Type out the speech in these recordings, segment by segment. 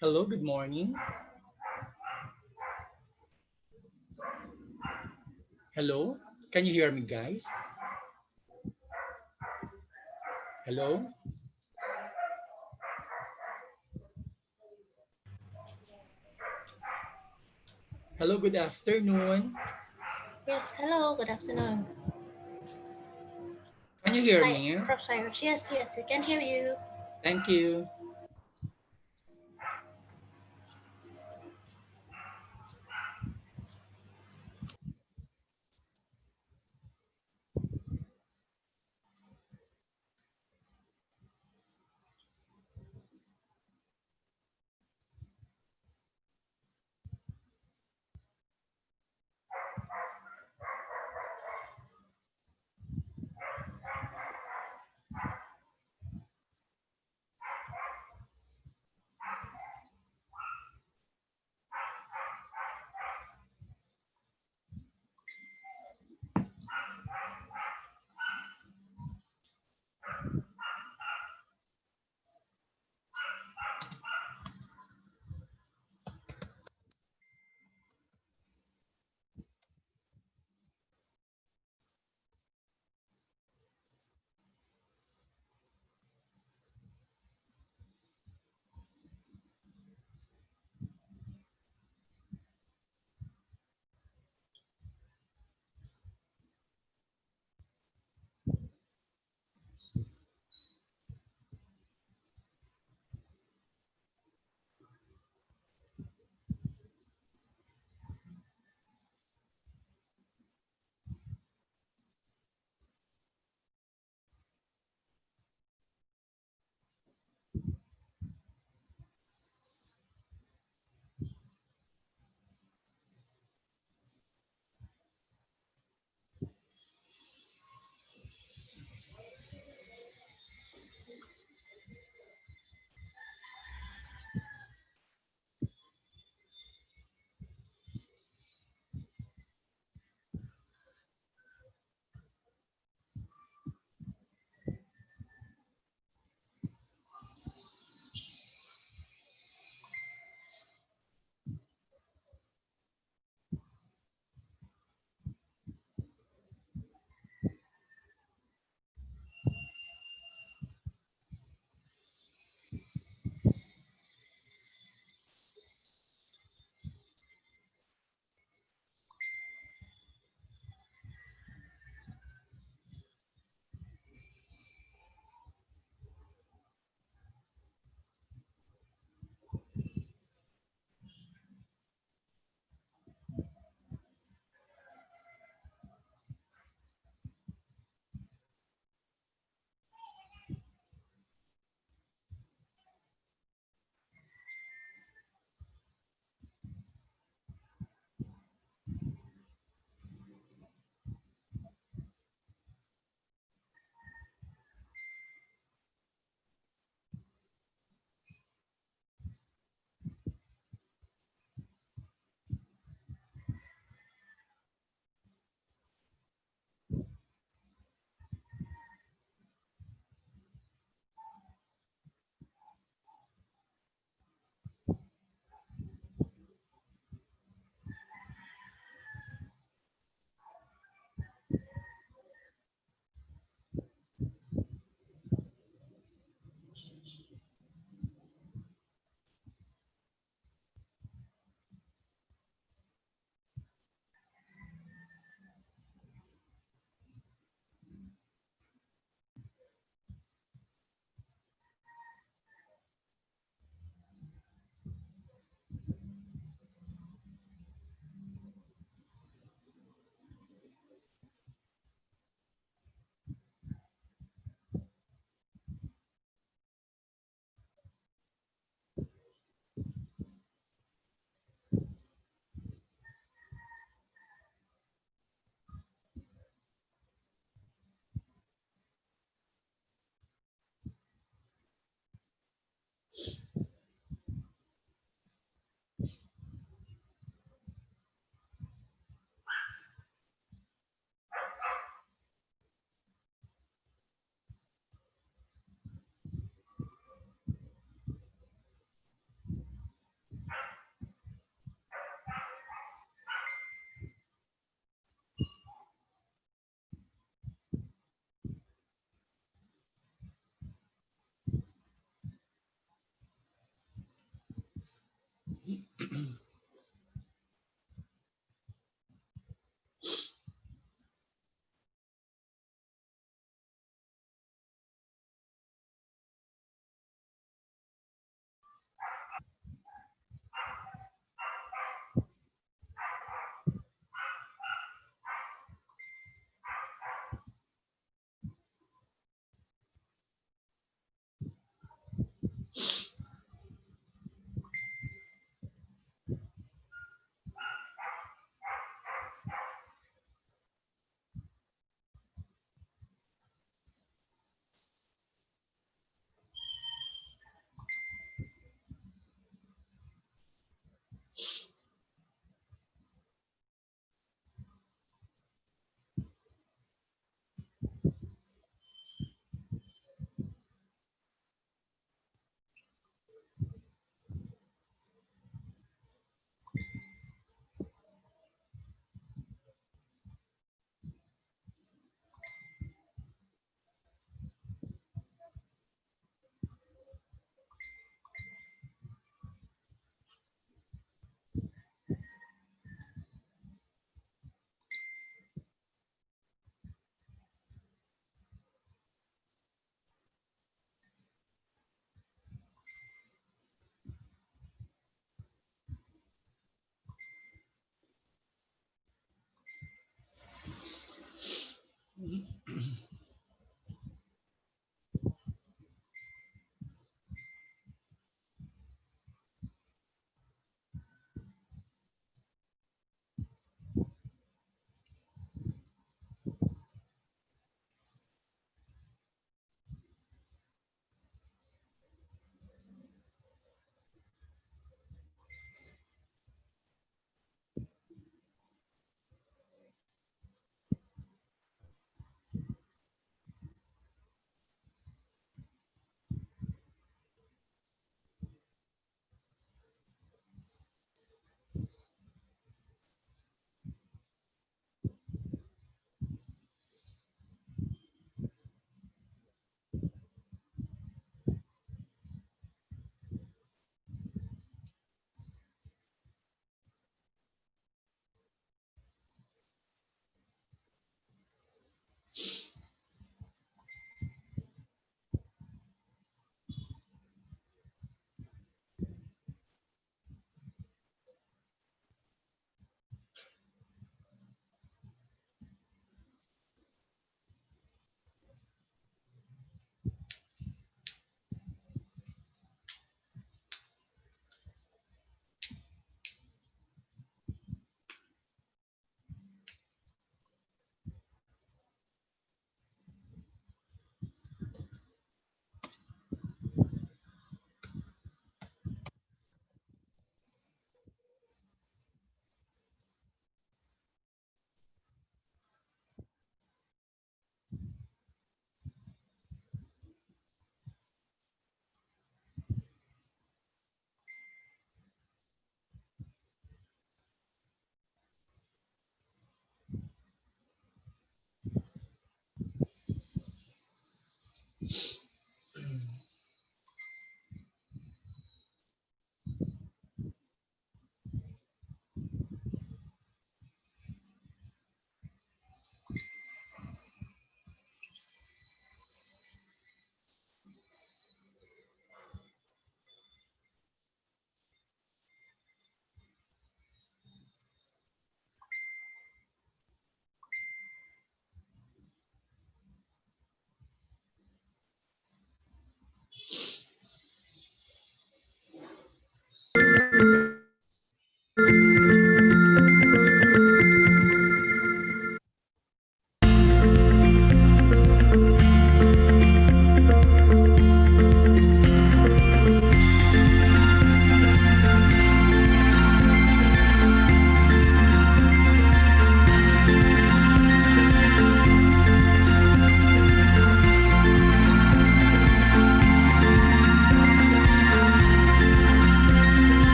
Hello, good morning. Hello, can you hear me, guys? Hello, hello, good afternoon. Yes, hello, good afternoon. Can you hear me? Prof. Cyrus. Yes, yes, we can hear you. Thank you.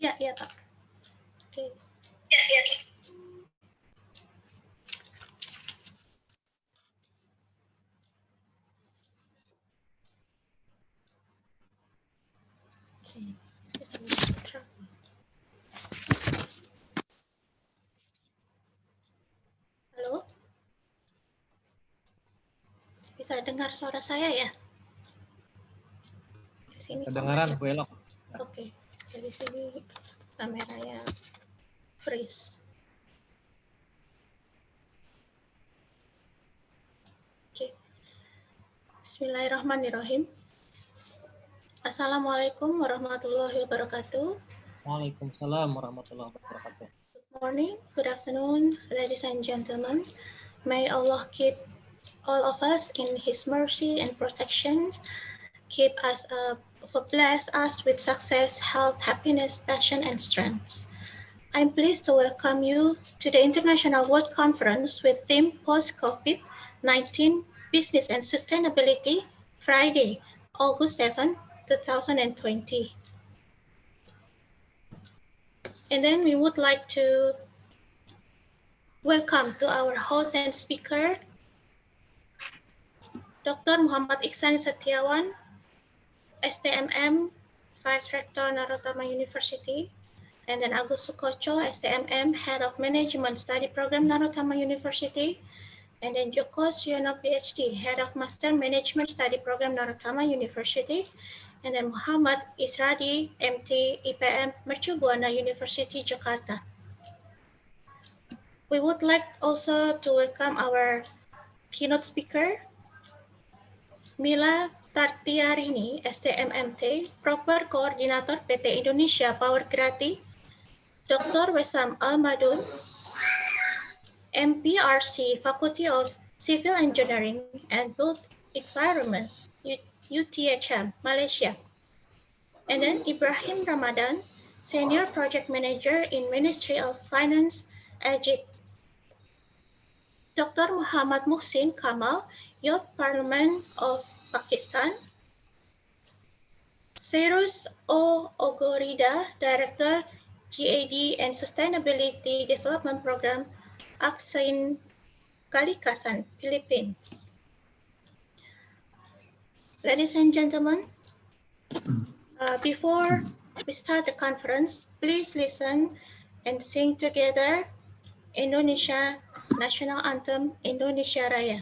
Ya, ya Pak. Oke. Oke. Halo, bisa dengar suara saya ya? Di sini Kedengaran, Bu Elok. Oke, dari sini kameranya freeze. Oke. Bismillahirrahmanirrahim. Assalamualaikum warahmatullahi wabarakatuh. Waalaikumsalam warahmatullahi wabarakatuh. Good morning, good afternoon, ladies and gentlemen. May Allah keep all of us in His mercy and protection. Keep us bless us with success, health, happiness, passion, and strength. I'm pleased to welcome you to the International World Conference with theme Post-COVID-19 Business and Sustainability, Friday, August 7, 2020. And then we would like to welcome to our host and speaker, Dr. Muhammad Iksan Setiawan, STMM, Vice Rector Narotama University, and then Agus Sukocho, STMM, Head of Management Study Program, Narotama University, and then Joko Siono, PhD, Head of Master Management Study Program, Narotama University, and then Muhammad Isradi, MT, IPM, Mercu Buana University, Jakarta. We would like also to welcome our keynote speaker, Mila Tartiarini, STMMT, Proper Koordinator PT Indonesia Power Grati, Dr. Wesam Almadun, MPRC, Faculty of Civil Engineering and Built Environment, UTHM, Malaysia. And then Ibrahim Ramadan, Senior Project Manager in Ministry of Finance, Egypt. Dr. Muhammad Muhsin Kamal, Youth Parliament of Pakistan. Cyrus O. Ogorida, Director, GAD and Sustainability Development Program, Aksain Kalikasan, Philippines. Ladies and gentlemen, before we start the conference, please listen and sing together Indonesia National Anthem, Indonesia Raya.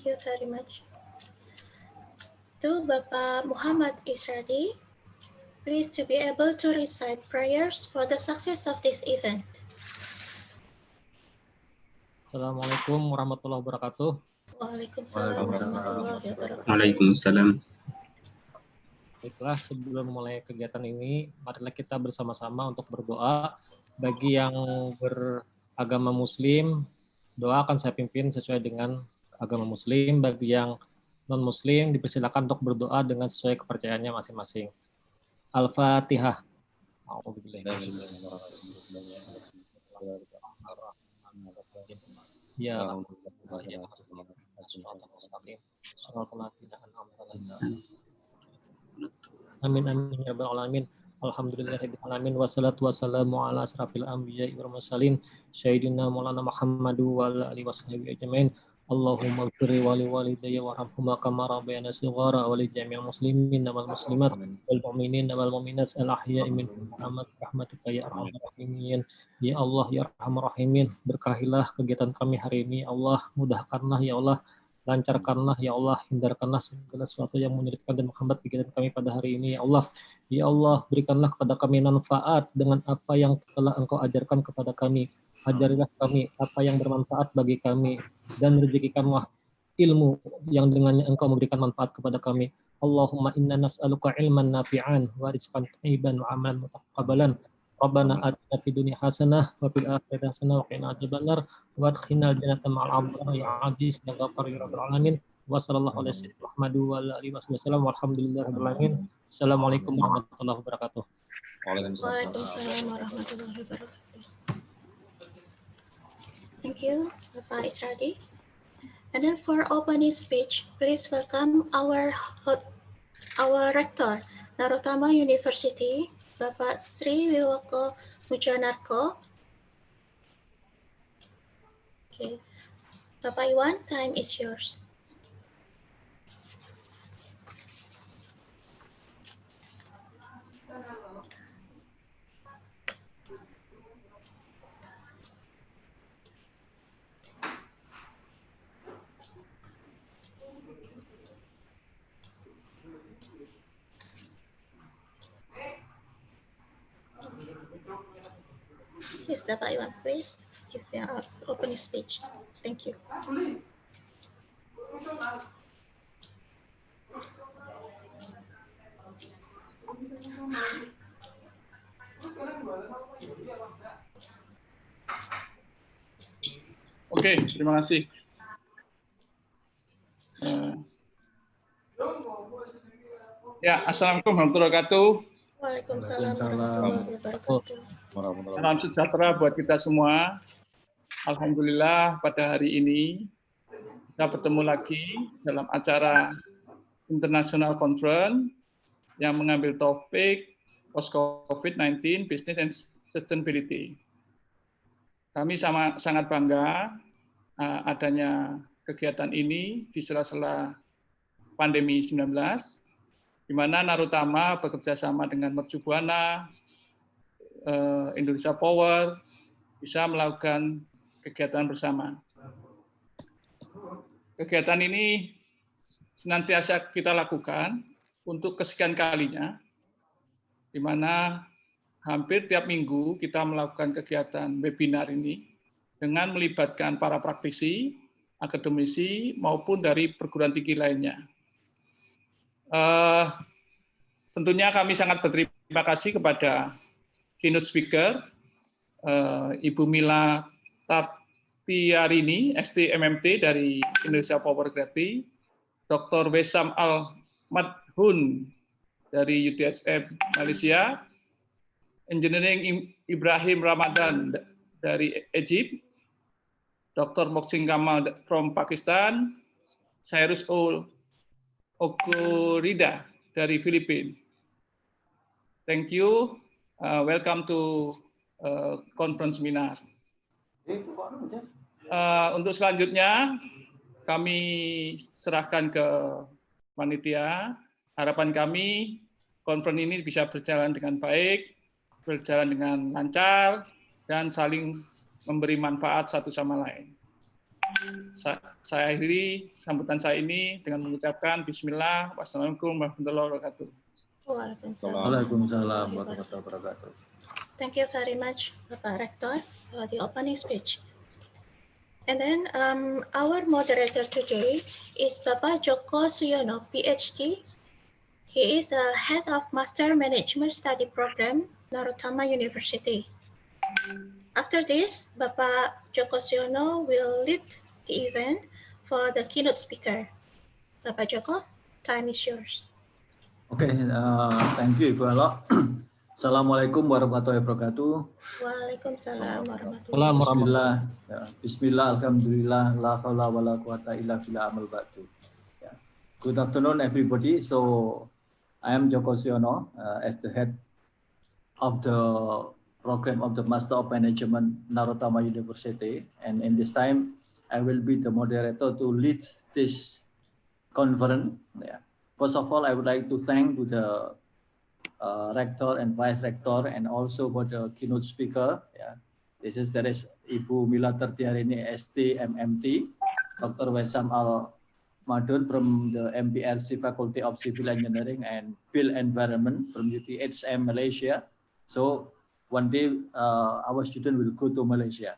you very much. To Bapak Muhammad Isradi, please to be able to recite prayers for the success of this event. Assalamualaikum warahmatullahi wabarakatuh. Waalaikumsalam warahmatullahi wabarakatuh. Waalaikumsalam. Baiklah, sebelum mulai kegiatan ini, marilah kita bersama-sama untuk berdoa. Bagi yang beragama Muslim, doa akan saya pimpin sesuai dengan agama Muslim. Bagi yang non-Muslim, dipersilakan untuk berdoa dengan sesuai kepercayaannya masing-masing. Al-Fatihah. Ya, amin amin ya rabbal alamin. Alhamdulillahirabbil alamin wassalatu wassalamu ala asrafil anbiya'i wal mursalin sayyidina maulana Muhammadu wa ala alihi washabihi ajmain. Allahumma ighfir wa li walidayya warhamhuma kama rabbayana shighara wa li jami'il muslimin wal muslimat wal mu'minin wal mu'minat al ahya'i minhum rahmatika ya arhamar rahimin. Ya Allah ya arhamar rahimin, berkahilah kegiatan kami hari ini ya Allah, mudahkanlah ya Allah, lancarkanlah ya Allah, hindarkanlah segala sesuatu yang menyulitkan dan menghambat kegiatan kami pada hari ini ya Allah. Ya Allah, berikanlah kepada kami manfaat dengan apa yang telah Engkau ajarkan kepada kami. Ajarilah kami apa yang bermanfaat bagi kami, dan rezekikanlah ilmu yang dengannya Engkau memberikan manfaat kepada kami. Allahumma inna nas'aluka ilman nafi'an wa rizqan thayyiban wa amalan mutaqabbalan. Rabbana atina fid dunya hasanah wa fil akhirati hasanah wa qina adzabannar wa adkhilnal jannata ma'al abrar ya aziz ya ghafar ya rabbal alamin. Wa sallallahu alaihi wa alihi wasallam walhamdulillahirabbil alamin. Assalamualaikum warahmatullahi wabarakatuh. Waalaikumsalam warahmatullahi wabarakatuh. Thank you, Bapak Isradi. And then for opening speech, please welcome our Rector, Narotama University, Bapak Sri Wiwoko Mujanarko. Okay, Bapak Iwan, time is yours. Yes, Bapak Iwan, please give the opening speech. Thank you. Oke, terima kasih. Ya, assalamualaikum warahmatullahi wabarakatuh. Waalaikumsalam warahmatullahi wabarakatuh. Salam sejahtera buat kita semua. Alhamdulillah pada hari ini kita bertemu lagi dalam acara International Conference yang mengambil topik Post-COVID-19 Business and Sustainability. Kami sangat bangga adanya kegiatan ini di sela-sela pandemi 19, di mana Narotama bekerja sama dengan Mercu Buana, Indonesia Power, bisa melakukan kegiatan bersama. Kegiatan ini senantiasa kita lakukan untuk kesekian kalinya, di mana hampir tiap minggu kita melakukan kegiatan webinar ini dengan melibatkan para praktisi, akademisi, maupun dari perguruan tinggi lainnya. Tentunya kami sangat berterima kasih kepada keynote speaker, Ibu Mila Tartiarini, ST-MMT dari Indonesia Power Gravity, Dr. Wesam Al-Madhun dari UTSM Malaysia, Engineering Ibrahim Ramadan dari Egypt, Dr. Moksing Kamal from Pakistan, Cyrus Okurida dari Filipina. Thank you. Welcome to conference seminar. Untuk selanjutnya kami serahkan ke panitia. Harapan kami conference ini bisa berjalan dengan baik, berjalan dengan lancar, dan saling memberi manfaat satu sama lain. Saya akhiri sambutan saya ini dengan mengucapkan Bismillah. Wassalamualaikum warahmatullahi wabarakatuh. Waalaikumsalam warahmatullahi wabarakatuh. Thank you very much, Bapak Rector, for the opening speech. And then our moderator today is Bapak Joko Suyono, PhD. He is a head of Master Management Study Program, Narotama University. After this, Bapak Joko Suyono will lead the event for the keynote speaker. Bapak Joko, time is yours. Okay, thank you, Ibu Elo. Assalamualaikum warahmatullahi wabarakatuh. Waalaikumsalam warahmatullahi wabarakatuh. Bismillah, ya, Bismillah, Alhamdulillah, la haula wa la quwata illa billah amal ba'du. Yeah. Good afternoon, everybody. So, I am Joko Suyono, as the head of the program of the Master of Management Narotama University, and in this time, I will be the moderator to lead this conference. Yeah. First of all, I would like to thank to the Rector and Vice Rector, and also for the keynote speaker. Yeah, there is Ibu Mila Tertiarini, ST MMT, Dr. Wesam Al Madun from the MPRC Faculty of Civil Engineering and Built Environment from UTHM Malaysia. So one day our student will go to Malaysia.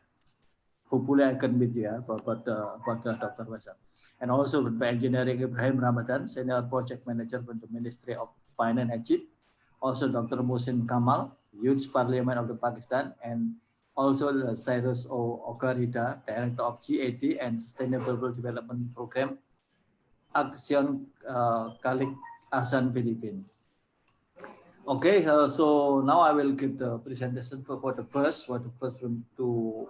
Hopefully I can meet you for Dr. Wesam. And also with Engineering Ibrahim Ramadan, Senior Project Manager from the Ministry of Finance Egypt. Also Dr. Muhsin Kamal, Youth Parliament of the Pakistan, and also the Cyrus O. Ogarida, Director of GAD and Sustainable Development Program, Action Kalik Asan Philippines. Okay, so now I will give the presentation for the first room to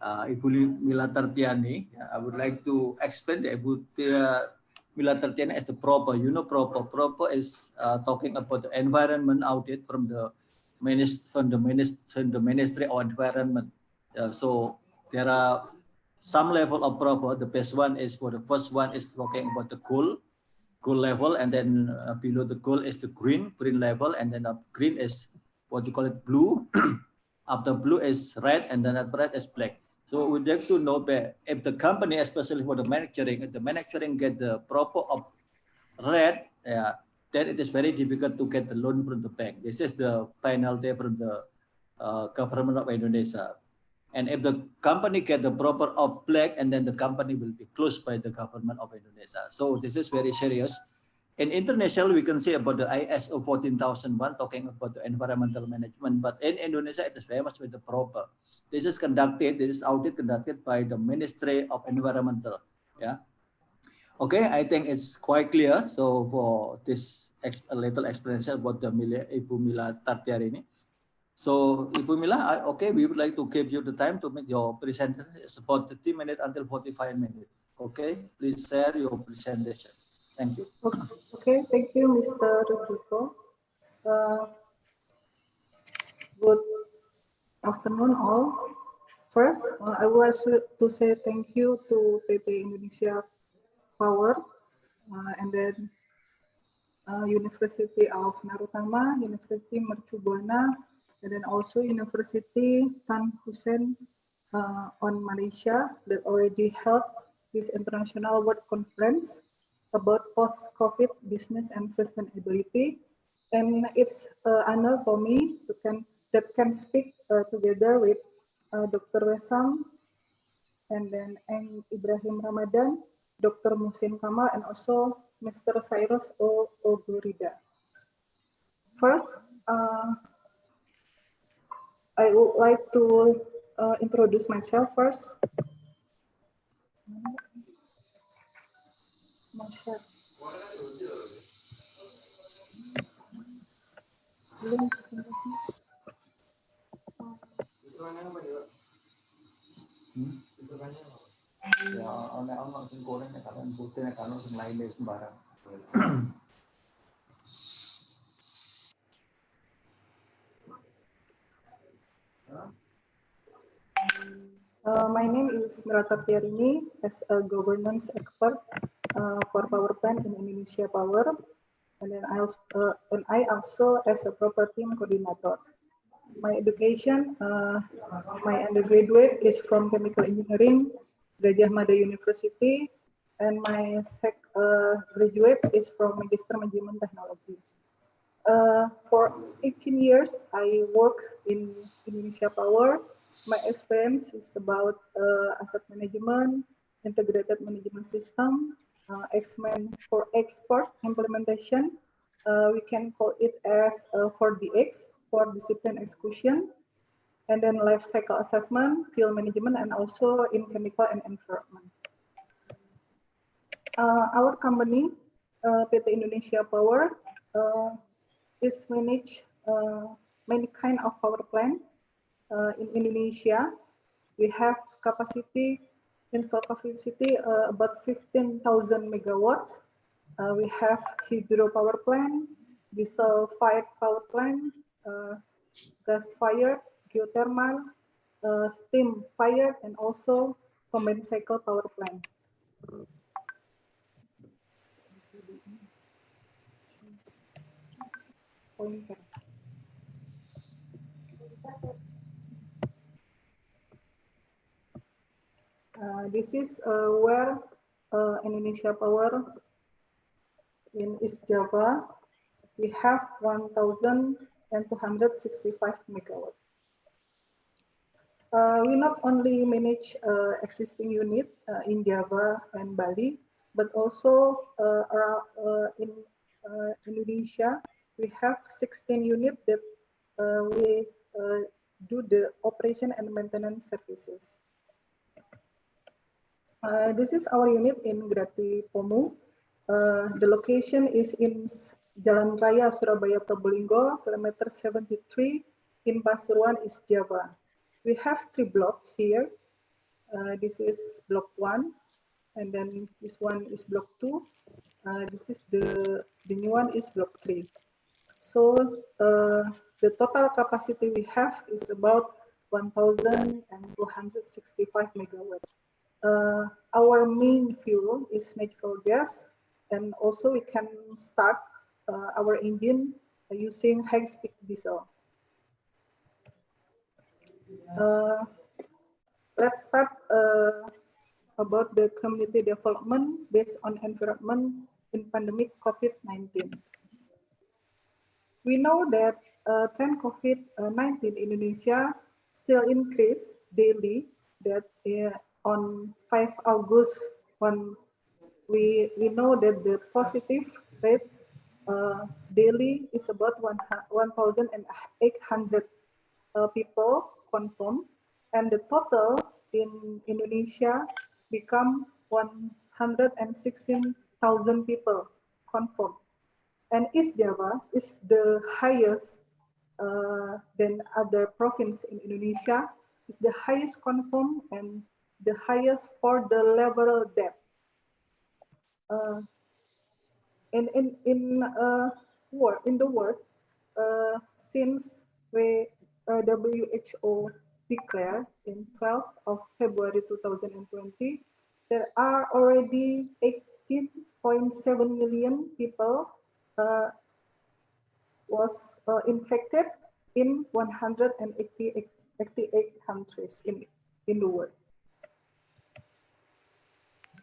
Ibu Mila Tertiani. I would like to explain the Ibu Mila Tertiani as the proper. You know, proper is talking about the environment audit from the Ministry of Environment. So there are some level of proper. The best one is for the first one is talking about the goal level, and then below the goal is the green level, and then green is what you call it blue. After blue is red, and then after red is black. So we'd like to know that if the company, especially for the manufacturing, if the manufacturing get the proper of red, then it is very difficult to get the loan from the bank. This is the penalty from the government of Indonesia. And if the company get the proper of black, and then the company will be closed by the government of Indonesia. So this is very serious. In international, we can say about the ISO 14001 talking about the environmental management, but in Indonesia, it is very much with the proper. This is audit conducted by the Ministry of Environmental. Yeah. Okay, I think it's quite clear. So for this a little explanation about the Ibu Mila Tertiarini. So Ibu Mila, okay, we would like to give you the time to make your presentation. It's about 30 minutes until 45 minutes. Okay, please share your presentation. Thank you. Okay, thank you, Mr. Joko. Good afternoon, all. First, I would like to say thank you to PT Indonesia Power, and then University of Narotama, University Mercu Buana, and then also University Tan Hussein on Malaysia that already held this international world conference about post-COVID business and sustainability. And it's an honor for me that can speak together with Dr. Wesam, and then Ibrahim Ramadan, Dr. Muhsin Kamal, and also Mr. Cyrus O. Ogarida. First, I would like to introduce myself first. My name is Mila Tertiarini, as a governance expert for power plant in Indonesia Power, and then I also as a property coordinator. My education, my undergraduate is from chemical engineering, Gajah Mada University, and my graduate is from Magister Management Technology. For 18 years, I work in Indonesia Power. My experience is about asset management, integrated management system, for export implementation. We can call it as 4DX, for discipline execution, and then life cycle assessment, field management, and also in chemical and environment. Our company, PT Indonesia Power, is manage many kind of power plant in Indonesia. We have installed capacity about 15,000 megawatt. We have hydropower plant, diesel-fired power plant, gas-fired, geothermal, steam-fired, and also combined cycle power plant. Pointer. This is where Indonesia Power in East Java, we have 1,265 megawatt. We not only manage existing unit in Java and Bali, but also in Indonesia, we have 16 units that we do the operation and maintenance services. This is our unit in Grati Pomu. The location is in Jalan Raya Surabaya Probolinggo, kilometer 73 in Pasuruan, East Java. We have 3 blocks here. This is block 1, and then this one is block 2. This is the new one is block 3. So the total capacity we have is about 1,265 megawatt. Our main fuel is natural gas, and also we can start our engine using high-speed diesel. Let's start about the community development based on environment in pandemic COVID-19. We know that trend COVID-19 in Indonesia still increase daily. That on 5 August, when we know that the positive rate daily is about 1,800 people confirmed, and the total in Indonesia become 116,000 people confirmed. And East Java is the highest than other province in Indonesia. It's the highest confirmed and the highest for the level depth. In the world, since WHO declared in 12th of February 2020, there are already 18.7 million people was infected in 188 countries in the world.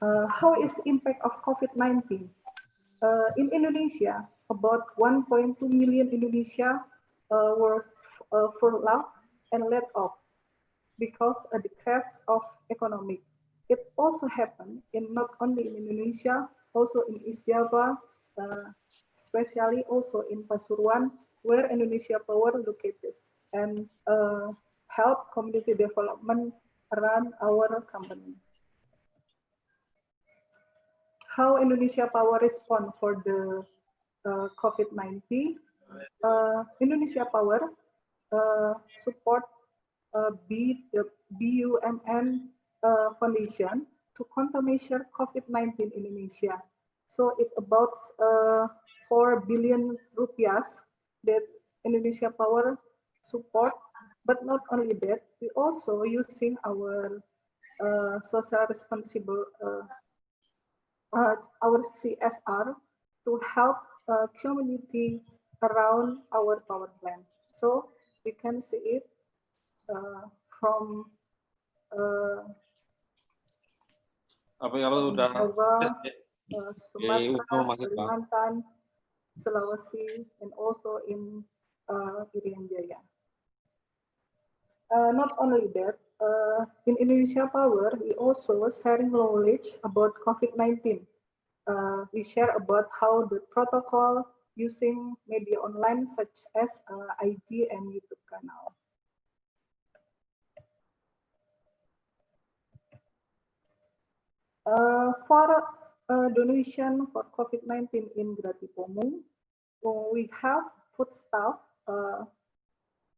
How is the impact of COVID-19? In Indonesia, about 1.2 million Indonesia were furloughed and laid off because of the crash of economic. It also happened in not only in Indonesia, also in East Java, especially also in Pasuruan, where Indonesia Power located, and help community development around our company. How Indonesia Power respond for the COVID-19? Indonesia Power support the BUMN Foundation to countermeasure COVID-19 in Indonesia. So it's about 4 billion rupiah that Indonesia Power support. But not only that, we also using our social responsible our CSR to help community around our power plant. So we can see it from Apa kalau udah Java, Uno Sumatra, masih Bang. Kalimantan, Sulawesi, and also in Irian Jaya. Not only that, in Indonesia Power, we also sharing knowledge about COVID-19. We share about how the protocol using media online such as IG and YouTube channel. For donation for COVID-19 in Gratipomu, we have food stuff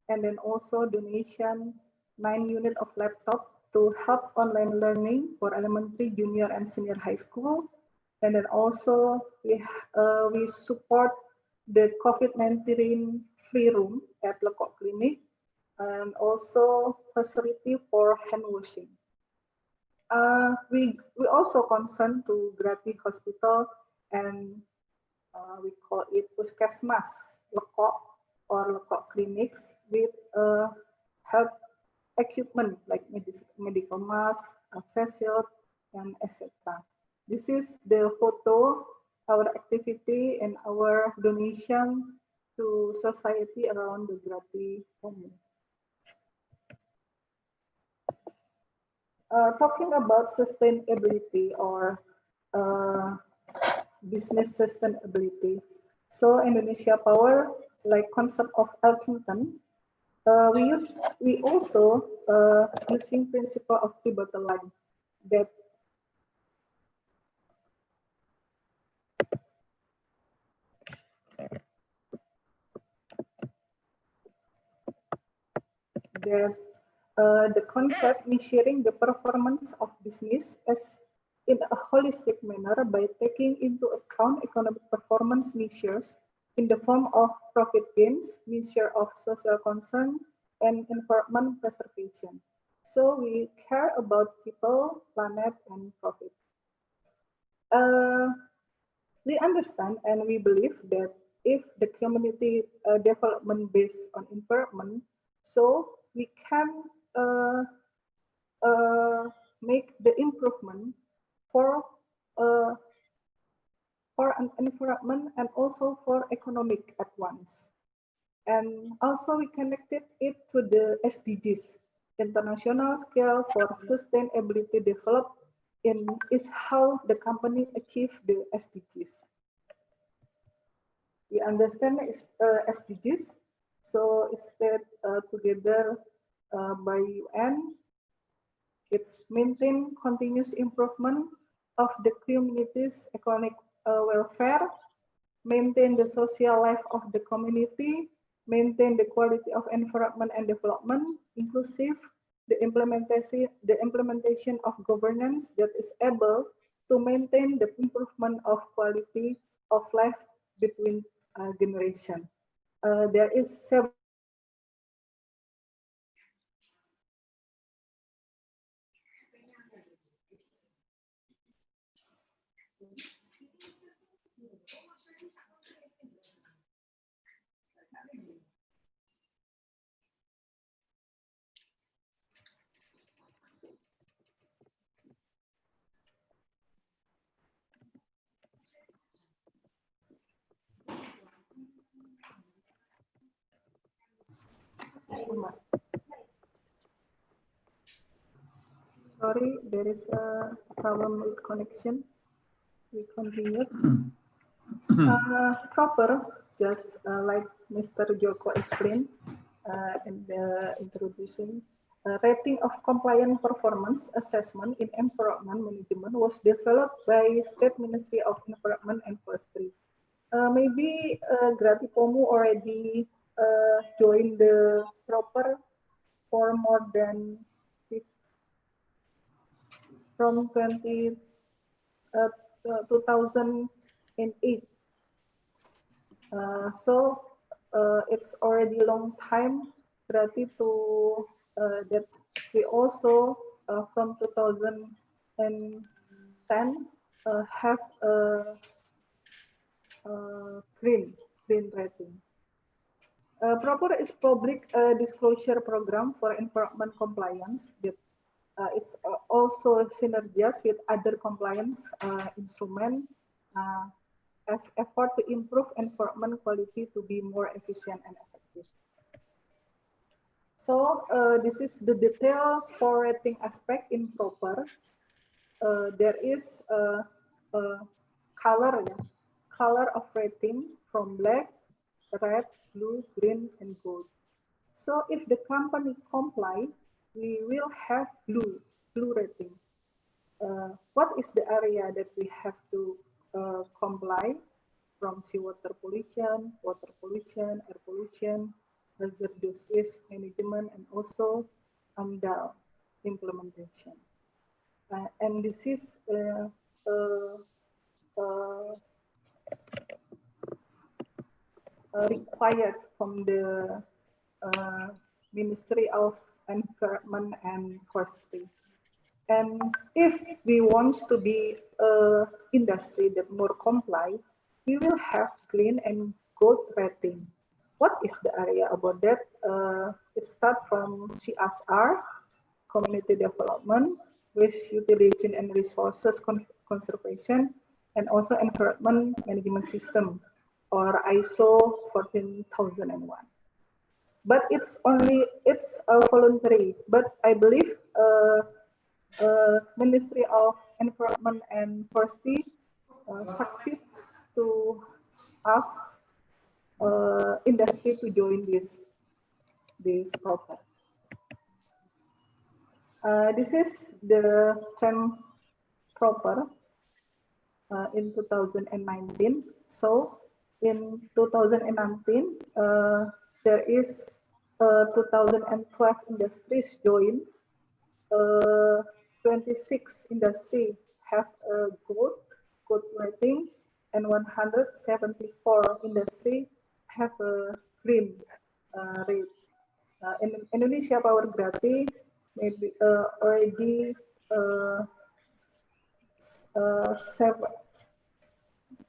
and then also donation 9 units of laptop to help online learning for elementary, junior, and senior high school. And then also we support the COVID-19 free room at Lekok Clinic and also facility for hand washing. We also concern to Grati Hospital and we call it Puskesmas Lekok or Lekok Clinics with health equipment like medical mask, face shield, and etc. This is the photo, our activity, and our donation to society around the Grati community. Talking about sustainability or business sustainability. So Indonesia Power, like concept of Elkington, we also using principle of pivotal line that the concept measuring the performance of business as in a holistic manner by taking into account economic performance measures in the form of profit gains, measure of social concern, and environment preservation. So we care about people, planet, and profit. We understand and we believe that if the community development based on environment, so we can make the improvement for an environment and also for economic at once. And also we connected it to the SDGs, international scale for sustainability developed is how the company achieve the SDGs. We understand SDGs, so it's that together by UN, it's maintain continuous improvement of the community's economic welfare, maintain the social life of the community, maintain the quality of environment and development, inclusive the implementation of governance that is able to maintain the improvement of quality of life between generations. There is several Sorry, there is a problem with connection. We continue. Proper, just like Mr. Joko explained in the introduction, rating of compliant performance assessment in environment management was developed by State Ministry of Environment and Forestry. Maybe Gratipomu already joined the proper for more than from 2008. So it's already long time. Berarti to that we also from 2010 have a green rating. Proper is public disclosure program for environment compliance that It's also synergies with other compliance instrument as effort to improve environment quality to be more efficient and effective. So this is the detail for rating aspect in proper. There is a color, color of rating from black, red, blue, green, and gold. So if the company comply, we will have blue rating. What is the area that we have to comply from seawater pollution, air pollution, hazardous waste management, and also AMDAL implementation. And this is required from the Ministry of Environment and Forestry. And if we want to be an industry that more comply, we will have green and gold rating. What is the area about that? It starts from CSR, community development, waste utilization and resources conservation, and also environment management system, or ISO 14001. But it's voluntary. But I believe Ministry of Environment and Forestry succeed to ask industry to join this program. This is the term proper in 2019. So in 2019, there is 2012 industries join. 26 industry have a gold rating, and 174 industry have a green rate. In Indonesia Power Grati maybe already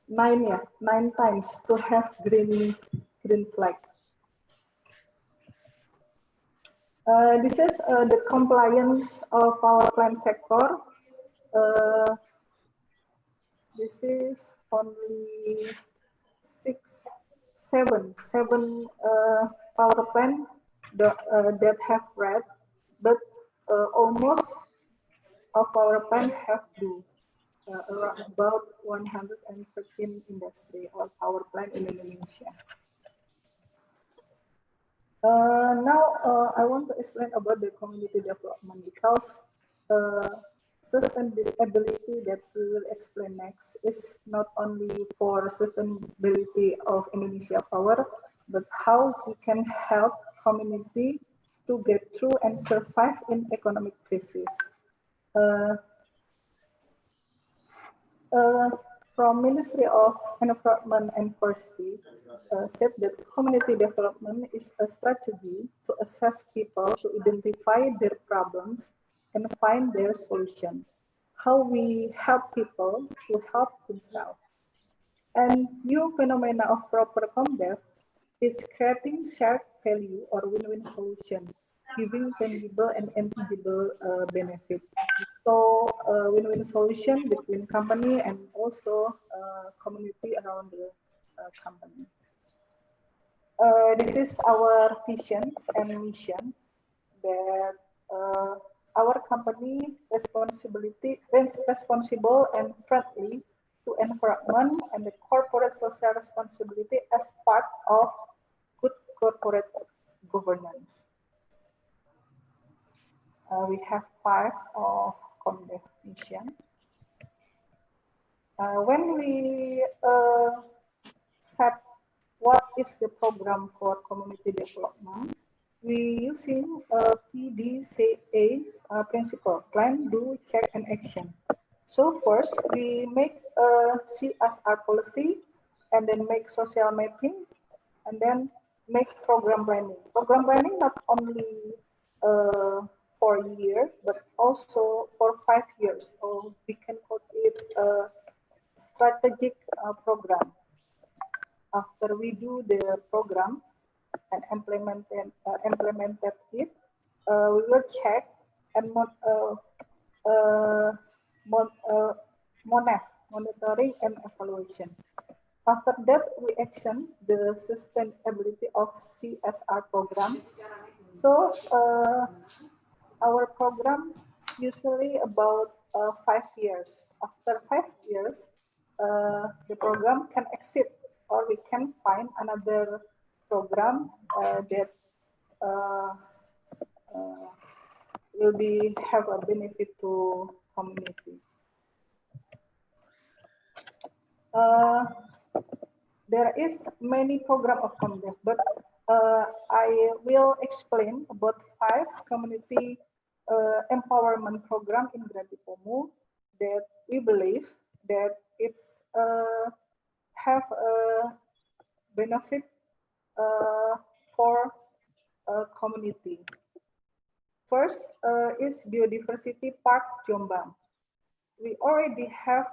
nine times to have green flag. This is the compliance of power plant sector. This is only seven power plant that have red, but almost all power plant have blue. Around about 113 industry or power plant in Indonesia. Now I want to explain about the community development, because sustainability that we will explain next is not only for sustainability of Indonesia Power, but how we can help community to get through and survive in economic crisis. From Ministry of Environment and Forestry said that community development is a strategy to assess people, to identify their problems and find their solution. How we help people to help themselves. And new phenomena of proper ComDev is creating shared value or win-win solution, giving tangible and intangible benefit. So win-win solution between company and also community around the company. This is our vision and mission that our company responsible and friendly to environment and the corporate social responsibility as part of good corporate governance. We have 5 of ComDev mission. When we set what is the program for community development, we using PDCA principle: plan, do, check, and action. So first, we make a CSR policy, and then make social mapping, and then make program planning. Program planning not only for a year, but also for 5 years. So we can call it a strategic program. After we do the program and implemented it, we will check and monitoring and evaluation. After that, we action the sustainability of CSR program. So our program usually about 5 years. After 5 years, the program can exit, or we can find another program that will be have a benefit to community. There is many program of community, but I will explain about 5 community empowerment program in Gratipomu that we believe that it's have a benefit for a community. First is Biodiversity Park Jombang. We already have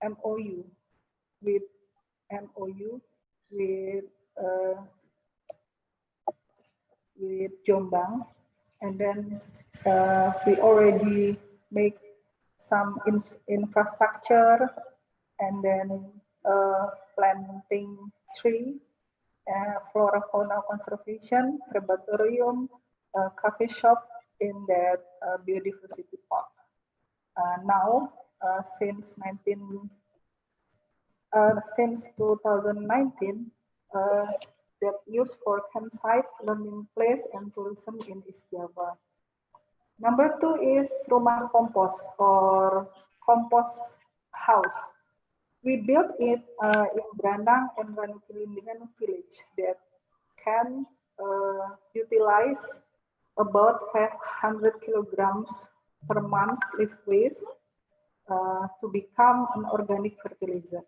MOU with Jombang, and then we already make some infrastructure, and then planting tree, flora fauna conservation, herbatorium, coffee shop in that biodiversity park. Now, since 2019, that used for campsite, learning place, and tourism in East Java. Number 2 is rumah kompos or compost house. We built it in Branang and Ranukilindingan village that can utilize about 500 kilograms per month leaf waste to become an organic fertilizer.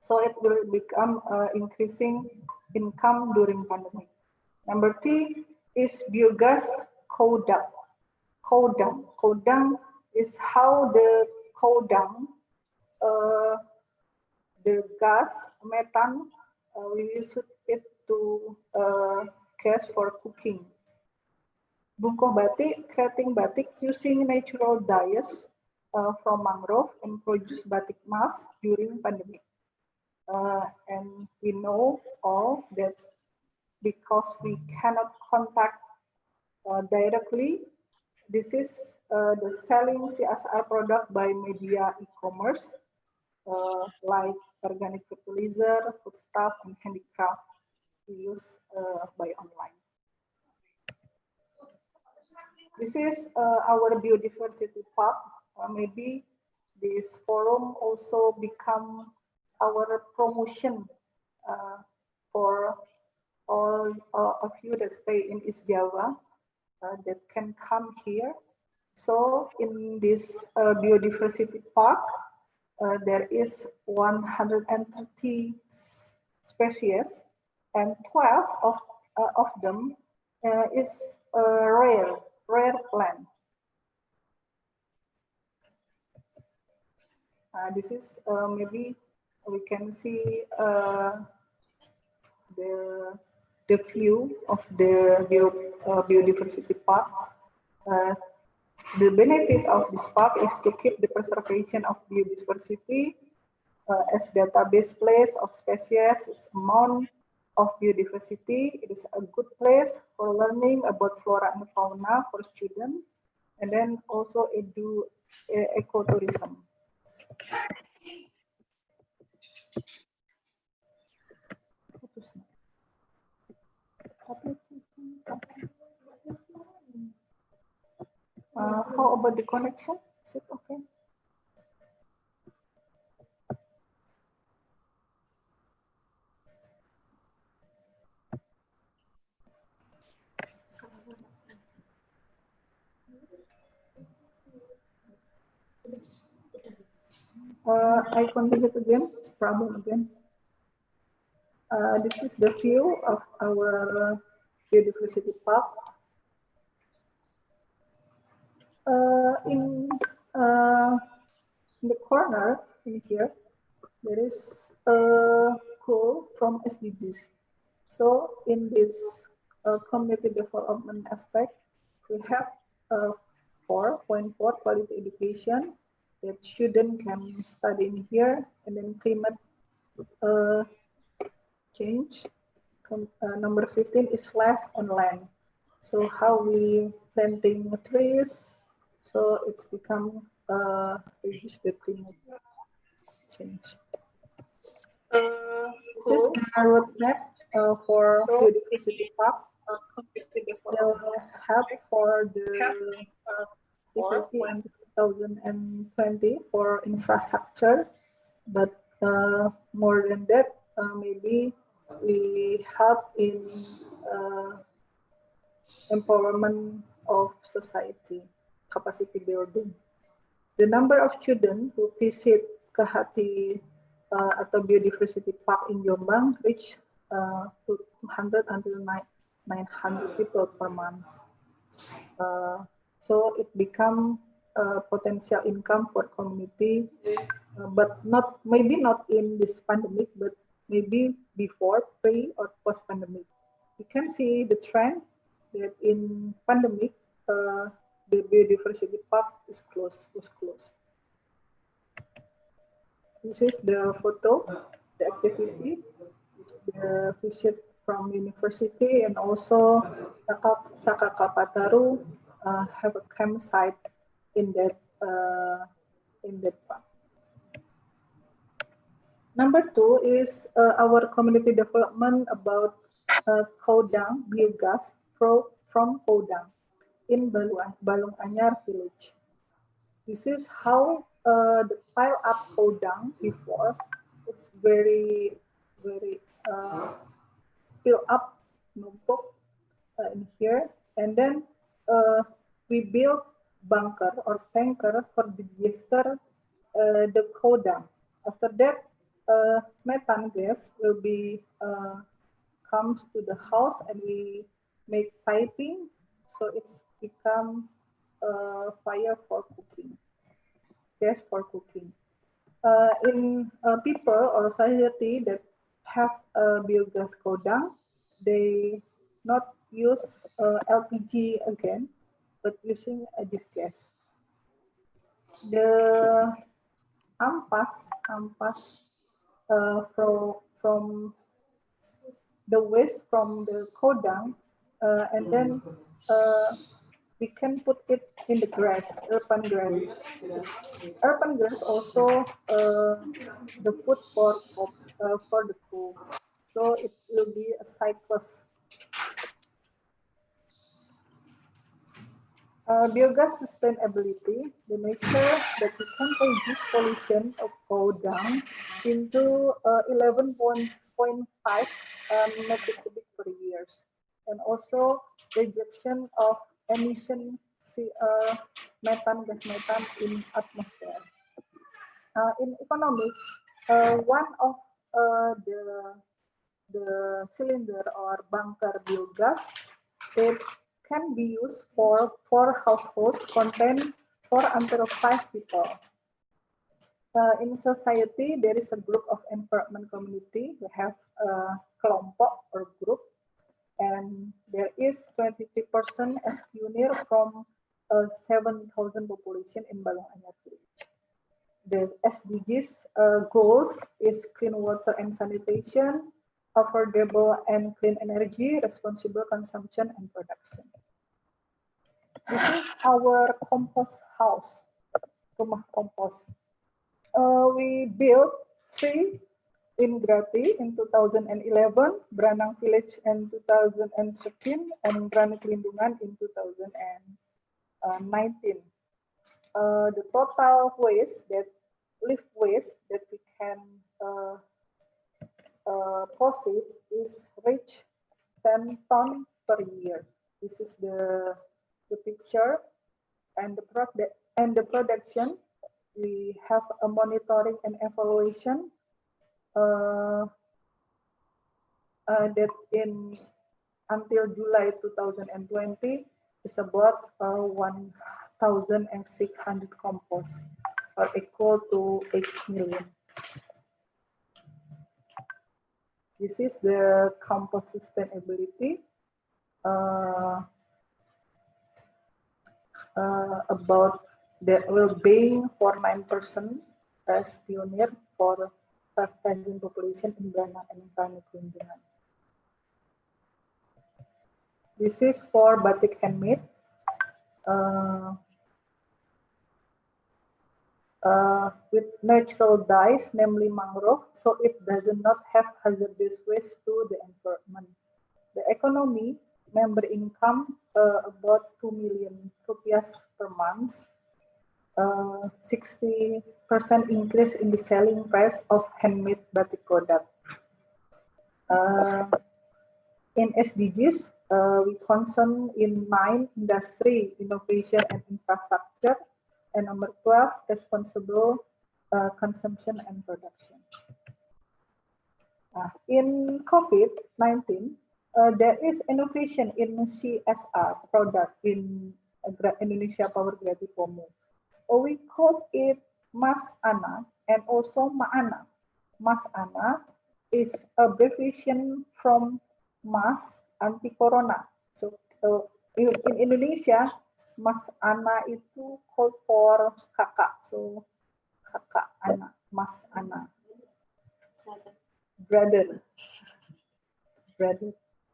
So it will become increasing income during pandemic. Number 3 is biogas cow-dung. Cow-dung is how the cow-dung, the gas, methane, we use it to gas for cooking. Bungkoh batik, creating batik using natural dyes from mangrove and produce batik mask during pandemic. And we know all that because we cannot contact directly, this is the selling CSR product by media e-commerce like organic fertilizer, foodstuff, and handicraft we use by online. This is our biodiversity park. Maybe this forum also become our promotion for all of you that stay in East Java that can come here. So in this biodiversity park, there is 130 species, and 12 of them is rare plant. This is maybe we can see the view of the biodiversity park. The benefit of this park is to keep the preservation of biodiversity as database place of species, amount of biodiversity. It is a good place for learning about flora and fauna for students, and then also ecotourism. How about the connection? Is it okay? I continue again. Problem again. This is the view of our biodiversity park. In the corner in here, there is a goal from SDGs. So in this community development aspect, we have 4.4 quality education that students can study in here, and then climate change. Number 15 is life on land. So how we planting trees, so it's become reduce the climate change. This is the roadmap for biodiversity park. Will help for the activity in 2020 for infrastructure, but more than that, maybe we help in empowerment of society, capacity building. The number of students who visit Kehati atau Biodiversity Park in Jombang reach 200 until 900 people per month. So it become potential income for community, but maybe not in this pandemic, but maybe before, pre or post pandemic. You can see the trend that in pandemic, the biodiversity park was closed. This is the photo, the activity, the visit from university, and also Saka Kalpataru have a campsite in that park. Number 2 is our community development about Kodang biogas from Kodang in Balung Anyar village. This is how the pile up Kodang before. It's very fill up numpuk in here, and then we build bunker or tanker for digester the Kodang. After that, methane gas will be comes to the house, and we make piping, so it's become fire for cooking, gas for cooking. In people or society that have biogas Kodang, they not use LPG again, but using this gas. The ampas from the waste from the Kodang, and then we can put it in the grass, urban grass. Urban grass also the food for the cow. So it will be a cyclus. Biogas sustainability, the nature that we can reduce pollution of Kodang into 11.5 metric cubic per year, and also reduction of emission methane in atmosphere. In economic, one of the cylinder or bunker biogas that can be used for 4 households contain 4 under 5 people. In society, there is a group of environment community. We have a kelompok or group, and there is 23% as pioneer from 7,000 population in Balong Anyar village. The SDGs goals is clean water and sanitation, affordable and clean energy, responsible consumption and production. This is our compost house, rumah compost. We built 3 in Grati in 2011, Branang Village in 2013, and Ranu Kelindungan in 2019. The total waste lift waste that we can proceed is reach 10 ton per year. This is the picture and the production. We have a monitoring and evaluation that until July 2020 is about 1,600 compost, or equal to 8 million. This is the compost sustainability. about that will being for 9% as pioneer for pension population in Ghana and Climate Kunjungan. This is for batik handmade. With natural dyes, namely mangrove, so it does not have hazardous waste to the environment. The economy, member income about 2 million rupiah per month, 60% increase in the selling price of handmade batik product. In SDGs, we concern in 9 industry, innovation and infrastructure, and number 12, responsible consumption and production. In COVID-19, there is innovation in CSR product in Indonesia Power Grid Pomu. We call it Mas Ana and also Ma'ana. Mas Ana is abbreviation from Mas Anti-Corona. So in Indonesia, Mas Ana itu called for kakak. So kakak Ana, Mas Ana. Brother.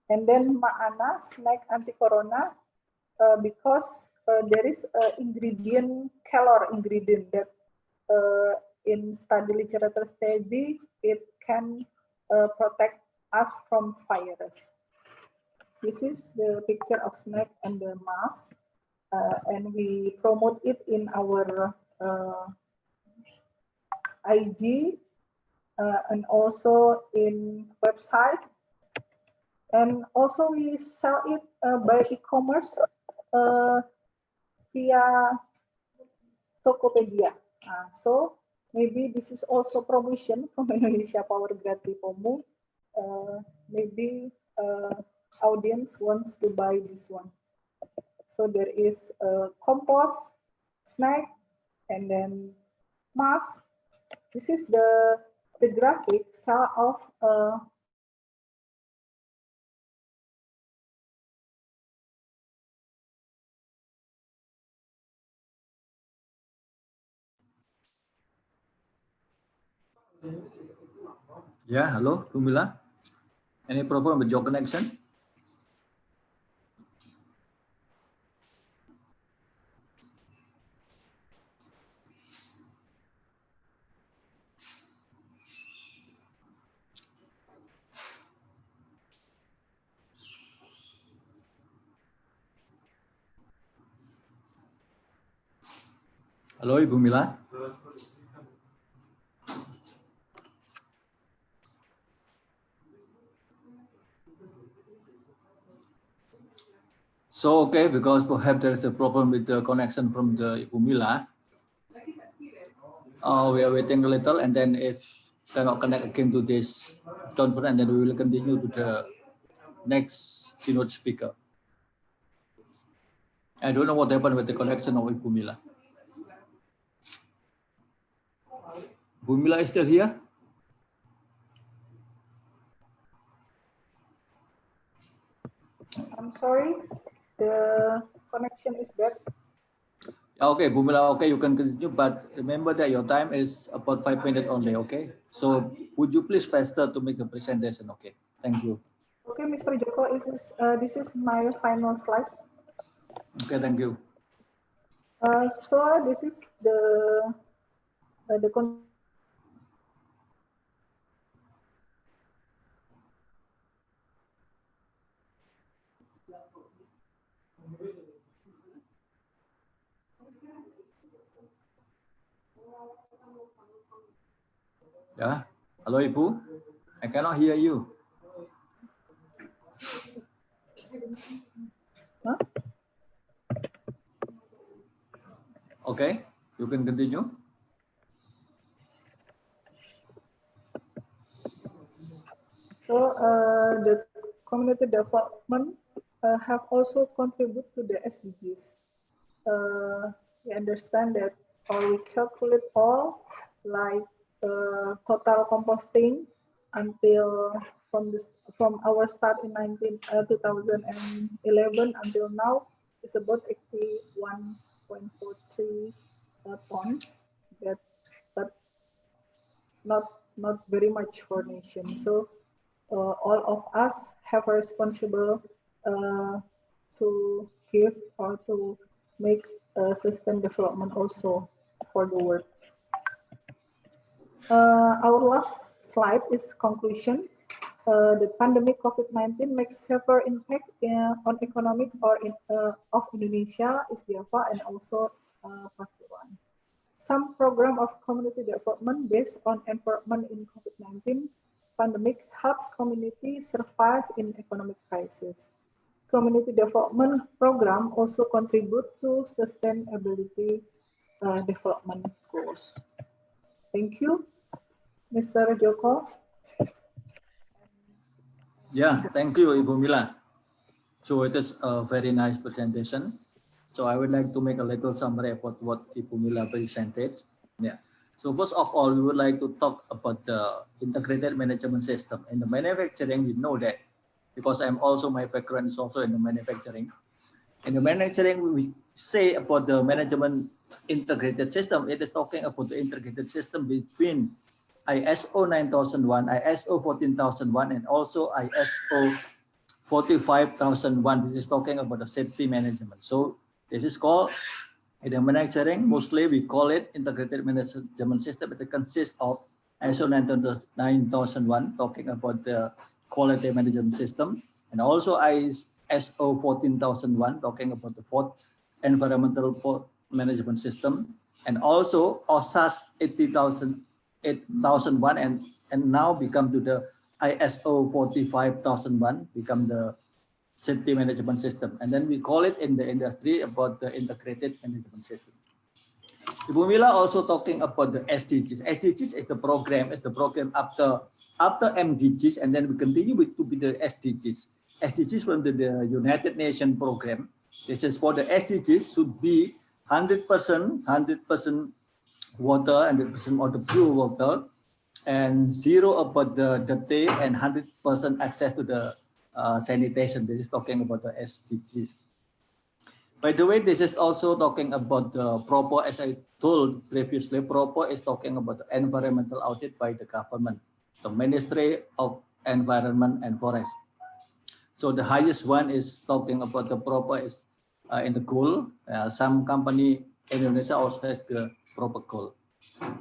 And then Ma'ana, snack anti-corona, because there is ingredient, calor ingredient that in study literature study, it can protect us from virus. This is the picture of snack and the mask, and we promote it in our IG and also in website, and also we sell it by e-commerce via Tokopedia. So maybe this is also promotion from Indonesia Power Grid Pomu. Maybe audience wants to buy this one. So there is compost, snack, and then mask. This is the graphic sale of Yeah, hello, Kumila. Any problem with your connection? Halo, Ibu Mila. So, okay, because perhaps there is a problem with the connection from the Ibu Mila. We are waiting a little, and then if cannot connect again to this conference, then we will continue to the next keynote speaker. I don't know what happened with the connection of Ibu Mila. Ibu Mila is still here? I'm sorry, the connection is bad. Okay, Bu Mila, okay, you can continue, but remember that your time is about 5 minutes only, okay? So would you please faster to make the presentation, okay? Thank you. Okay, Mr. Joko, this is my final slide. Okay, thank you. So this is the Yeah, hello Ibu, I cannot hear you. Huh? Okay, you can continue. So the community development have also contributed to the SDGs. We understand that we calculate all like total composting until from our start in 2011 until now is about 81.43 ton. But not very much for nation. So all of us have a responsible to give or to make system development also for the world. Our last slide is conclusion. The pandemic COVID-19 makes severe impact on economic of Indonesia, East Java, and also Pasuruan. Some program of community development based on environment in COVID-19 pandemic help community survive in economic crisis. Community development program also contribute to sustainability development goals. Thank you, Mr. Joko. Yeah, thank you, Ibu Mila. So it is a very nice presentation. So I would like to make a little summary about what Ibu Mila presented. Yeah. So first of all, we would like to talk about the integrated management system. In the manufacturing, we know that because my background is also in the manufacturing. In the manufacturing, we say about the management integrated system. It is talking about the integrated system between ISO 9001, ISO 14001, and also ISO 45001. This is talking about the safety management. So this is called, in the manufacturing, mostly we call it integrated management system. It consists of ISO 9001, talking about the quality management system, and also ISO 14001, talking about the fourth environmental management system, and also OSAS 8001, and now become to the ISO 45001, become the safety management system. And then we call it in the industry about the integrated management system. Ibu Mila also talking about the SDGs. SDGs is the program after MDGs, and then we continue to be the SDGs. SDGs from the United Nations program. This is for the SDGs should be 100% water, 100% of the pure water, and zero about the dirty, and 100% access to the sanitation. This is talking about the SDGs. By the way, this is also talking about the proper, as I told previously, proper is talking about the environmental audit by the government, the Ministry of Environment and Forest. So the highest one is talking about the proper is in the goal. Some company in Indonesia also has the proper goal.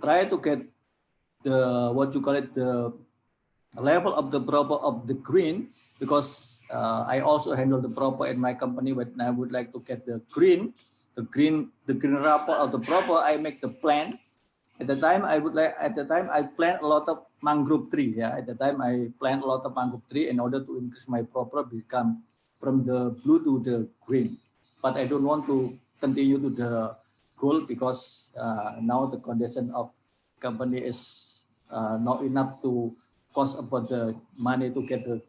Try to get the, what you call it, the level of the proper of the green, because I also handle the proper in my company, but I would like to get the green rapport of the proper. I make the plan. At the time I plant a lot of mangrove tree. Yeah, at the time I plant a lot of mangrove tree in order to increase my proper become from the blue to the green. But I don't want to continue to the gold because now the condition of company is not enough to cost about the money to get the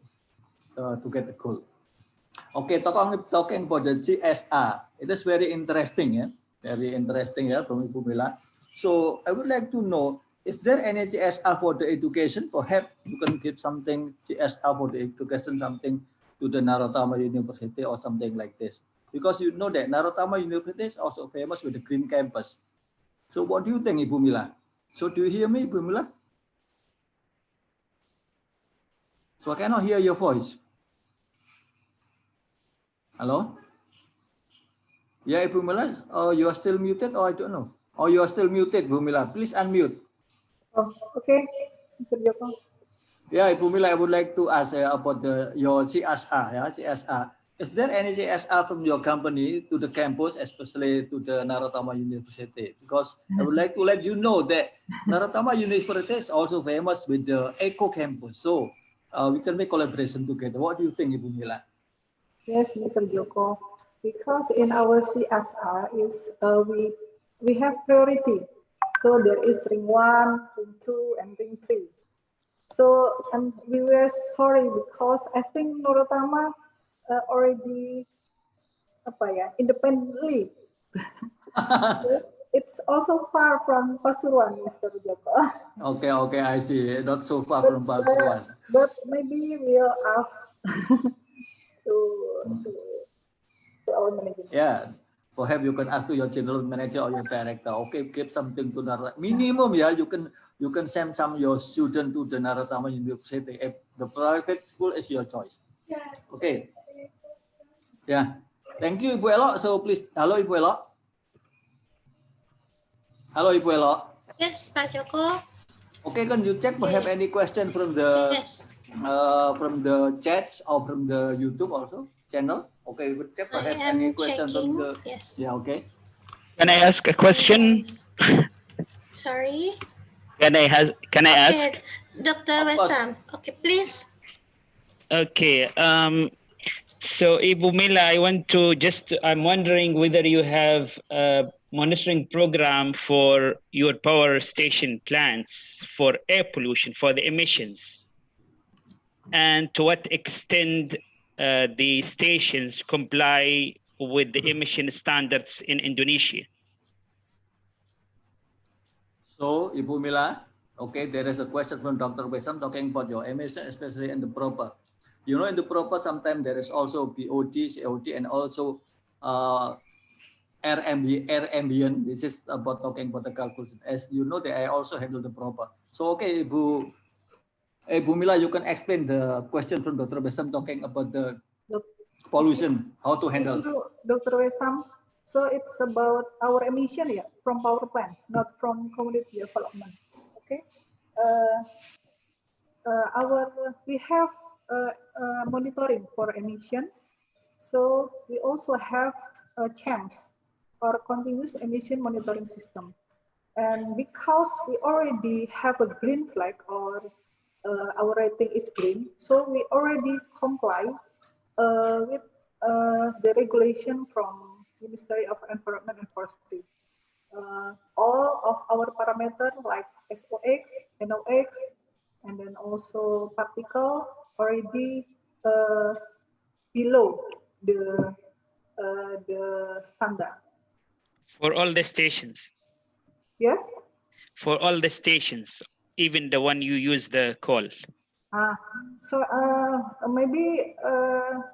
gold. Okay, talking about the CSR, it is very interesting, yeah, from Ibu Mila. So I would like to know, is there any CSR for the education? Perhaps you can give something CSR for the education, something to the Narotama University or something like this, because you know that Narotama University is also famous with the green campus. So what do you think, Ibu Mila? So do you hear me, Ibu Mila? So I cannot hear your voice. Hello? Yeah, Ibu Mila, you are still muted, or I don't know. Or you are still muted, Ibu Mila. Please unmute. Oh, okay, Mr. Joko. Yeah, Ibu Mila, I would like to ask about your CSR. Yeah, CSR. Is there any CSR from your company to the campus, especially to the Narotama University? Because I would like to let you know that Narotama University is also famous with the Eco Campus. So we can make collaboration together. What do you think, Ibu Mila? Yes, Mr. Joko. Because in our CSR is we have priority. So there is ring 1, ring 2, and ring 3. So we were sorry because I think Narotama already independently. it's also far from Pasuruan, Mr. Joko. Okay, okay, I see. Not so far But, from Pasuruan. but maybe we'll ask to our management. Yeah, perhaps you can ask to your general manager or your director. Okay, keep something to Narata. Minimum, yeah, you can send some your student to the Naratama University. If the private school is your choice. Okay. Yeah. Thank you, Ibu Elo. So please, hello, Ibu Elo. Hello, Ibu Elo. Yes, Pak Joko. Okay, can you check perhaps any question from the Yes. from the chats or from the YouTube also channel? Okay, we check I perhaps am any question checking. from the Yes. yeah. Okay. Can I ask a question? Sorry. Can I ask? Okay, Dr. Of course. Wesam. Okay, please. Okay. So Ibu Mila, I'm wondering whether you have a monitoring program for your power station plants for air pollution, for the emissions, and to what extent the stations comply with the emission standards in Indonesia. So, Ibu Mila, okay, there is a question from Dr. Wesam talking about your emission, especially in the proper. You know, in the proper, sometimes there is also BOD, COD, and also air ambient. This is about talking about the calculation. As you know, I also handle the proper. So, okay, Ibu Mila, you can explain the question from Dr. Wesam talking about the pollution, how to handle. Dr. Wesam, so it's about our emission, yeah, from power plant, not from community development. Okay. We have monitoring for emission. So we also have a CHAMS or continuous emission monitoring system. And because we already have a green flag or our rating is green, so we already comply with the regulation from Ministry of Environment and Forestry. All of our parameters like SOx, NOx, and then also particle already below the standard. For all the stations? Yes? For all the stations, even the one you use the call? So maybe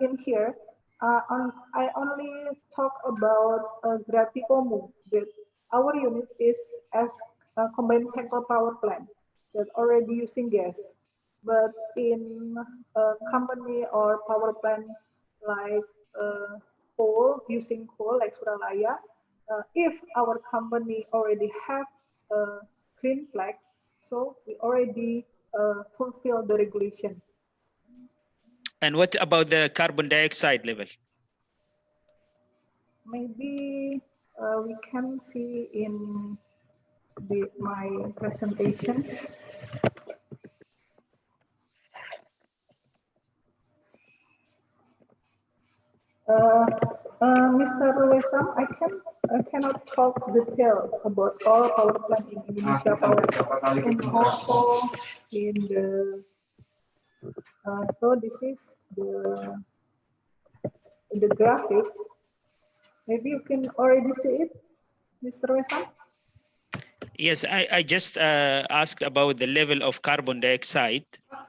in here, I only talk about Gratipomu, that our unit is as a combined cycle power plant that already using gas. But in a company or power plant like using coal like Suralaya, if our company already have a green flag, so we already fulfill the regulation. And what about the carbon dioxide level? Maybe we can see in my presentation. Mr. Wesam, I cannot talk detail about all power plant in Indonesia, and also in the. So this is the graphic. Maybe you can already see it, Mr. Wesam. Yes, I just asked about the level of carbon dioxide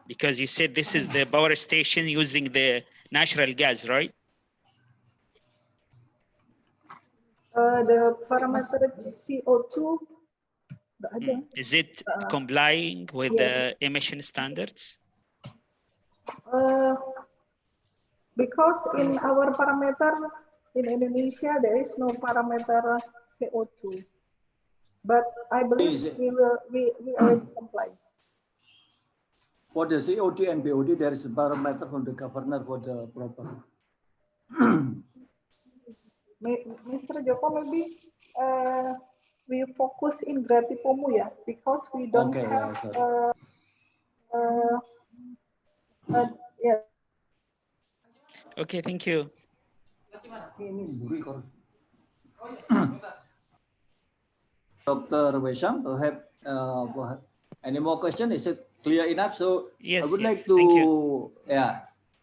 because you said this is the power station using the natural gas, right? The parameter CO2. Is it complying with the emission standards? Because in our parameter in Indonesia, there is no parameter CO2. But I believe we already comply. For the COD and BOD, there is a parameter from the governor for the proper. Mr. Joko, maybe we focus in Gratipomu, yeah, because we don't have. Yeah. Okay, thank you. Dr. Wesam, perhaps any more question? Is it clear enough? So yes, I would yes, like to, yeah,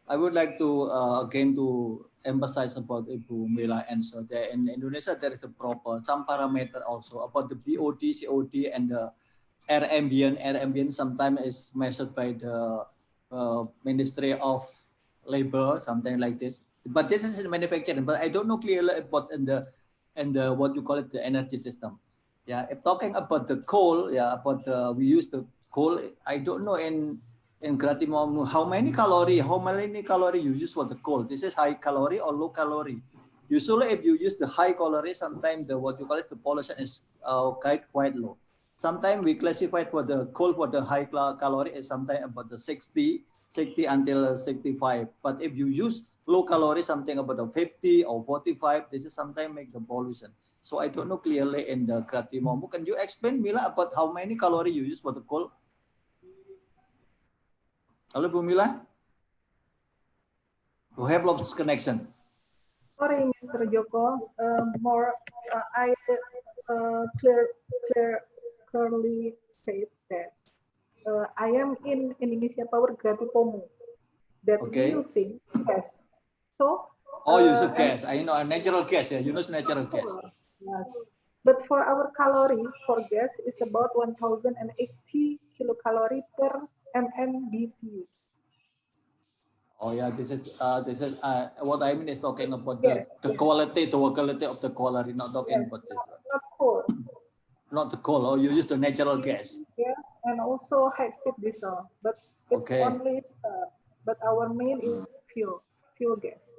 I would like to again to emphasize about Ibu Mila answer that in Indonesia there is a proper some parameter also about the BOD, COD, and the air ambient. Air ambient sometimes is measured by the Ministry of Labor, something like this. But this is in manufacturing. But I don't know clearly about in the what you call it, the energy system. Yeah, if talking about the coal, yeah, about we use the coal. I don't know in Gratimomu how many calorie you use for the coal. This is high calorie or low calorie. Usually, if you use the high calorie, sometimes the what you call it, the pollution is quite low. Sometimes we classify for the coal for the high calorie is sometimes about the 60 until 65. But if you use low calorie, something about the 50 or 45, this is sometimes make the pollution. So I don't know clearly in the Gratimomu. Can you explain, Mila, about how many calorie you use for the coal? Hello, Bu Mila. We have lost connection. Sorry, Mr. Joko. I clearly said that I am in Indonesia Power Gratipomu that we using gas. So you use gas. I know natural gas. Yeah, you know natural gas. Yes, but for our calorie for gas is about 1,080 kilocalorie per MMBTU. Oh yeah, this is what I mean is talking about the quality of the quality, not talking about this one. Not coal. Not the coal. Oh, you use the natural gas. Yes, and also high-speed diesel, but it's only but our main is fuel gas,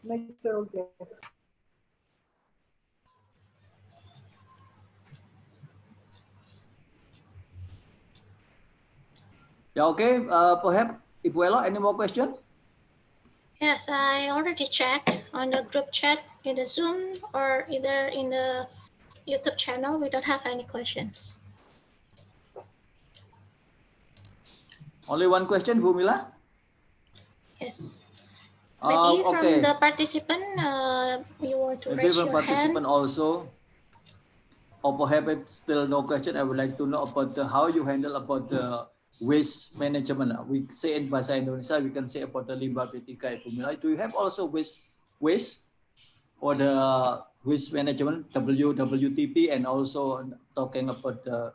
natural gas. Yeah, okay. Perhaps Ibu Ella, any more questions? Yes, I already checked on the group chat in the Zoom or either in the YouTube channel. We don't have any questions. Only one question, Bu Mila? Yes. Maybe from the participant, you want to raise your participant hand. Also, or perhaps if still no question, I would like to know about how you handle about the waste management. We say in Bahasa Indonesia, we can say about the limbah B3, Ibu Mila. Do you have also waste or the waste management, WWTP, and also talking about the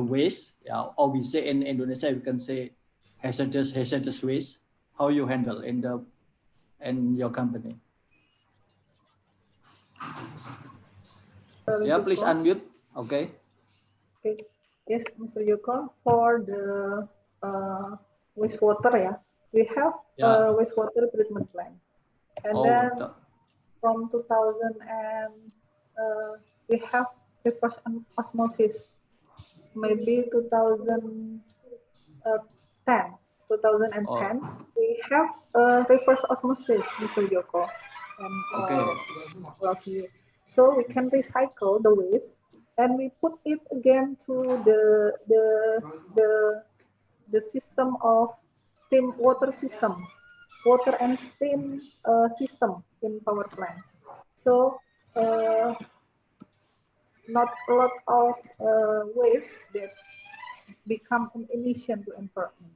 waste, yeah, or we say in Indonesia we can say hazardous waste. How you handle in your company? Yeah, please unmute. Okay. Okay. Yes, Mr. Joko. For the wastewater, we have a wastewater treatment plant, and then from 2000 and we have reverse osmosis. Maybe 2010, we have reverse osmosis, Mr. Joko, and all of you. So we can recycle the waste and we put it again to the system of steam water system, water and steam system in power plant. So not a lot of waste that become an emission to environment.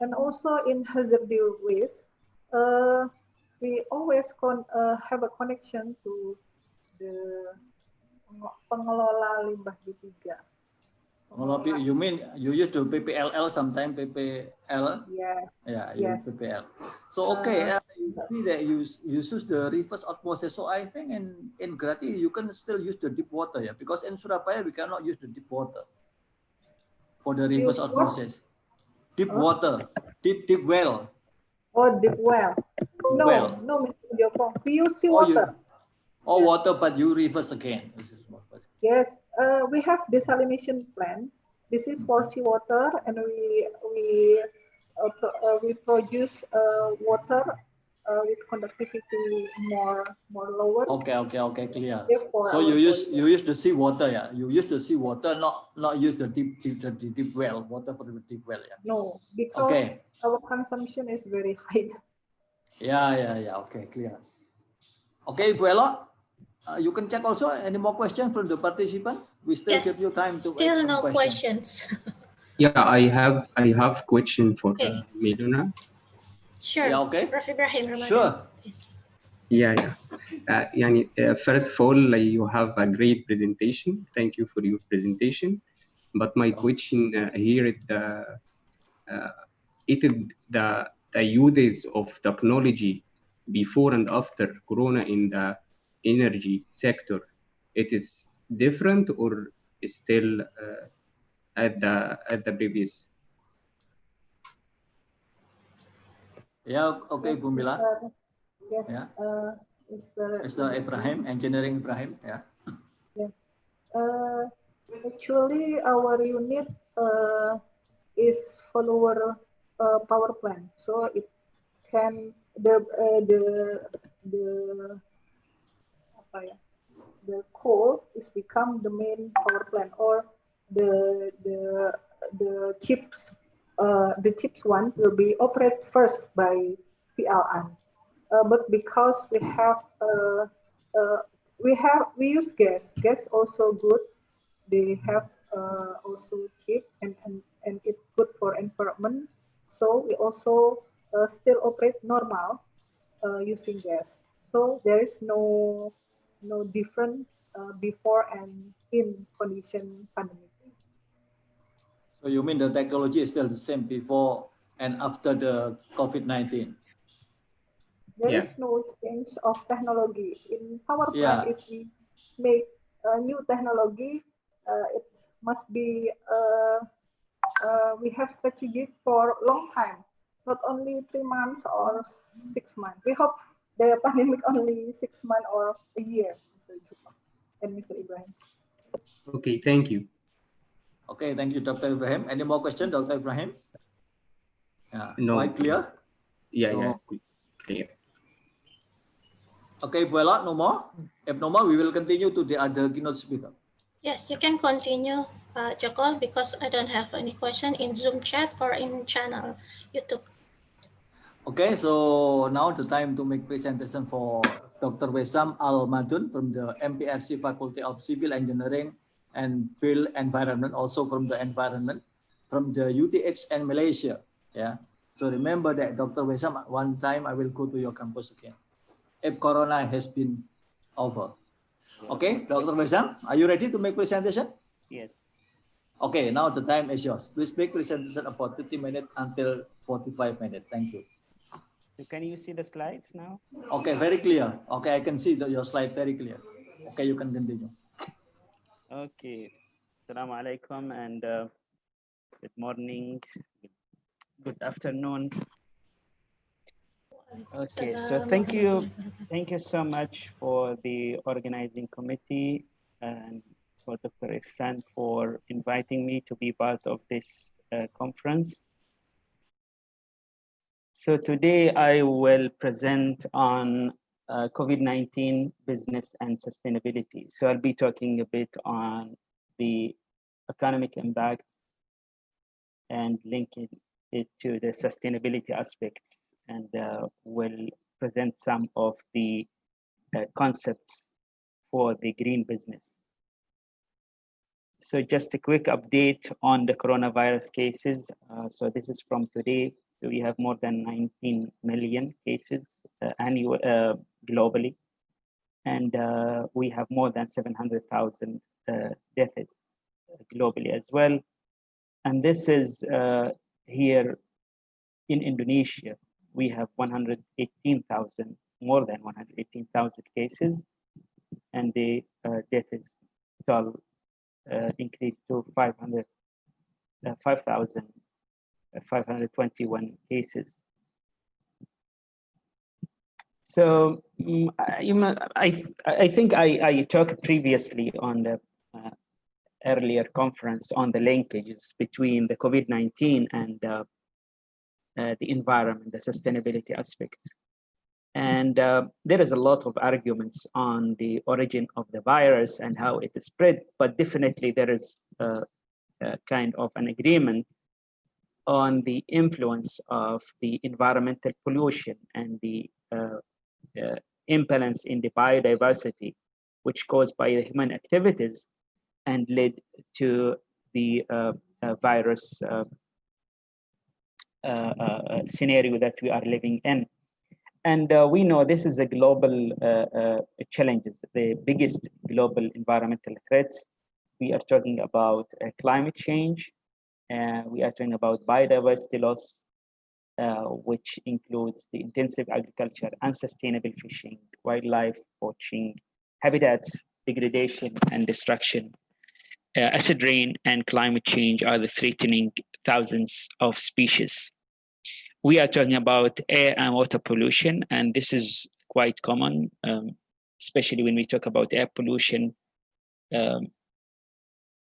And also in hazardous waste, we always have a connection to the pengelola limbah B3. You mean you use the PPLL sometimes, PPL? Yeah, you use PPL. So okay, you see that you use the reverse osmosis. So I think in Grati you can still use the deep water, yeah, because in Surabaya we cannot use the deep water for the reverse osmosis. Deep water, deep well. Oh, deep well. No, Mr. Joko. We use seawater. Water, but you reverse again. Yes, we have desalination plant. This is for seawater, and we produce water with conductivity more lower. Okay, clear. So you use the seawater, yeah. You use the seawater, not use the deep well water for the deep well, yeah. No, because our consumption is very high. Yeah. Okay, clear. Okay, Ibu Ella, You can check also any more questions from the participant. We still Yes, give you time to still some no questions. questions. Yeah, I have question for Okay, Miluna. sure. Yeah, okay. Prof. Ibrahim Ramadan, Sure. please. Yeah. First of all, you have a great presentation. Thank you for your presentation. But my question here is the uses of technology before and after Corona in the energy sector. It is different or is still at the previous? Yeah, okay, Yes, Bumila. Yes, Yeah. Mr. Ibrahim, Engineering Ibrahim. Yeah. Yeah. Actually, our unit is follower power plant, so it can the coal is become the main power plant, or the chips one will be operated first by PLN. But because we use gas. Gas also good. They have also cheap and it's good for environment. So we also still operate normal using gas. So there is no different before and in condition pandemic. So you mean the technology is still the same before and after the COVID-19? There Yeah. is no change of technology. In power plant, Yeah. if we make a new technology, it must be, we have strategy for long time, not only 3 months or 6 months. We hope the pandemic only 6 months or a year, Mr. Joko and Mr. Ibrahim. Okay, thank you. Okay, thank you, Dr. Ibrahim. Any more questions, Dr. Ibrahim? Yeah, No. quite clear? Yeah, clear. Okay, Vuela, no more? If no more, we will continue to the other keynote speaker. Yes, you can continue, Joko, because I don't have any question in Zoom chat or in channel YouTube. Okay, so now the time to make presentation for Dr. Wesam Al-Madun from the MPRC Faculty of Civil Engineering and Built Environment, also from the environment, from the UTH and Malaysia. Yeah. So remember that Dr. Wesam, one time I will go to your campus again, if Corona has been over. Okay, Dr. Wesam, are you ready to make presentation? Yes. Okay, now the time is yours. Please make presentation about 30 minutes until 45 minutes. Thank you. So can you see the slides now? Okay, very clear. Okay, I can see your slide very clear. Okay, you can continue. Okay. Assalamu alaikum and good morning, good afternoon. Okay, so thank you so much for the organizing committee and for Dr. Ihsan for inviting me to be part of this conference. So today I will present on COVID-19 business and sustainability. So I'll be talking a bit on the economic impact and linking it to the sustainability aspects, and will present some of the concepts for the green business. So just a quick update on the coronavirus cases. So this is from today. So we have more than 19 million cases globally, and we have more than 700,000 deaths globally as well. And this is here in Indonesia, we have 118,000, more than 118,000 cases, and the deaths total increased to 5,521 cases. So I think I talked previously on the earlier conference on the linkages between the COVID-19 and the environment, the sustainability aspects. And there is a lot of arguments on the origin of the virus and how it is spread, but definitely there is a kind of an agreement on the influence of the environmental pollution and the imbalance in the biodiversity, which caused by the human activities and led to the virus scenario that we are living in. And we know this is a global challenges, the biggest global environmental threats. We are talking about climate change, we are talking about biodiversity loss, which includes the intensive agriculture, unsustainable fishing, wildlife poaching, habitats degradation and destruction. Acid rain and climate change are the threatening thousands of species. We are talking about air and water pollution, and this is quite common, especially when we talk about air pollution. And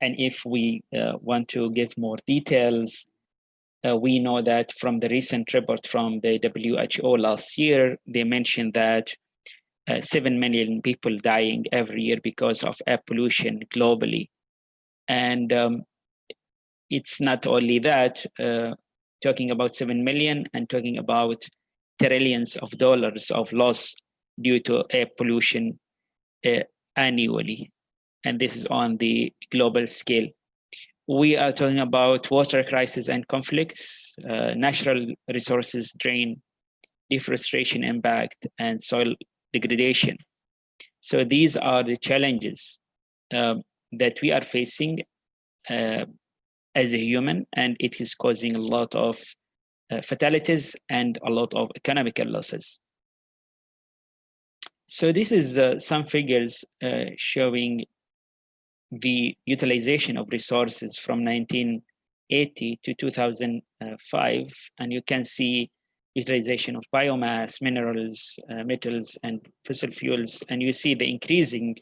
if we want to give more details, we know that from the recent report from the WHO last year, they mentioned that 7 million people dying every year because of air pollution globally. And it's not only that, talking about 7 million and talking about trillions of dollars of loss due to air pollution annually. And this is on the global scale. We are talking about water crisis and conflicts, natural resources drain, deforestation impact, and soil degradation. So these are the challenges that we are facing as a human, and it is causing a lot of fatalities and a lot of economical losses. So this is some figures showing the utilization of resources from 1980 to 2005, and you can see utilization of biomass, minerals, metals, and fossil fuels, and you see the increasing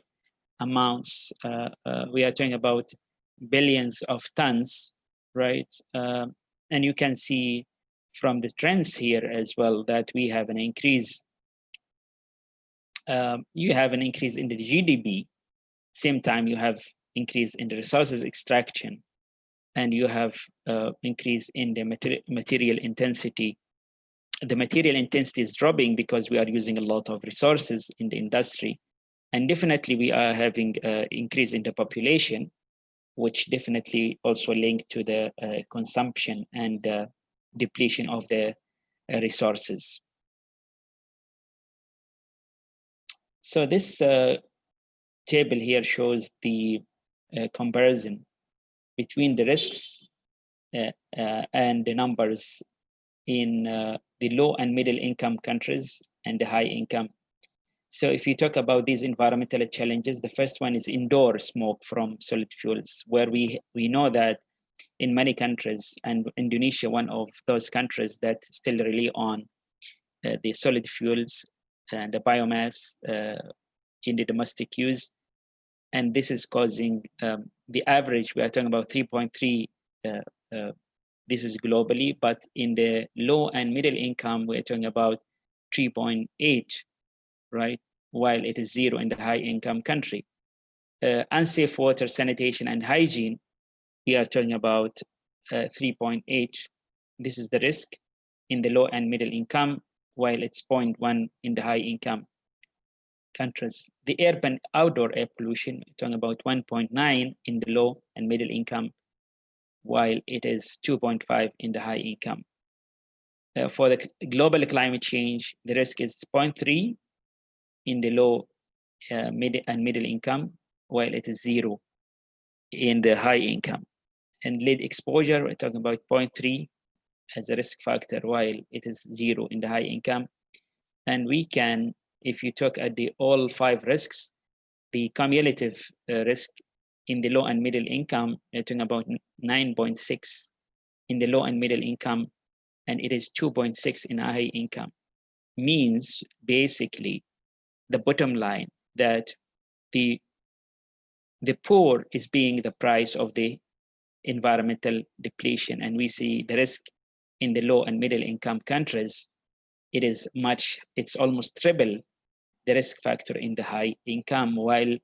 amounts. We are talking about billions of tons, right? And you can see from the trends here as well that we have an increase. You have an increase in the GDP. Same time, you have increase in the resources extraction, and you have increase in the material intensity. The material intensity is dropping because we are using a lot of resources in the industry, and definitely we are having increase in the population, which definitely also linked to the consumption and depletion of the resources. So this table here shows the comparison between the risks and the numbers in the low and middle income countries and the high income. So if you talk about these environmental challenges, the first one is indoor smoke from solid fuels, where we know that in many countries, and Indonesia, one of those countries that still rely on the solid fuels and the biomass in the domestic use. And this is causing the average, we are talking about 3.3, this is globally, but in the low and middle income, we're talking about 3.8, right? While it is 0 in the high income country. Unsafe water, sanitation, and hygiene, we are talking about 3.8. This is the risk in the low and middle income, while it's 0.1 in the high income countries. The urban outdoor air pollution, we're talking about 1.9 in the low and middle income, while it is 2.5 in the high income. For the global climate change, the risk is 0.3 in the low, mid and middle income, while it is 0 in the high income. And lead exposure, we're talking about 0.3 as a risk factor, while it is 0 in the high income. And we can, if you talk at the all 5 risks, the cumulative risk in the low and middle income, we're talking about 9.6 in the low and middle income, and it is 2.6 in high income. Means basically the bottom line that the poor is paying the price of the environmental depletion, and we see the risk in the low and middle income countries, it's almost triple the risk factor in the high income, while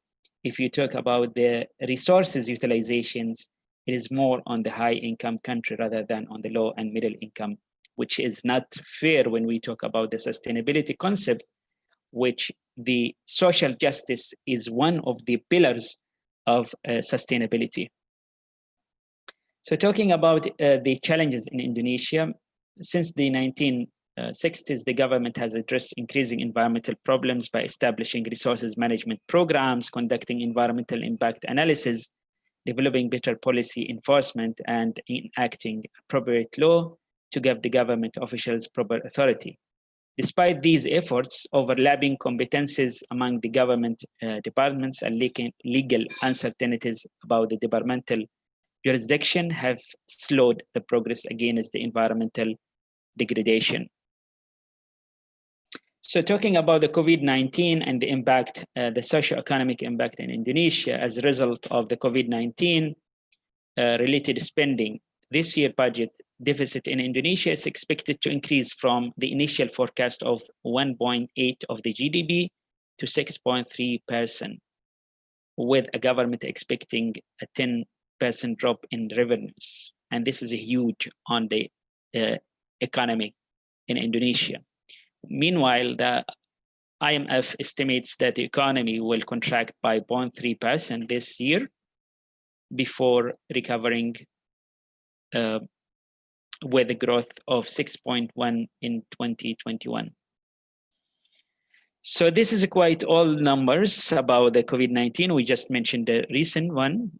if you talk about the resources utilizations, it is more on the high income country rather than on the low and middle income, which is not fair when we talk about the sustainability concept, which the social justice is one of the pillars of sustainability. So talking about the challenges in Indonesia, since the 1960s, the government has addressed increasing environmental problems by establishing resources management programs, conducting environmental impact analysis, developing better policy enforcement, and enacting appropriate law to give the government officials proper authority. Despite these efforts, overlapping competencies among the government departments and legal uncertainties about the departmental jurisdiction have slowed the progress against the environmental degradation. So talking about the COVID-19 and the impact, the socio-economic impact in Indonesia as a result of the COVID-19 related spending, this year budget deficit in Indonesia is expected to increase from the initial forecast of 1.8 of the GDP to 6.3%, with a government expecting a 10% drop in revenues. And this is a huge on the economy in Indonesia. Meanwhile, the IMF estimates that the economy will contract by 0.3% this year before recovering with a growth of 6.1 in 2021. So this is quite all numbers about the COVID-19. We just mentioned the recent one.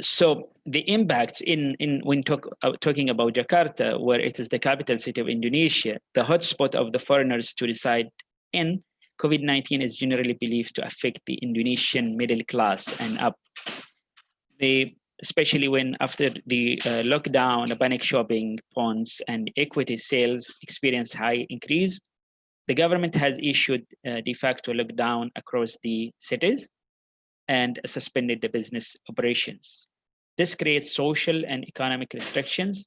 So the impacts when talking about Jakarta, where it is the capital city of Indonesia, the hotspot of the foreigners to reside in, COVID-19 is generally believed to affect the Indonesian middle class and up. Especially when after the lockdown, the panic shopping, bonds, and equity sales experienced high increase, the government has issued de facto lockdown across the cities and suspended the business operations. This creates social and economic restrictions,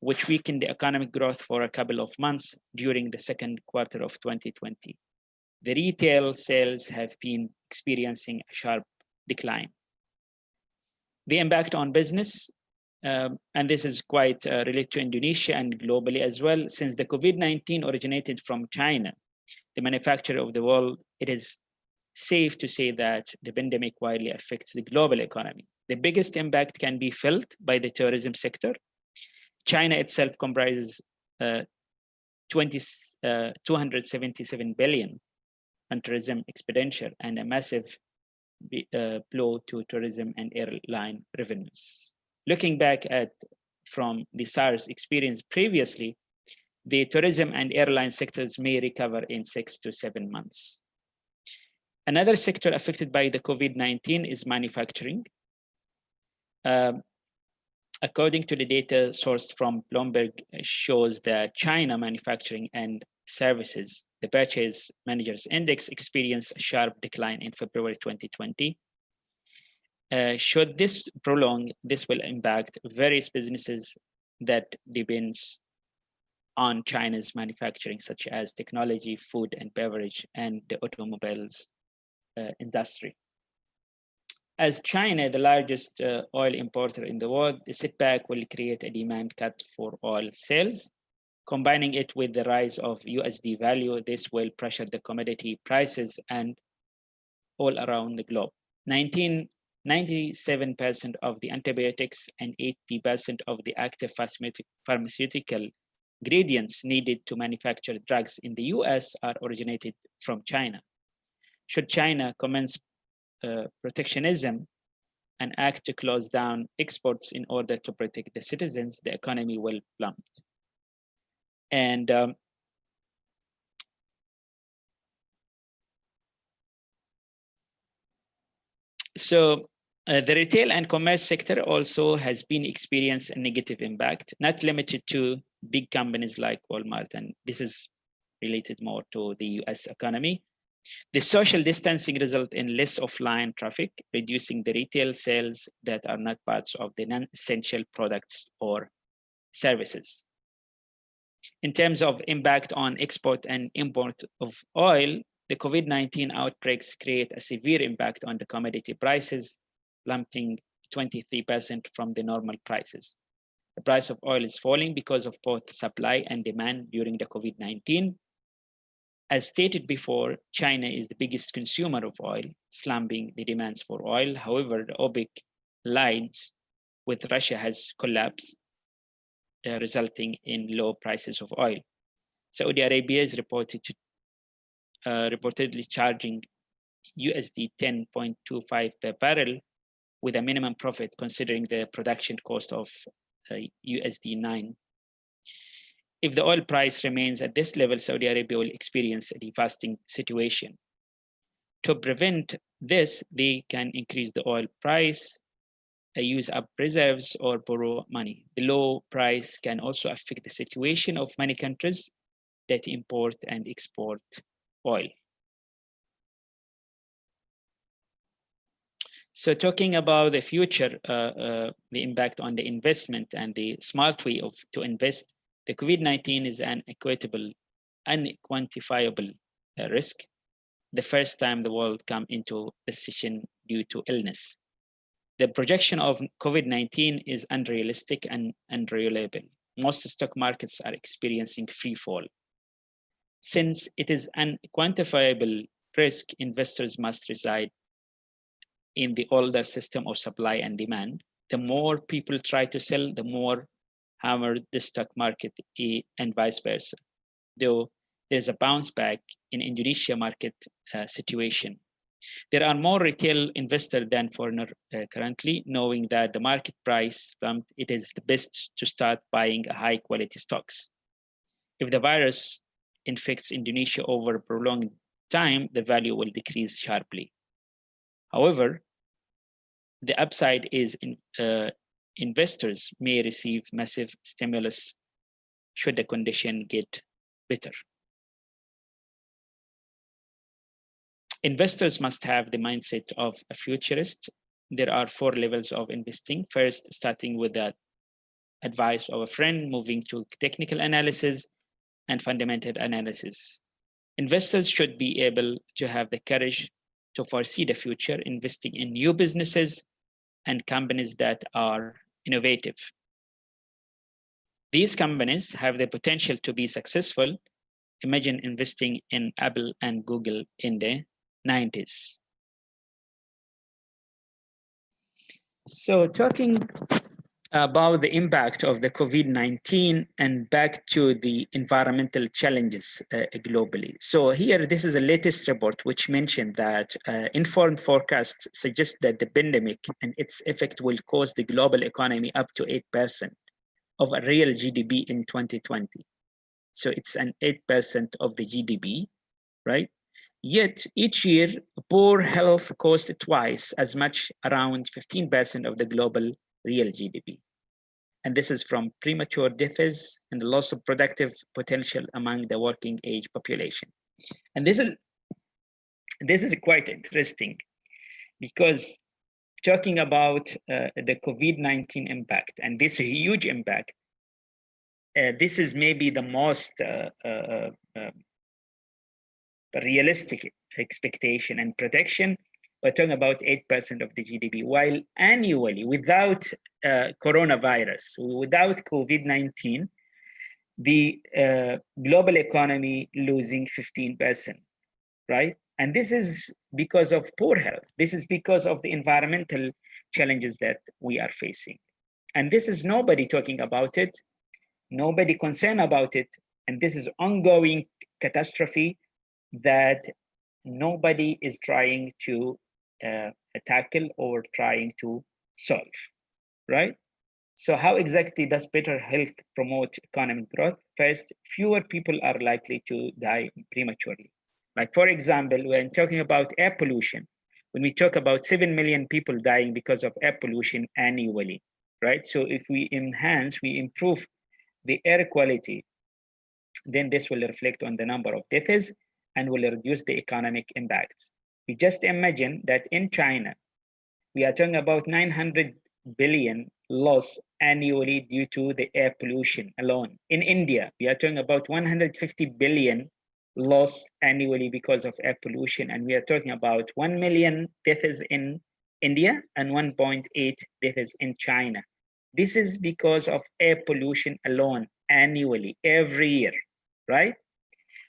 which weakened the economic growth for a couple of months during the second quarter of 2020. The retail sales have been experiencing a sharp decline. The impact on business, and this is quite related to Indonesia and globally as well, since the COVID-19 originated from China, the manufacturer of the world, it is safe to say that the pandemic widely affects the global economy. The biggest impact can be felt by the tourism sector. China itself comprises 277 billion on tourism expenditure and a massive blow to tourism and airline revenues. Looking back at from the SARS experience previously, the tourism and airline sectors may recover in 6 to 7 months. Another sector affected by the COVID-19 is manufacturing. According to the data sourced from Bloomberg, shows that China manufacturing and services, the Purchase Managers Index, experienced a sharp decline in February 2020. Should this prolong, this will impact various businesses that depends on China's manufacturing, such as technology, food and beverage, and the automobiles industry. As China, the largest oil importer in the world, the setback will create a demand cut for oil sales. Combining it with the rise of USD value, this will pressure the commodity prices and all around the globe. 97% of the antibiotics and 80% of the active pharmaceutical ingredients needed to manufacture drugs in the US are originated from China. Should China commence protectionism and act to close down exports in order to protect the citizens, the economy will plummet. And so the retail and commerce sector also has been experiencing a negative impact, not limited to big companies like Walmart, and this is related more to the US economy. The social distancing result in less offline traffic, reducing the retail sales that are not parts of the non-essential products or services. In terms of impact on export and import of oil, the COVID-19 outbreaks create a severe impact on the commodity prices, plummeting 23% from the normal prices. The price of oil is falling because of both supply and demand during the COVID-19. As stated before, China is the biggest consumer of oil, slumping the demands for oil. However, the OPEC lines with Russia has collapsed, resulting in low prices of oil. Saudi Arabia is reportedly charging USD 10.25 per barrel with a minimum profit considering the production cost of USD 9. If the oil price remains at this level, Saudi Arabia will experience a devastating situation. To prevent this, they can increase the oil price, use up reserves, or borrow money. The low price can also affect the situation of many countries that import and export oil. So talking about the future, the impact on the investment and the smart way to invest, the COVID-19 is an unquantifiable risk. The first time the world come into recession due to illness. The projection of COVID-19 is unrealistic and unreliable. Most stock markets are experiencing free fall. Since it is an unquantifiable risk, investors must reside in the older system of supply and demand. The more people try to sell, the more hammered the stock market and vice versa. Though there's a bounce back in Indonesia market situation. There are more retail investors than foreigner currently, knowing that the market price bumped, it is the best to start buying high quality stocks. If the virus infects Indonesia over a prolonged time, the value will decrease sharply. However, the upside is investors may receive massive stimulus should the condition get better. Investors must have the mindset of a futurist. There are 4 levels of investing. First, starting with the advice of a friend, moving to technical analysis and fundamental analysis. Investors should be able to have the courage to foresee the future, investing in new businesses and companies that are innovative. These companies have the potential to be successful. Imagine investing in Apple and Google in the 90s. So talking about the impact of the COVID-19 and back to the environmental challenges globally. So here, this is the latest report which mentioned that informed forecasts suggest that the pandemic and its effect will cause the global economy up to 8% of a real GDP in 2020. So it's an 8% of the GDP, right? Yet each year, poor health costs twice as much, around 15% of the global real GDP. And this is from premature deaths and the loss of productive potential among the working age population. And this is quite interesting because talking about the COVID-19 impact, and this huge impact, this is maybe the most realistic expectation and protection. We're talking about 8% of the GDP, while annually, without coronavirus, without COVID-19, the global economy losing 15%, right? And this is because of poor health. This is because of the environmental challenges that we are facing. And this is nobody talking about it, nobody concerned about it. And this is ongoing catastrophe that nobody is trying to tackle or trying to solve, right? So how exactly does better health promote economic growth? First, fewer people are likely to die prematurely. Like, for example, when talking about air pollution, when we talk about 7 million people dying because of air pollution annually, right? So if we improve the air quality, then this will reflect on the number of deaths and will reduce the economic impacts. We just imagine that in China, we are talking about 900 billion loss annually due to the air pollution alone. In India, we are talking about 150 billion loss annually because of air pollution. And we are talking about 1 million deaths in India and 1.8 deaths in China. This is because of air pollution alone annually, every year, right?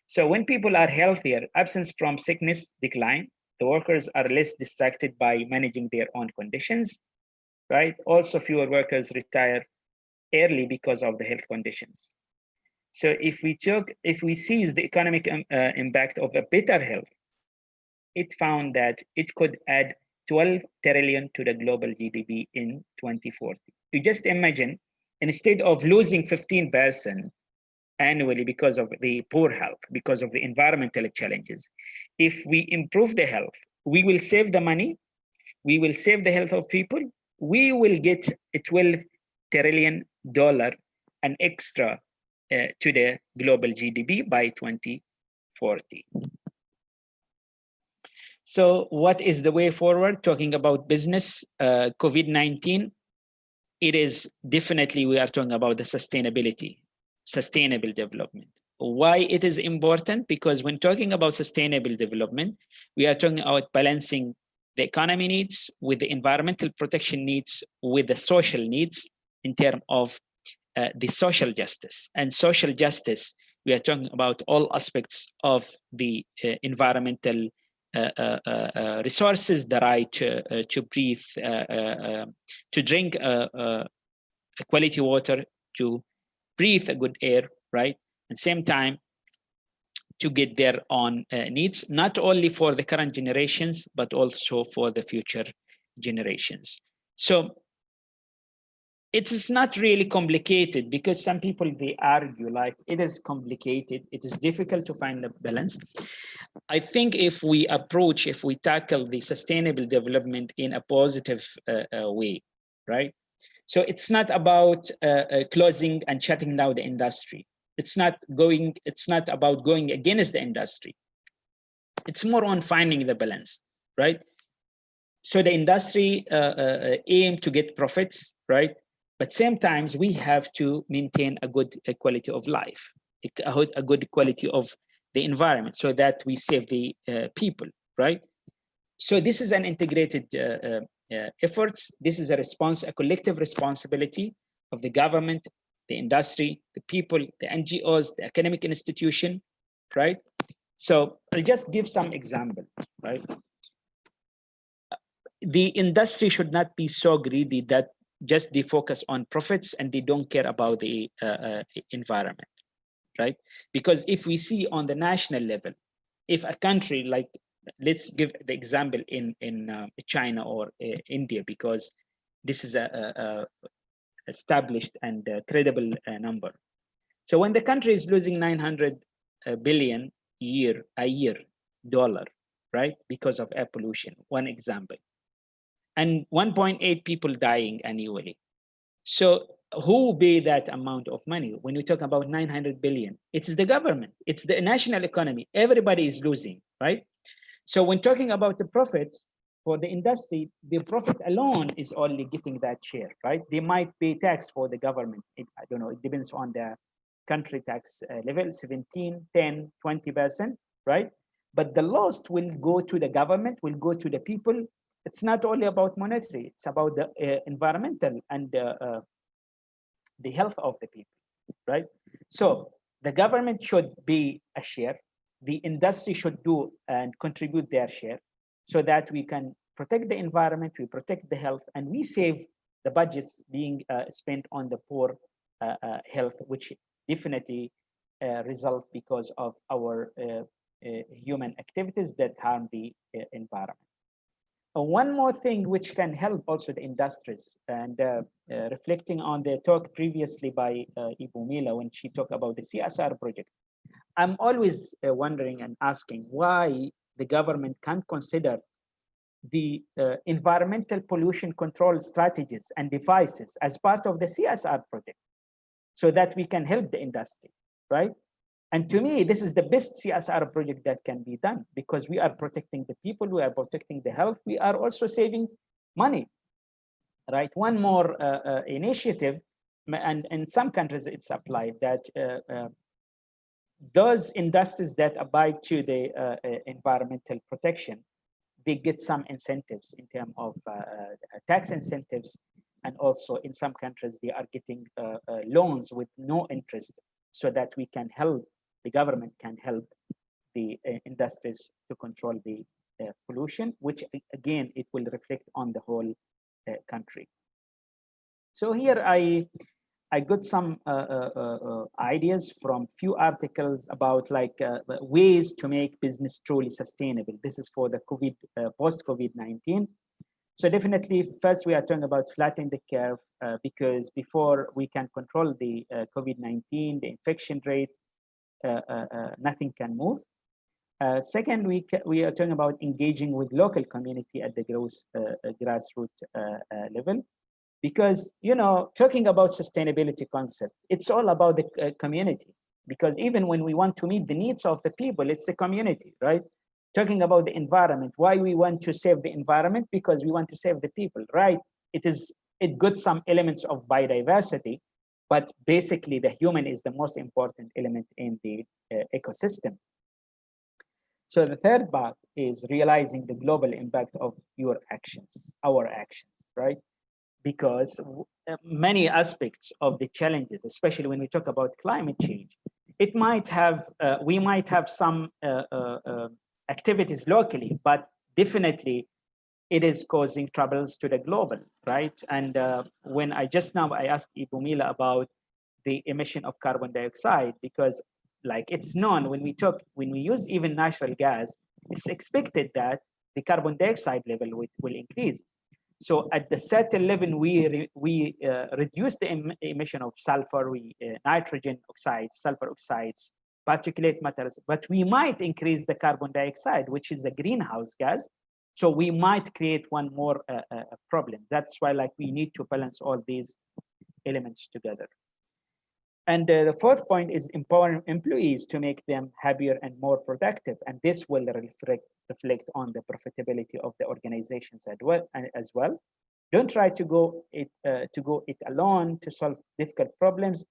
So when people are healthier, absence from sickness decline, the workers are less distracted by managing their own conditions, right? Also, fewer workers retire early because of the health conditions. So if we seize the economic impact of a better health, it found that it could add 12 trillion to the global GDP in 2040. You just imagine, instead of losing 15% annually because of the poor health, because of the environmental challenges, if we improve the health, we will save the money, we will save the health of people, we will get a $12 trillion an extra to the global GDP by 2040. So what is the way forward? Talking about business, COVID-19, it is definitely, we are talking about the sustainability, sustainable development. Why it is important? Because when talking about sustainable development, we are talking about balancing the economy needs with the environmental protection needs, with the social needs in terms of the social justice. And social justice, we are talking about all aspects of the environmental resources, the right to breathe, to drink quality water, to breathe a good air, right? At the same time, to get their own needs, not only for the current generations, but also for the future generations. So it is not really complicated, because some people, they argue like it is complicated, it is difficult to find the balance. I think if we tackle the sustainable development in a positive way, right? So it's not about closing and shutting down the industry. It's not about going against the industry. It's more on finding the balance, right? So the industry aim to get profits, right? But same times we have to maintain a good quality of life, a good quality of the environment, so that we save the people, right? So this is an integrated efforts. This is a collective responsibility of the government, the industry, the people, the NGOs, the academic institution, right? So I'll just give some examples, right? The industry should not be so greedy that just they focus on profits and they don't care about the environment, right? Because if we see on the national level, if a country like, let's give the example in China or India, because this is a established and credible number. So when the country is losing 900 billion a year dollar, right, because of air pollution, one example, and 1.8 people dying annually. So who pay that amount of money? When you talk about 900 billion, it's the government, it's the national economy. Everybody is losing, right? So when talking about the profits for the industry, the profit alone is only getting that share, right? They might pay tax for the government. I don't know, it depends on the country tax level, 17, 10, 20%, right? But the loss will go to the government, will go to the people. It's not only about monetary, it's about the environmental and the health of the people, right? So the government should be a share, the industry should do and contribute their share, so that we can protect the environment, we protect the health, and we save the budgets being spent on the poor health, which definitely result because of our human activities that harm the environment. One more thing which can help also the industries, and reflecting on the talk previously by Ibu Mila when she talked about the CSR project, I'm always wondering and asking why the government can't consider the environmental pollution control strategies and devices as part of the CSR project, so that we can help the industry, right? And to me, this is the best CSR project that can be done, because we are protecting the people, we are protecting the health, we are also saving money, right? One more initiative, and in some countries it's applied, that those industries that abide to the environmental protection, they get some incentives in terms of tax incentives, and also in some countries they are getting loans with no interest, so that we can help, the government can help the industries to control the pollution, which again, it will reflect on the whole country. So here I got some ideas from few articles about like ways to make business truly sustainable. This is for the post-COVID-19. So definitely, first we are talking about flattening the curve because before we can control the COVID-19, the infection rate, nothing can move. Second, we are talking about engaging with local community at the grassroots level. Because, you know, talking about sustainability concept, it's all about the community. Because even when we want to meet the needs of the people, it's the community, right? Talking about the environment, why we want to save the environment? Because we want to save the people, right? It got some elements of biodiversity, but basically the human is the most important element in the ecosystem. So the third part is realizing the global impact of your actions, our actions, right? Because many aspects of the challenges, especially when we talk about climate change, it might have, we might have some activities locally, but definitely it is causing troubles to the global, right? And when I asked Ibu Mila about the emission of carbon dioxide, because like it's known when we use even natural gas, it's expected that the carbon dioxide level will increase. So at the certain level, we reduce the emission of sulfur, nitrogen oxides, sulfur oxides, particulate matters, but we might increase the carbon dioxide, which is a greenhouse gas. So we might create one more problem. That's why like we need to balance all these elements together. And the fourth point is empowering employees to make them happier and more productive. And this will reflect on the profitability of the organizations as well. Don't try to go it alone to solve difficult problems.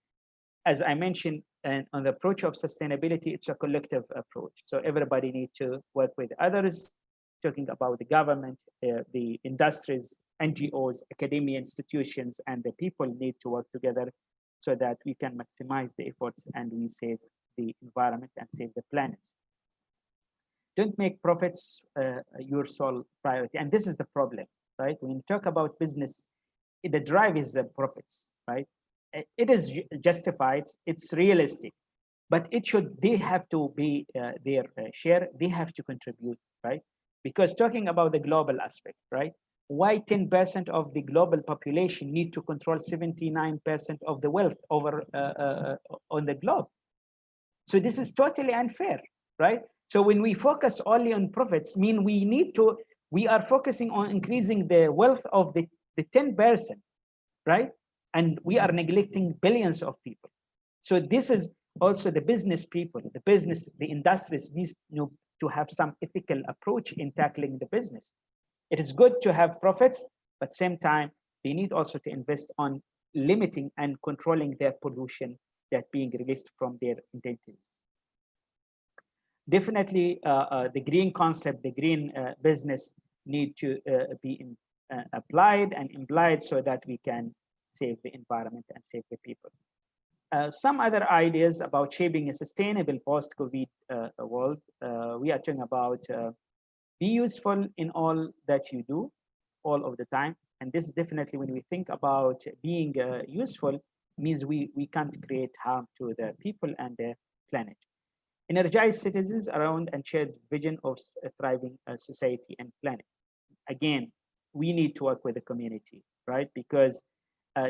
As I mentioned, and on the approach of sustainability, it's a collective approach. So everybody needs to work with others, talking about the government, the industries, NGOs, academia institutions, and the people need to work together so that we can maximize the efforts and we save the environment and save the planet. Don't make profits your sole priority. And this is the problem, right? When you talk about business, the drive is the profits, right? It is justified, it's realistic, but they have to be their share, they have to contribute, right? Because talking about the global aspect, right? Why 10% of the global population need to control 79% of the wealth over on the globe? So this is totally unfair, right? So when we focus only on profits, we are focusing on increasing the wealth of the 10%, right? And we are neglecting billions of people. So this is also the business people, the industries needs to have some ethical approach in tackling the business. It is good to have profits, but same time, they need also to invest on limiting and controlling their pollution that being released from their entities. Definitely, the green concept, the green business need to be applied and implied so that we can save the environment and save the people. Some other ideas about shaping a sustainable post-COVID world. We are talking about be useful in all that you do, all of the time. And this is definitely when we think about being useful, means we can't create harm to the people and the planet. Energize citizens around and share vision of a thriving society and planet. Again, we need to work with the community, right? Because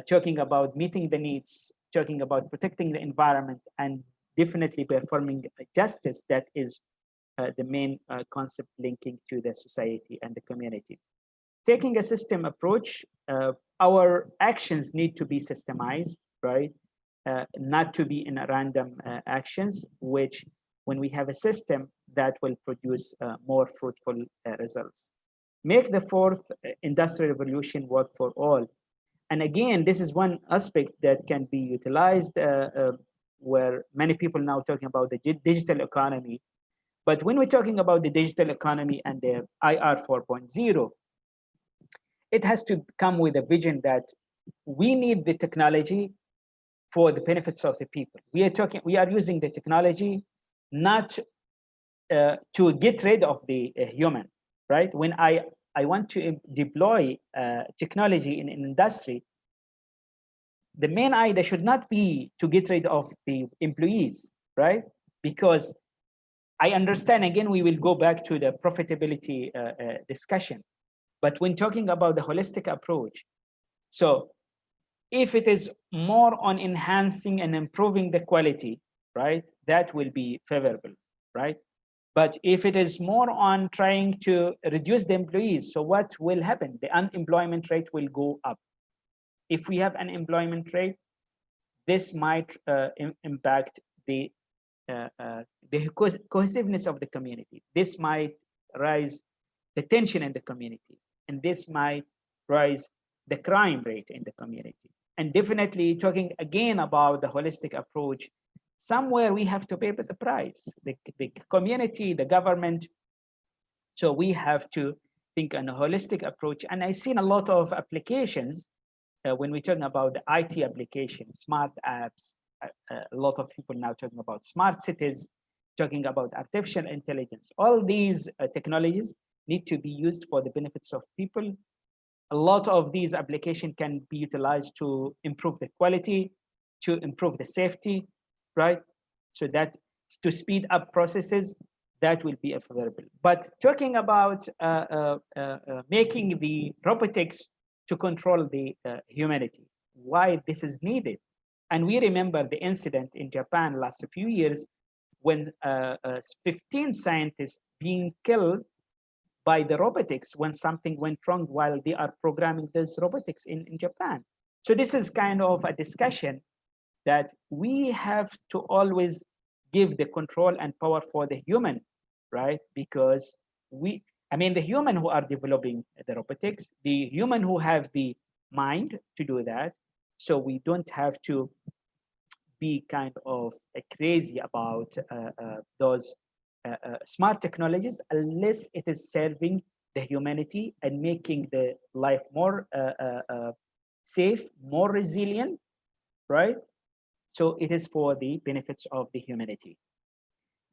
talking about meeting the needs, talking about protecting the environment, and definitely performing justice, that is the main concept linking to the society and the community. Taking a system approach, our actions need to be systemized, right? Not to be in a random actions, which when we have a system that will produce more fruitful results. Make the fourth industrial revolution work for all. And again, this is one aspect that can be utilized where many people now talking about the digital economy. But when we're talking about the digital economy and the IR 4.0, it has to come with a vision that we need the technology for the benefits of the people. We are using the technology not to get rid of the human, right? When I want to deploy technology in an industry, the main idea should not be to get rid of the employees, right? Because I understand, again, we will go back to the profitability discussion. But when talking about the holistic approach, so if it is more on enhancing and improving the quality, right, that will be favorable, right? But if it is more on trying to reduce the employees, so what will happen? The unemployment rate will go up. If we have an employment rate, this might impact the cohesiveness of the community. This might raise the tension in the community, and this might rise the crime rate in the community. And definitely talking again about the holistic approach, somewhere we have to pay the price, the community, the government. So we have to think on a holistic approach. And I've seen a lot of applications when we're talking about the IT applications, smart apps, a lot of people now talking about smart cities, talking about artificial intelligence. All these technologies need to be used for the benefits of people. A lot of these applications can be utilized to improve the quality, to improve the safety, right? So that to speed up processes, that will be favorable. But talking about making the robotics to control the humanity, why this is needed. And we remember the incident in Japan last few years when 15 scientists being killed by the robotics when something went wrong while they are programming those robotics in Japan. So this is kind of a discussion that we have to always give the control and power for the human, right? Because the human who are developing the robotics, the human who have the mind to do that. So we don't have to be kind of crazy about those smart technologies unless it is serving the humanity and making the life more safe, more resilient, right? So it is for the benefits of the humanity.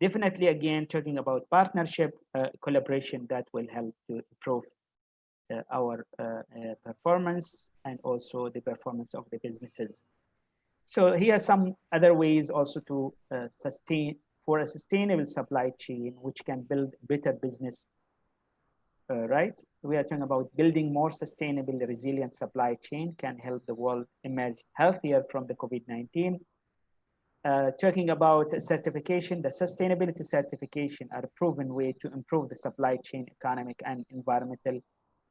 Definitely, again, talking about partnership, collaboration that will help to improve our performance and also the performance of the businesses. So here are some other ways also to sustain for a sustainable supply chain, which can build better business, right? We are talking about building more sustainable, resilient supply chain can help the world emerge healthier from the COVID-19. Talking about certification, the sustainability certification are a proven way to improve the supply chain, economic and environmental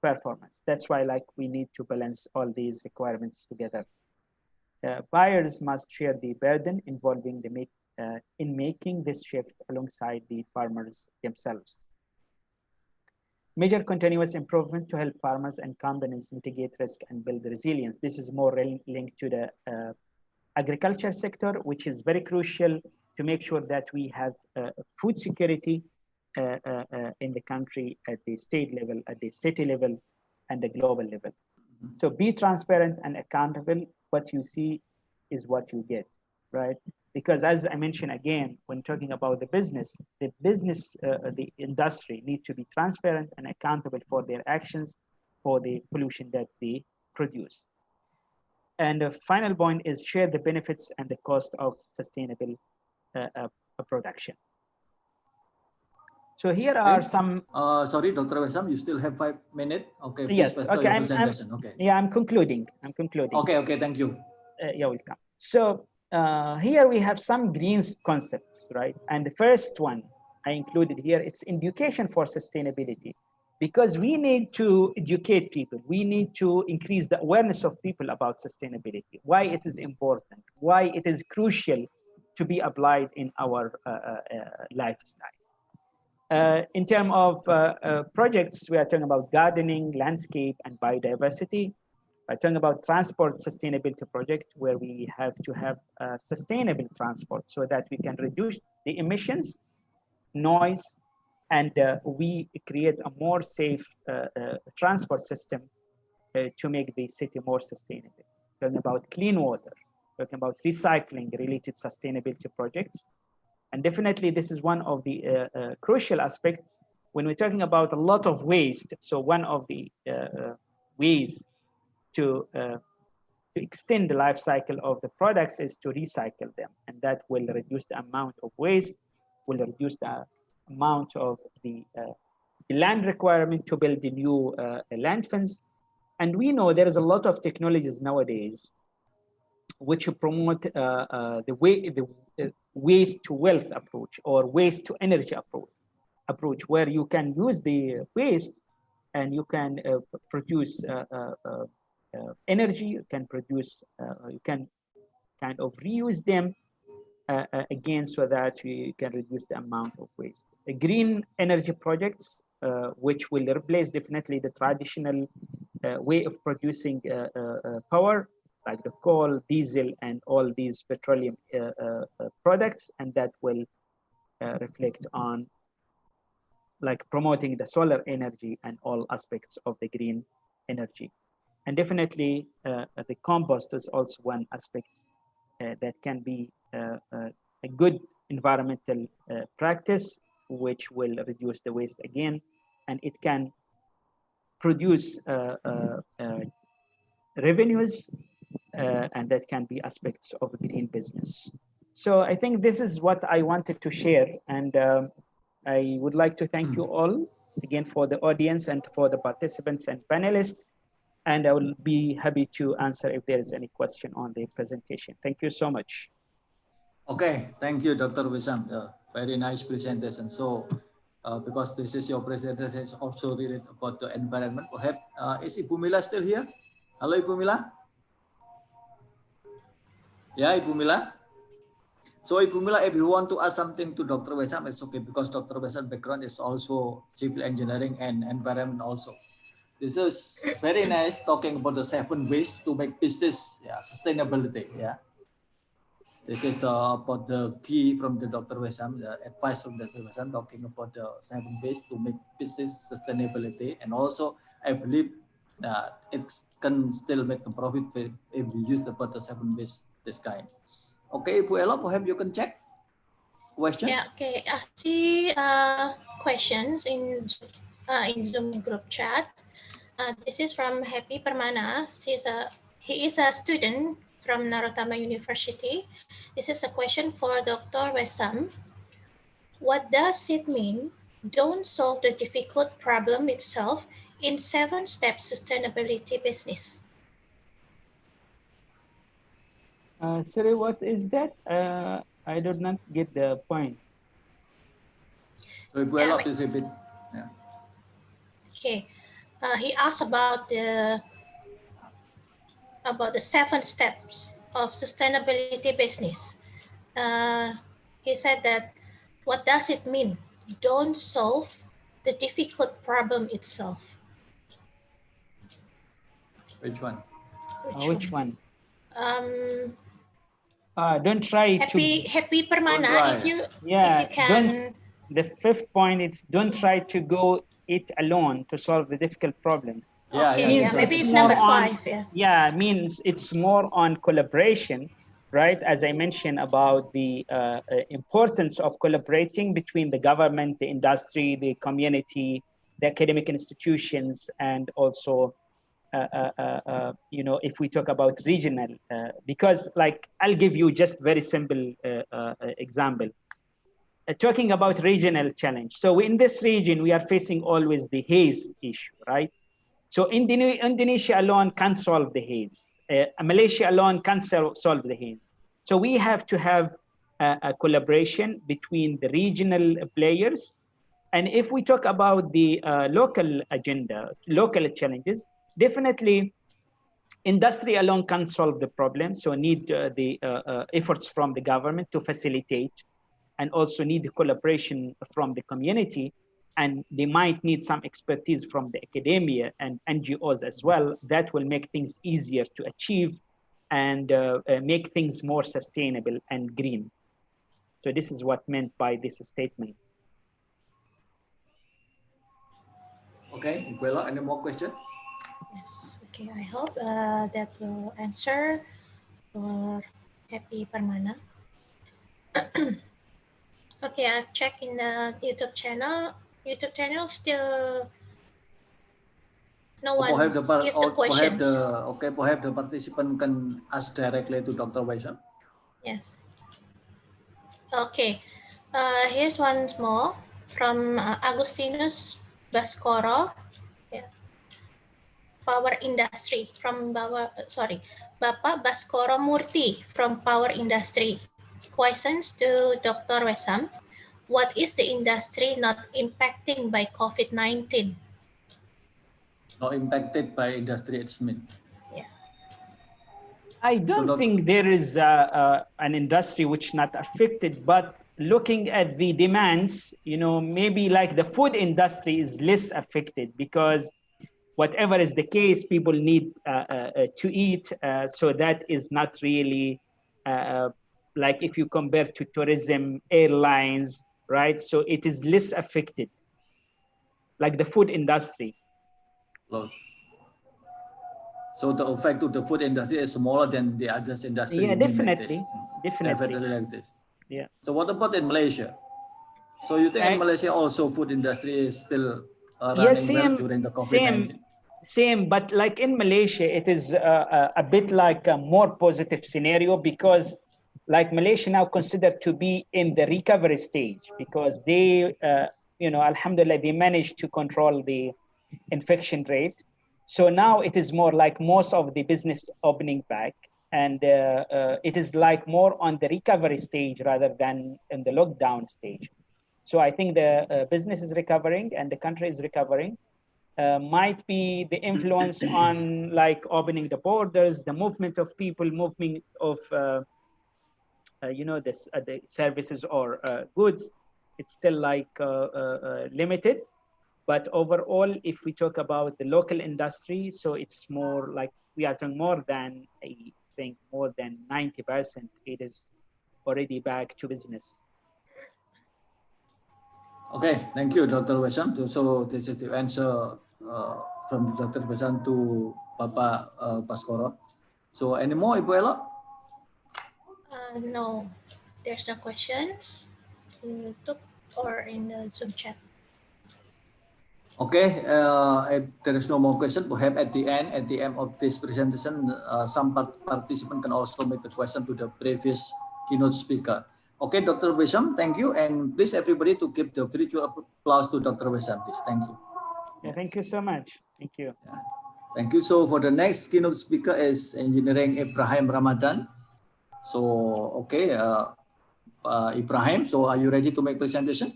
performance. That's why we need to balance all these requirements together. Buyers must share the burden involving in making this shift alongside the farmers themselves. Measure continuous improvement to help farmers and companies mitigate risk and build resilience. This is more linked to the agriculture sector, which is very crucial to make sure that we have food security in the country at the state level, at the city level, and the global level. So be transparent and accountable. What you see is what you get, right? Because as I mentioned again, when talking about the business, the industry need to be transparent and accountable for their actions, for the pollution that they produce. And the final point is share the benefits and the cost of sustainable production. So here are some. Sorry, Dr. Wesam, you still have 5 minutes. Okay, please yes. start Okay. your presentation. I'm concluding. Okay. Thank you. You're welcome. So here we have some green concepts, right? And the first one I included here, it's education for sustainability, because we need to educate people. We need to increase the awareness of people about sustainability, why it is important, why it is crucial to be applied in our lifestyle. In terms of projects, we are talking about gardening, landscape, and biodiversity. We're talking about transport sustainability project, where we have to have sustainable transport so that we can reduce the emissions, noise, and we create a more safe transport system to make the city more sustainable. Talking about clean water, talking about recycling related sustainability projects, And definitely this is one of the crucial aspects when we're talking about a lot of waste. So one of the ways to extend the life cycle of the products is to recycle them. And that will reduce the amount of waste, will reduce the amount of the land requirement to build the new landfills. And we know there is a lot of technologies nowadays which promote the waste to wealth approach or waste to energy approach, where you can use the waste and you can produce energy, you can produce, you can kind of reuse them again, so that you can reduce the amount of waste. Green energy projects, which will replace definitely the traditional way of producing power, like the coal, diesel, and all these petroleum products, and that will reflect on like promoting the solar energy and all aspects of the green energy. And definitely the compost is also one aspect that can be a good environmental practice, which will reduce the waste again, and it can produce revenues, and that can be aspects of green business. So I think this is what I wanted to share, and I would like to thank you all again for the audience and for the participants and panelists, and I will be happy to answer if there is any question on the presentation. Thank you so much. Okay, thank you, Dr. Wissam. Very nice presentation. So, because this is your presentation, is also related about the environment. Perhaps is Ibu Mila still here? Hello, Ibu Mila. Yeah, Ibu Mila. So, Ibu Mila, if you want to ask something to Dr. Wissam, it's okay, because Dr. Wissam's background is also civil engineering and environment also. This is very nice talking about the 7 ways to make business sustainability. Yeah. This is about the key from the Dr. Wissam, the advice from Dr. Wissam, talking about the 7 ways to make business sustainability. And also, I believe that it can still make a profit if we use about the 7 ways this kind. Okay, Ibu Ella, perhaps you can check question. Yeah, okay. I see questions in Zoom group chat. This is from Happy Permana. He is a student from Narotama University. This is a question for Dr. Wissam. What does it mean? Don't solve the difficult problem itself in 7-step sustainability business. Sorry, what is that? I did not get the point. So Ibu Ella, please repeat. Yeah. Okay. He asked about the 7 steps of sustainability business. He said that, what does it mean? Don't solve the difficult problem itself. Which one? Which one? Don't Don't try Happy Permana, if you can. The 5th point is don't try to go it alone to solve the difficult problems. Maybe it's number 5. Means it's more on collaboration, right? As I mentioned about the importance of collaborating between the government, the industry, the community, the academic institutions, and also if we talk about regional, because like I'll give you just very simple example. Talking about regional challenge. So in this region, we are facing always the haze issue, right? So Indonesia alone can't solve the haze. Malaysia alone can't solve the haze. So we have to have a collaboration between the regional players. And if we talk about the local agenda, local challenges, definitely industry alone can't solve the problem. So need the efforts from the government to facilitate, and also need the collaboration from the community. And they might need some expertise from the academia and NGOs as well. That will make things easier to achieve and make things more sustainable and green. So this is what meant by this statement. Okay, Iquela, any more questions? Yes, okay, I hope that will answer for Happy Permana. Okay, I'll check in the YouTube channel. YouTube channel still no one Perhaps give the questions. perhaps the participant can ask directly to Dr. Waisam. Yes. Okay. Here's one more from Agustinus Baskoro. Yeah. Power Industry from Bapak Baskoro Murti from Power Industry. Questions to Dr. Wesam. What is the industry not impacting by COVID-19? Not impacted by industry adjustment. Yeah. I don't think there is an industry which not affected, but looking at the demands, you know, maybe like the food industry is less affected because whatever is the case, people need to eat. So that is not really like if you compare to tourism, airlines, right? So it is less affected, like the food industry. So the effect to the food industry is smaller than the other industry. Yeah, definitely, like definitely. like this. Yeah. So what about in Malaysia? So you think in Malaysia also food industry is still running well during the COVID-19? Same, but like in Malaysia, it is a bit like a more positive scenario because like Malaysia now considered to be in the recovery stage because they, you know, alhamdulillah, they managed to control the infection rate. So now it is more like most of the business opening back and it is like more on the recovery stage rather than in the lockdown stage. So I think the business is recovering and the country is recovering. Might be the influence on like opening the borders, the movement of people, movement of you know this the services or goods. It's still like limited, but overall, if we talk about the local industry, so it's more like we are talking more than I think more than 90%. It is already back to business. Okay, thank you, Dr. Wesam. So this is the answer from Dr. Wesam to Papa Baskoro. So any more, Ibu Ella? No, there's no questions in YouTube or in the Zoom chat. Okay, if there is no more question, perhaps at the end of this presentation, some participant can also make a question to the previous keynote speaker. Okay, Dr. Wesam, thank you, and please everybody to give the virtual applause to Dr. Wesam, please. Thank you. Yeah, thank you so much. Thank you. Yeah. Thank you. So for the next keynote speaker is Engineering Ibrahim Ramadan. So okay, Ibrahim, so are you ready to make presentation?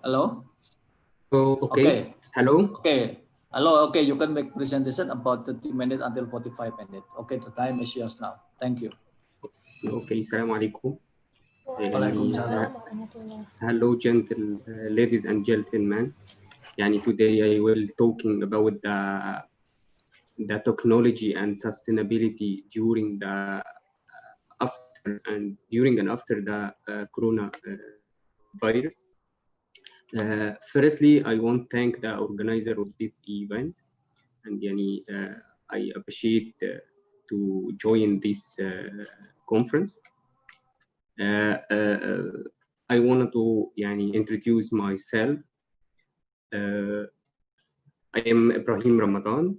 Hello. Okay. Hello. Okay. Hello. Okay, you can make presentation about 30 minutes until 45 minutes. Okay, the time is yours now. Thank you. Okay. Assalamu alaikum. Waalaikumsalam. Hello, ladies and gentlemen. Today I will talking about the technology and sustainability during the during and after the corona virus. Firstly, I want to thank the organizer of this event, and I appreciate to join this conference. I wanted to introduce myself. I am Ibrahim Ramadan,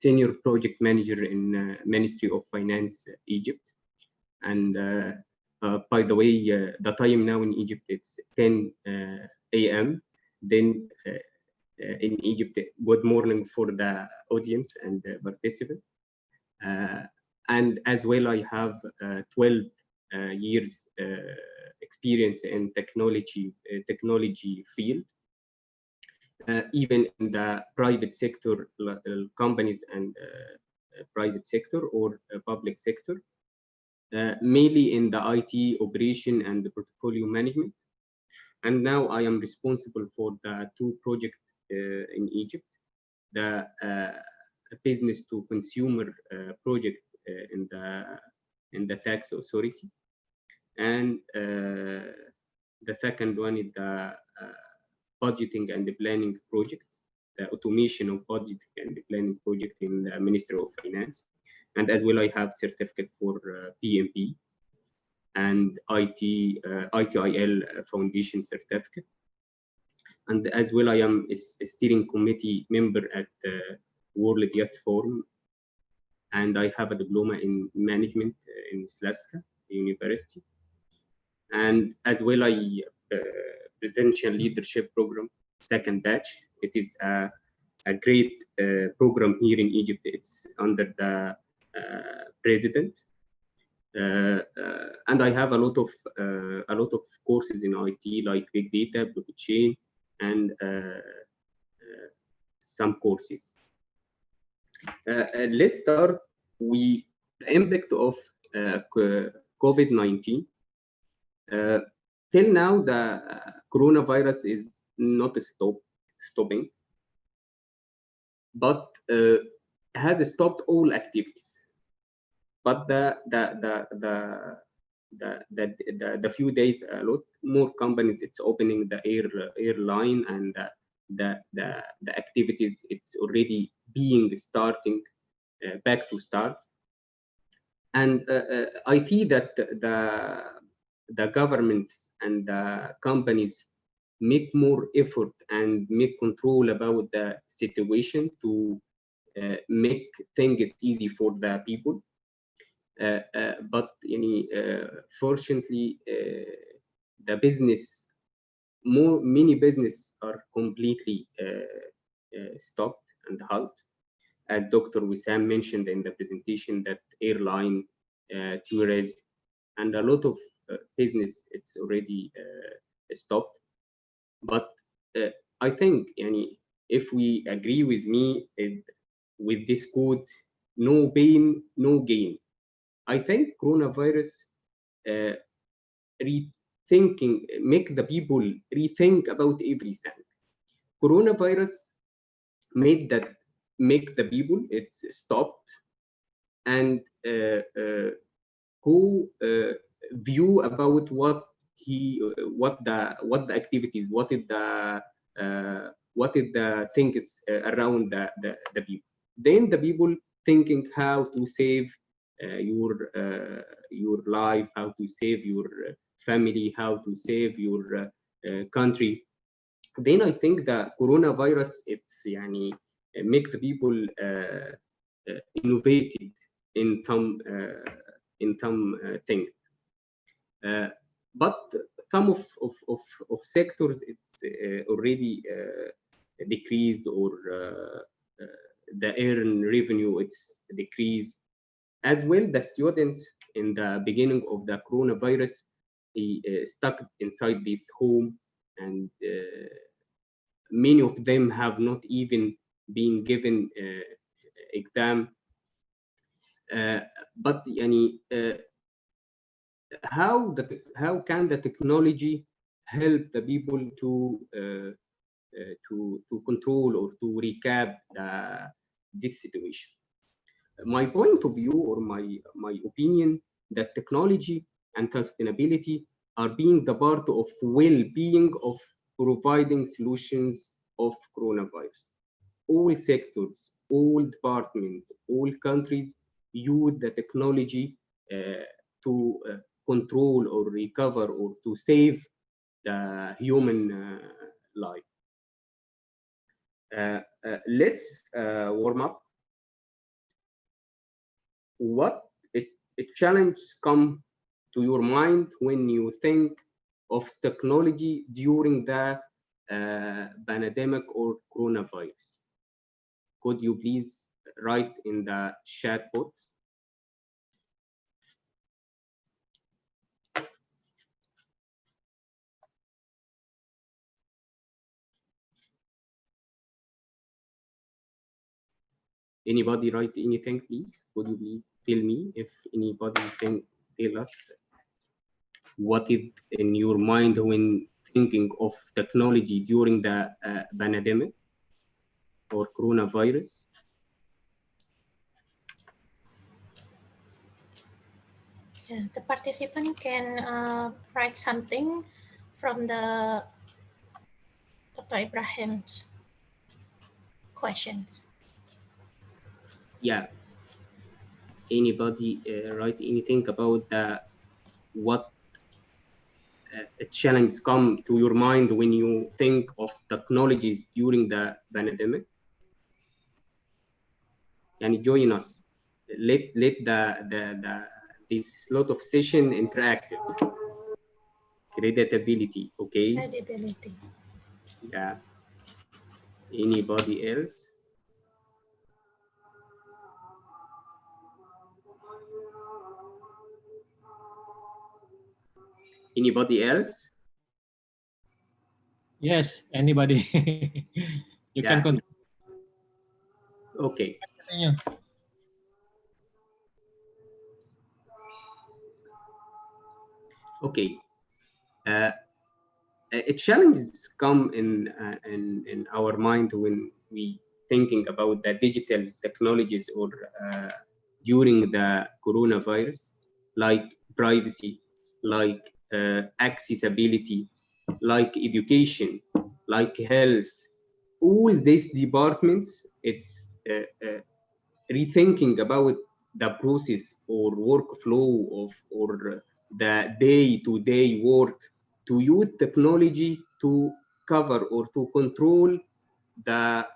senior project manager in Ministry of Finance, Egypt. And by the way, the time now in Egypt, it's 10 a.m. Then in Egypt, good morning for the audience and the participants. And as well, I have 12 years experience in technology field. Even in the private sector, companies and private sector or public sector, mainly in the IT operation and the portfolio management. And now I am responsible for the two projects in Egypt, the business to consumer project in the tax authority, and the second one is the budgeting and the planning project, the automation of budgeting and the planning project in the Ministry of Finance. And as well, I have certificate for PMP. and ITIL Foundation certificate. And as well, I am a steering committee member at World Youth Forum, and I have a diploma in management in Slaska University. And as well, I presidential leadership program, second batch. It is a great program here in Egypt. It's under the president. And I have a lot of courses in IT, like big data, blockchain, and some courses. Let's start with the impact of COVID-19. Till now, the coronavirus is not stopping, but has stopped all activities. But the few days, a lot more companies it's opening the airline, and the activities it's already being starting back to start. And I see that the governments and the companies make more effort and make control about the situation to make things easy for the people. But fortunately, the business, many business are completely stopped and halt. As Dr. Wissam mentioned in the presentation, that airline, tourism, and a lot of business, it's already stopped. But I think, if we agree with me with this quote, no pain, no gain. I think coronavirus make the people rethink about everything. Coronavirus make the people it's stopped and go view about what the activities, what is the things around the people. Then the people thinking how to save your life, how to save your family, how to save your country. Then I think the coronavirus it's make the people innovated in some things. But some of sectors it's already decreased, or the earned revenue it's decreased. As well, the students in the beginning of the coronavirus, he stuck inside this home, and many of them have not even been given exam. But how can the technology help the people to control or to recap this situation? My point of view, or my opinion, that technology and sustainability are being the part of well-being of providing solutions of coronavirus. All sectors, all departments, all countries use the technology to control or recover or to save the human life. Let's warm up. What a challenge come to your mind when you think of technology during the pandemic or coronavirus? Could you please write in the chat box? Anybody write anything, please? Could you please tell me if anybody can tell us what is in your mind when thinking of technology during the pandemic or coronavirus? Yeah, the participant can write something from the Dr. Ibrahim's questions. Yeah. Anybody write anything about the what challenges come to your mind when you think of technologies during the pandemic? And join us. Let this lot of session interactive. Credibility, okay? Credibility. Yeah. Anybody else? Anybody else? Yes, anybody. You can continue. Okay. Okay. Challenges come in our mind when we thinking about the digital technologies or during the coronavirus, like privacy, like accessibility, like education, like health. All these departments, it's rethinking about the process or workflow of or the day-to-day work to use technology to cover or to control the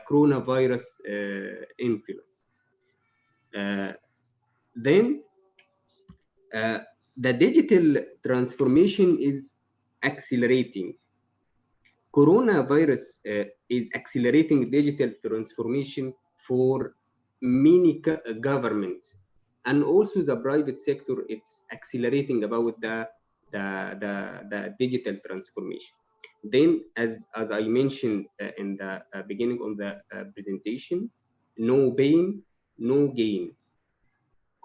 coronavirus influence. Then the digital transformation is accelerating. Coronavirus is accelerating digital transformation for many governments, and also the private sector. It's accelerating about the digital transformation. Then, as I mentioned in the beginning of the presentation, no pain, no gain.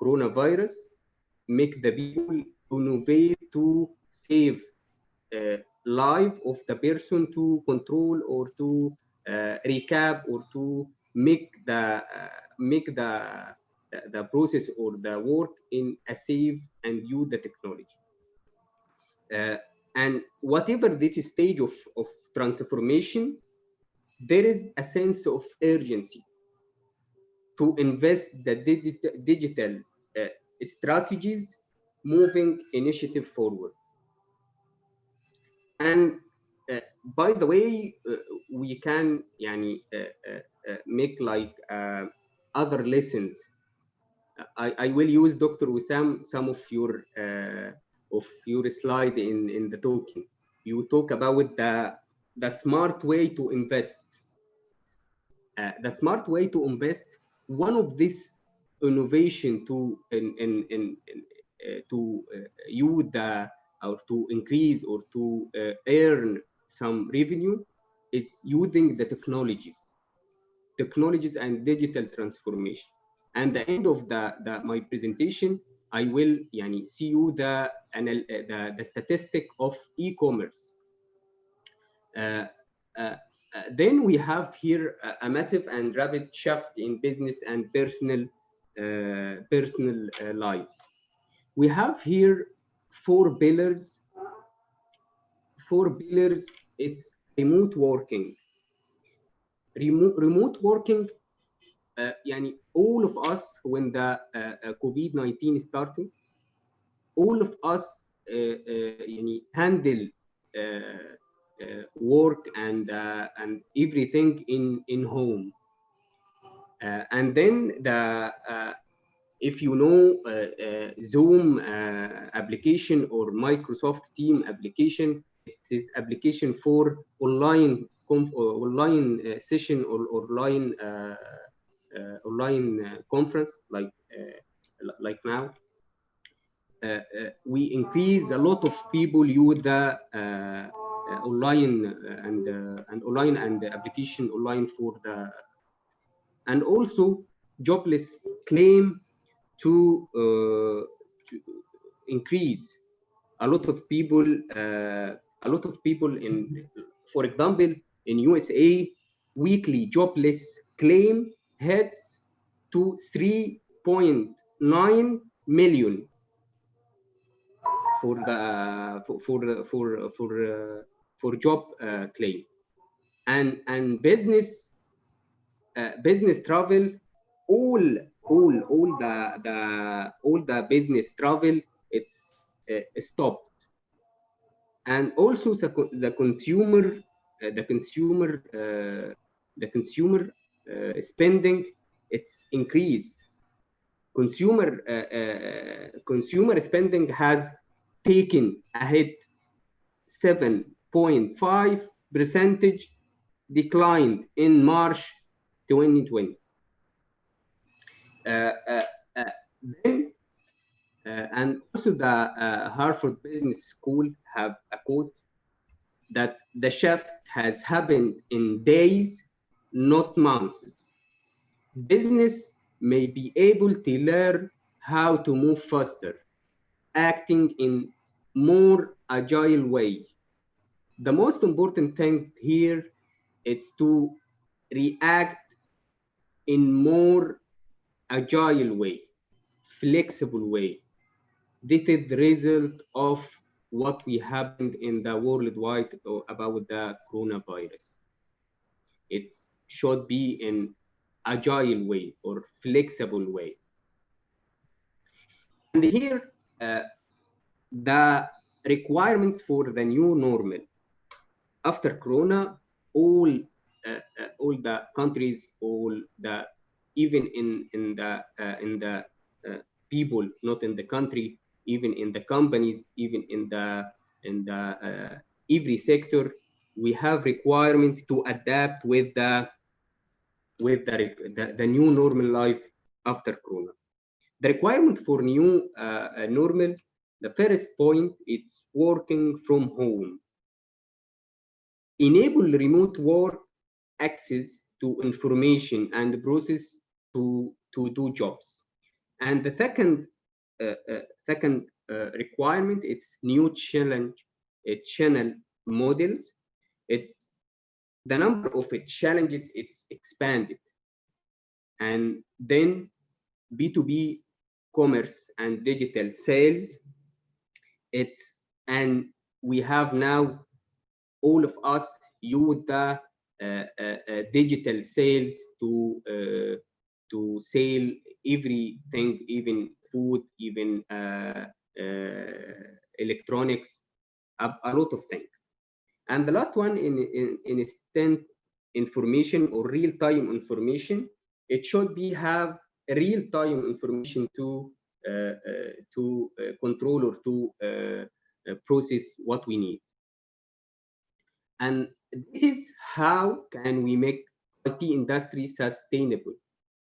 Coronavirus make the people innovate to save life of the person, to control or to recap or to make the process or the work in a safe and use the technology. And whatever this stage of transformation, there is a sense of urgency to invest the digital strategies, moving initiative forward. And by the way, we can make like other lessons. I will use Dr. Wissam some of your slide in the talking. You talk about the smart way to invest. The smart way to invest. One of this innovation to use the or to increase or to earn some revenue is using the technologies and digital transformation. And the end of my presentation, I will see you the statistic of e-commerce. Then we have here a massive and rapid shift in business and personal lives. We have here four pillars. It's remote working. Remote working, all of us, when the COVID-19 started, all of us handle work and everything in home. And then if you know Zoom application or Microsoft Team application, it's this application for online session or online conference like now. We increase a lot of people use the online and application online for the, and also jobless claim to increase. A lot of people in, for example, in USA, weekly jobless claim heads to 3.9 million for job claim, and business travel, all all the business travel, it's stopped. And also the consumer spending, it's increased. Consumer spending has taken a hit, 7.5% declined in March 2020. Then and also the Harvard Business School have a quote that the shift has happened in days, not months. Business may be able to learn how to move faster, acting in more agile way. The most important thing here is to react in more agile way, flexible way. This is the result of what we happened in the worldwide about the coronavirus. It should be in agile way or flexible way. And here, the requirements for the new normal after Corona, all the countries, even in the people, not in the country, even in the companies, even in the every sector, we have requirement to adapt with the new normal life after Corona. The requirement for new normal, the first point, it's working from home. Enable remote work access to information and process to do jobs. And the second requirement, it's new channel models. It's the number of challenges, it's expanded. And then B2B commerce and digital sales, and we have now all of us use the digital sales to sell everything, even food, even electronics, a lot of things. And the last one, in instant information or real-time information, it should be have real-time information to control or to process what we need. And this is how can we make IT industry sustainable.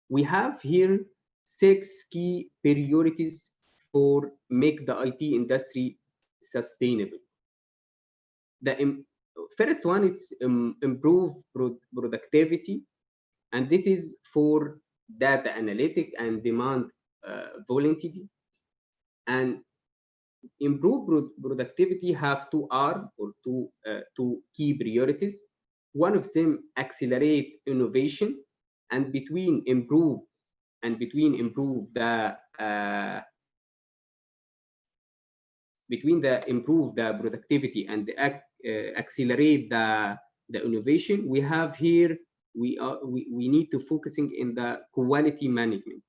We have here 6 key priorities for make the IT industry sustainable. The first one, it's improve productivity, and this is for data analytic and demand volatility. And improve productivity have 2 R or two key priorities. One of them, accelerate innovation, and between improve the improve the productivity and the accelerate the innovation, we have here, we need to focusing in the quality management.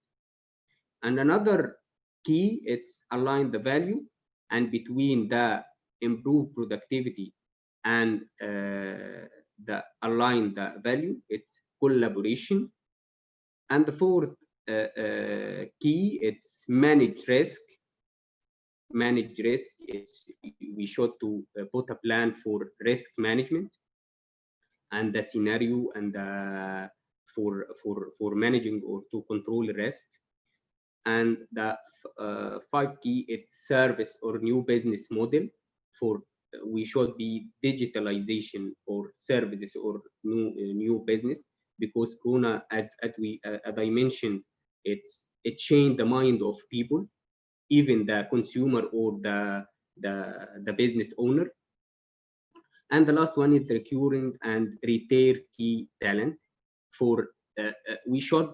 And another key, it's align the value, and between the improved productivity and the align the value, it's collaboration. And the fourth key, it's manage risk. Manage risk, we should to put a plan for risk management and the scenario and for managing or to control risk. And the 5 key, it's service or new business model. For we should be digitalization or services or new business, because Corona, as I mentioned, it changed the mind of people, even the consumer or the business owner. And the last one is recurring and retain key talent. For we should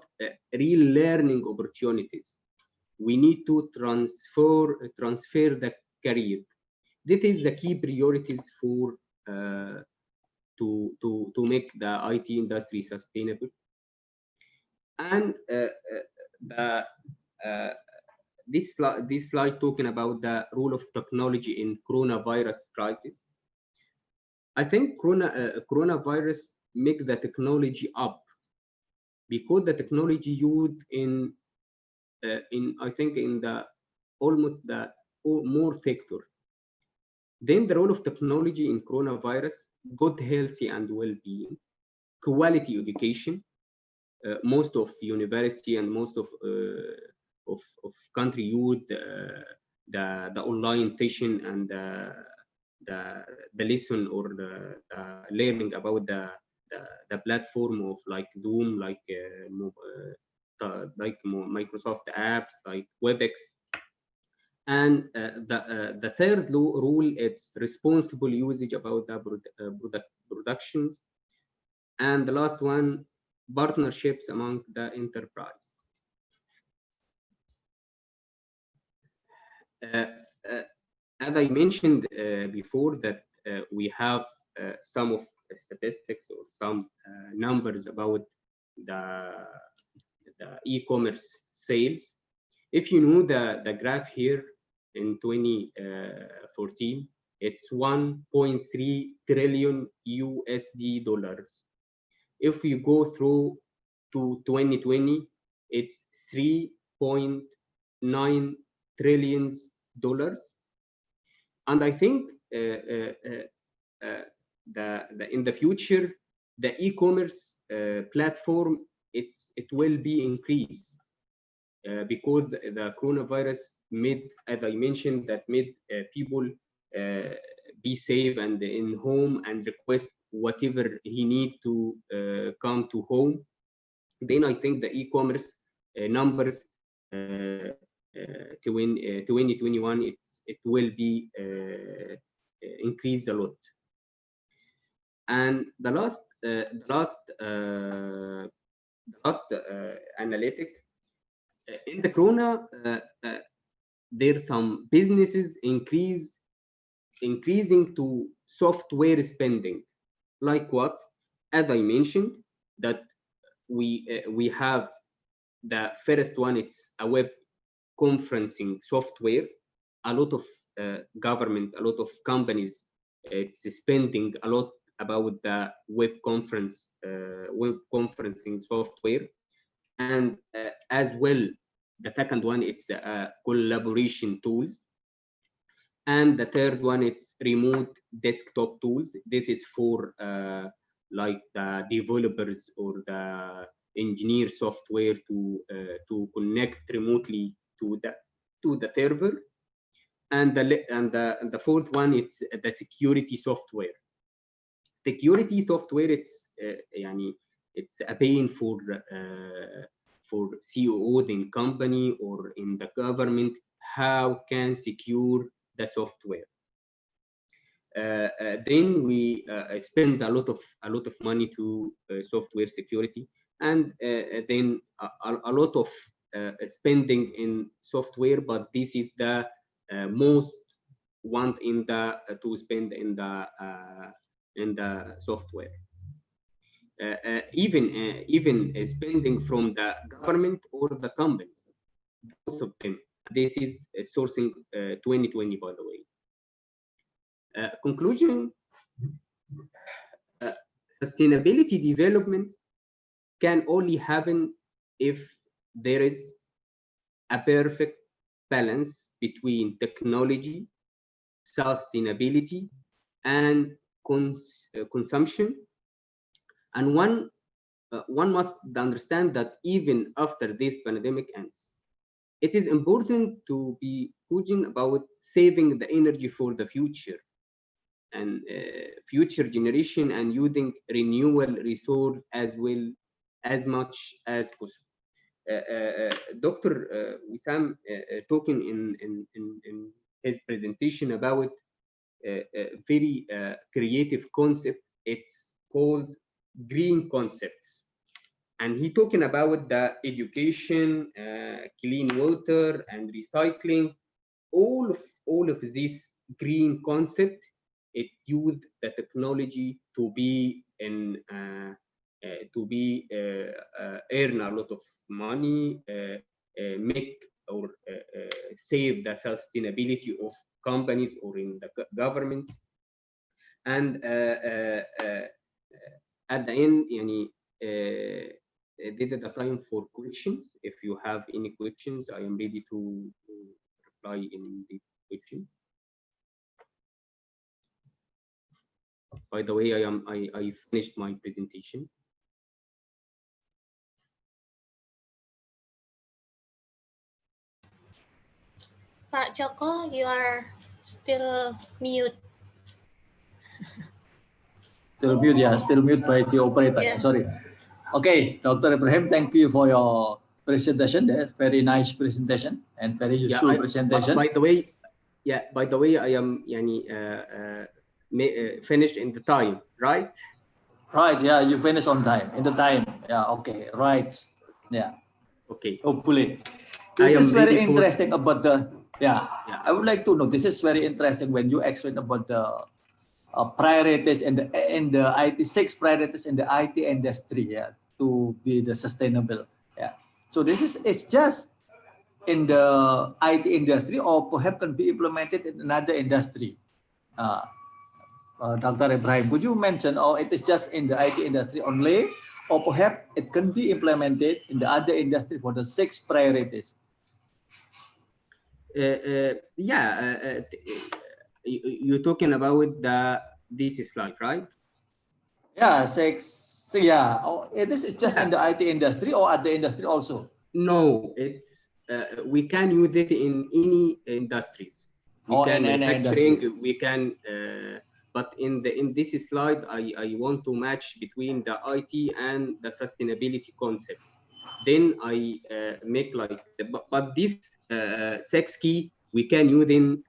real learning opportunities. We need to transfer the career. This is the key priorities for to make the IT industry sustainable. And this slide talking about the role of technology in coronavirus crisis. I think coronavirus make the technology up, because the technology used in I think in the almost the more sector. Then the role of technology in coronavirus: good healthy and well-being, quality education. Most of university and most of country use the online session and the lesson or the learning about the platform of like Zoom, like Microsoft apps, like WebEx. And the third rule, it's responsible usage about the productions. And the last one, partnerships among the enterprise. As I mentioned before, that we have some of statistics or some numbers about the e-commerce sales. If you know the graph here in 2014, it's 1.3 trillion USD dollars. If we go through to 2020, it's 3.9 trillion dollars. And I think in the future, the e-commerce platform, it will be increased because the coronavirus made, as I mentioned, that made people be safe and in home and request whatever he need to come to home. Then I think the e-commerce numbers 2021, it will be increased a lot. And the last analytic in the corona, there are some businesses increasing to software spending. Like what? As I mentioned, that we have the first one, it's a web conferencing software. A lot of government, a lot of companies, it's spending a lot about the web conferencing software. And as well, the second one, it's collaboration tools. And the third one, it's remote desktop tools. This is for like the developers or the engineer software to connect remotely to the server. And the fourth one, it's the security software. Security software, it's a pain for CEOs in company or in the government. How can secure the software? Then we spend a lot of money to software security, and then a lot of spending in software. But this is the most want in the to spend in the software. Even spending from the government or the companies, both of them. This is sourcing 2020, by the way. Conclusion: sustainability development can only happen if there is a perfect balance between technology, sustainability, and consumption. And one must understand that even after this pandemic ends, it is important to be thinking about saving the energy for the future and future generation, and using renewable resource as well as much as possible. Dr. Wissam talking in his presentation about a very creative concept. It's called green concepts, and he talking about the education, clean water, and recycling. All of this green concept, it used the technology to be earn a lot of money, make or save the sustainability of companies or in the government. And at the end, did the time for questions. If you have any questions, I am ready to reply in the question. By the way, I finished my presentation. Pak Joko, you are still mute. Still mute, yeah, still mute by the operator. Yeah. Sorry. Okay, Dr. Ibrahim, thank you for your presentation there. Very nice presentation and very useful presentation. By the way, I am finished in the time, right? Right, yeah, you finished on time, in the time. Yeah, okay, right. Yeah. Okay. Hopefully. This is very interesting about the, I would like to know, this is very interesting when you explain about the priorities in the IT, 6 priorities in the IT industry, to be the sustainable. So this is, it's just in the IT industry or perhaps can be implemented in another industry. Dr. Ibrahim, could you mention, or it is just in the IT industry only, or perhaps it can be implemented in the other industry for the 6 priorities? You're talking about this slide, right? Yeah, 6. Yeah, this is just in the IT industry or other industry also? No, it's we can use it in any industries. We can manufacturing. We can, but in this slide, I want to match between the IT and the sustainability concepts. Then I make like, but this 6 key we can use in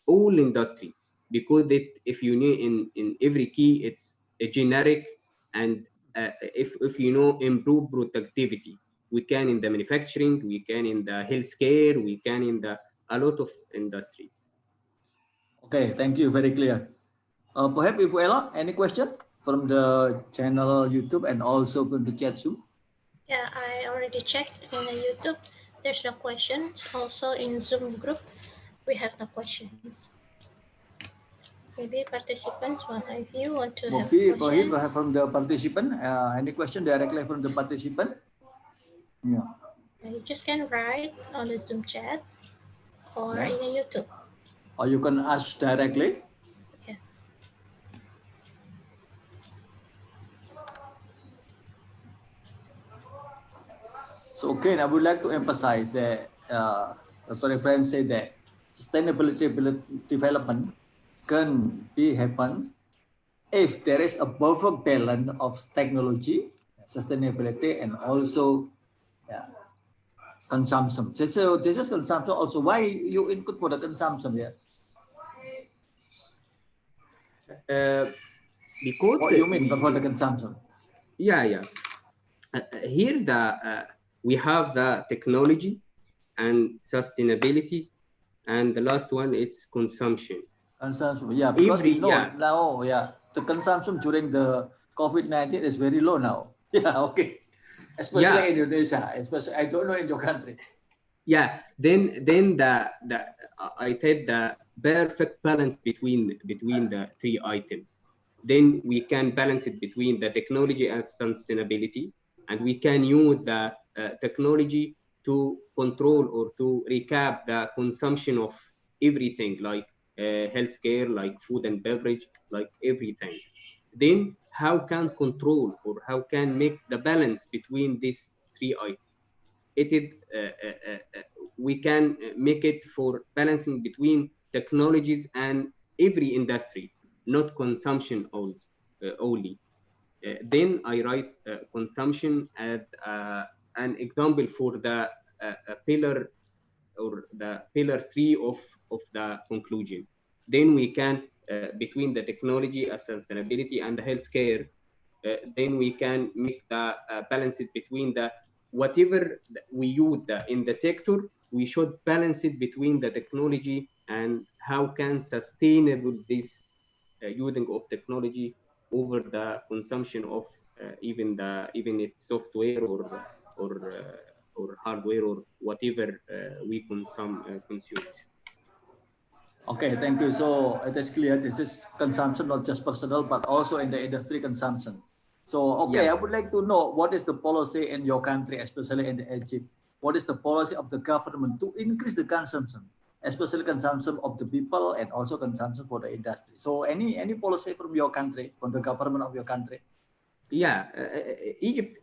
all industry, because if you know in every key it's a generic, and if you know improve productivity, we can in the manufacturing, we can in the healthcare, we can in the a lot of industry. Okay, thank you, very clear. Perhaps Ibu Ella, any question from the channel YouTube and also from the chat Zoom? Yeah, I already checked in the YouTube. There's no questions. Also in Zoom group, we have no questions. Maybe participants, one of you want to have questions? From the participant, any question directly from the participant? Yeah. You just can write on the Zoom chat or in the YouTube. Or you can ask directly. Yes. So again, I would like to emphasize that Dr. Ibrahim said that sustainability development can be happen if there is a perfect balance of technology, sustainability, and also consumption. So this is consumption also. Why you include for the consumption here? Because what you mean for the consumption? Here we have the technology and sustainability, and the last one it's consumption. Consumption, yeah, because we know now, the consumption during the COVID-19 is very low now. Yeah, okay. Especially in Indonesia, especially I don't know in your country. Yeah, then the I said the perfect balance between the 3 items. Then we can balance it between the technology and sustainability, and we can use the technology to control or to recap the consumption of everything, like healthcare, like food and beverage, like everything. Then how can control or how can make the balance between these 3 items? We can make it for balancing between technologies and every industry, not consumption only. Then I write consumption as an example for the pillar or the pillar 3 of the conclusion. Then we can between the technology, sustainability, and the healthcare, then we can make the balance it between the whatever we use in the sector. We should balance it between the technology and how can sustainable this using of technology over the consumption of even its software or or hardware or whatever we consume. Okay, thank you. So it is clear this is consumption, not just personal, but also in the industry consumption. So, okay, Yeah. I would like to know what is the policy in your country, especially in Egypt. What is the policy of the government to increase the consumption, especially consumption of the people and also consumption for the industry? So, any policy from your country, from the government of your country? Yeah, Egypt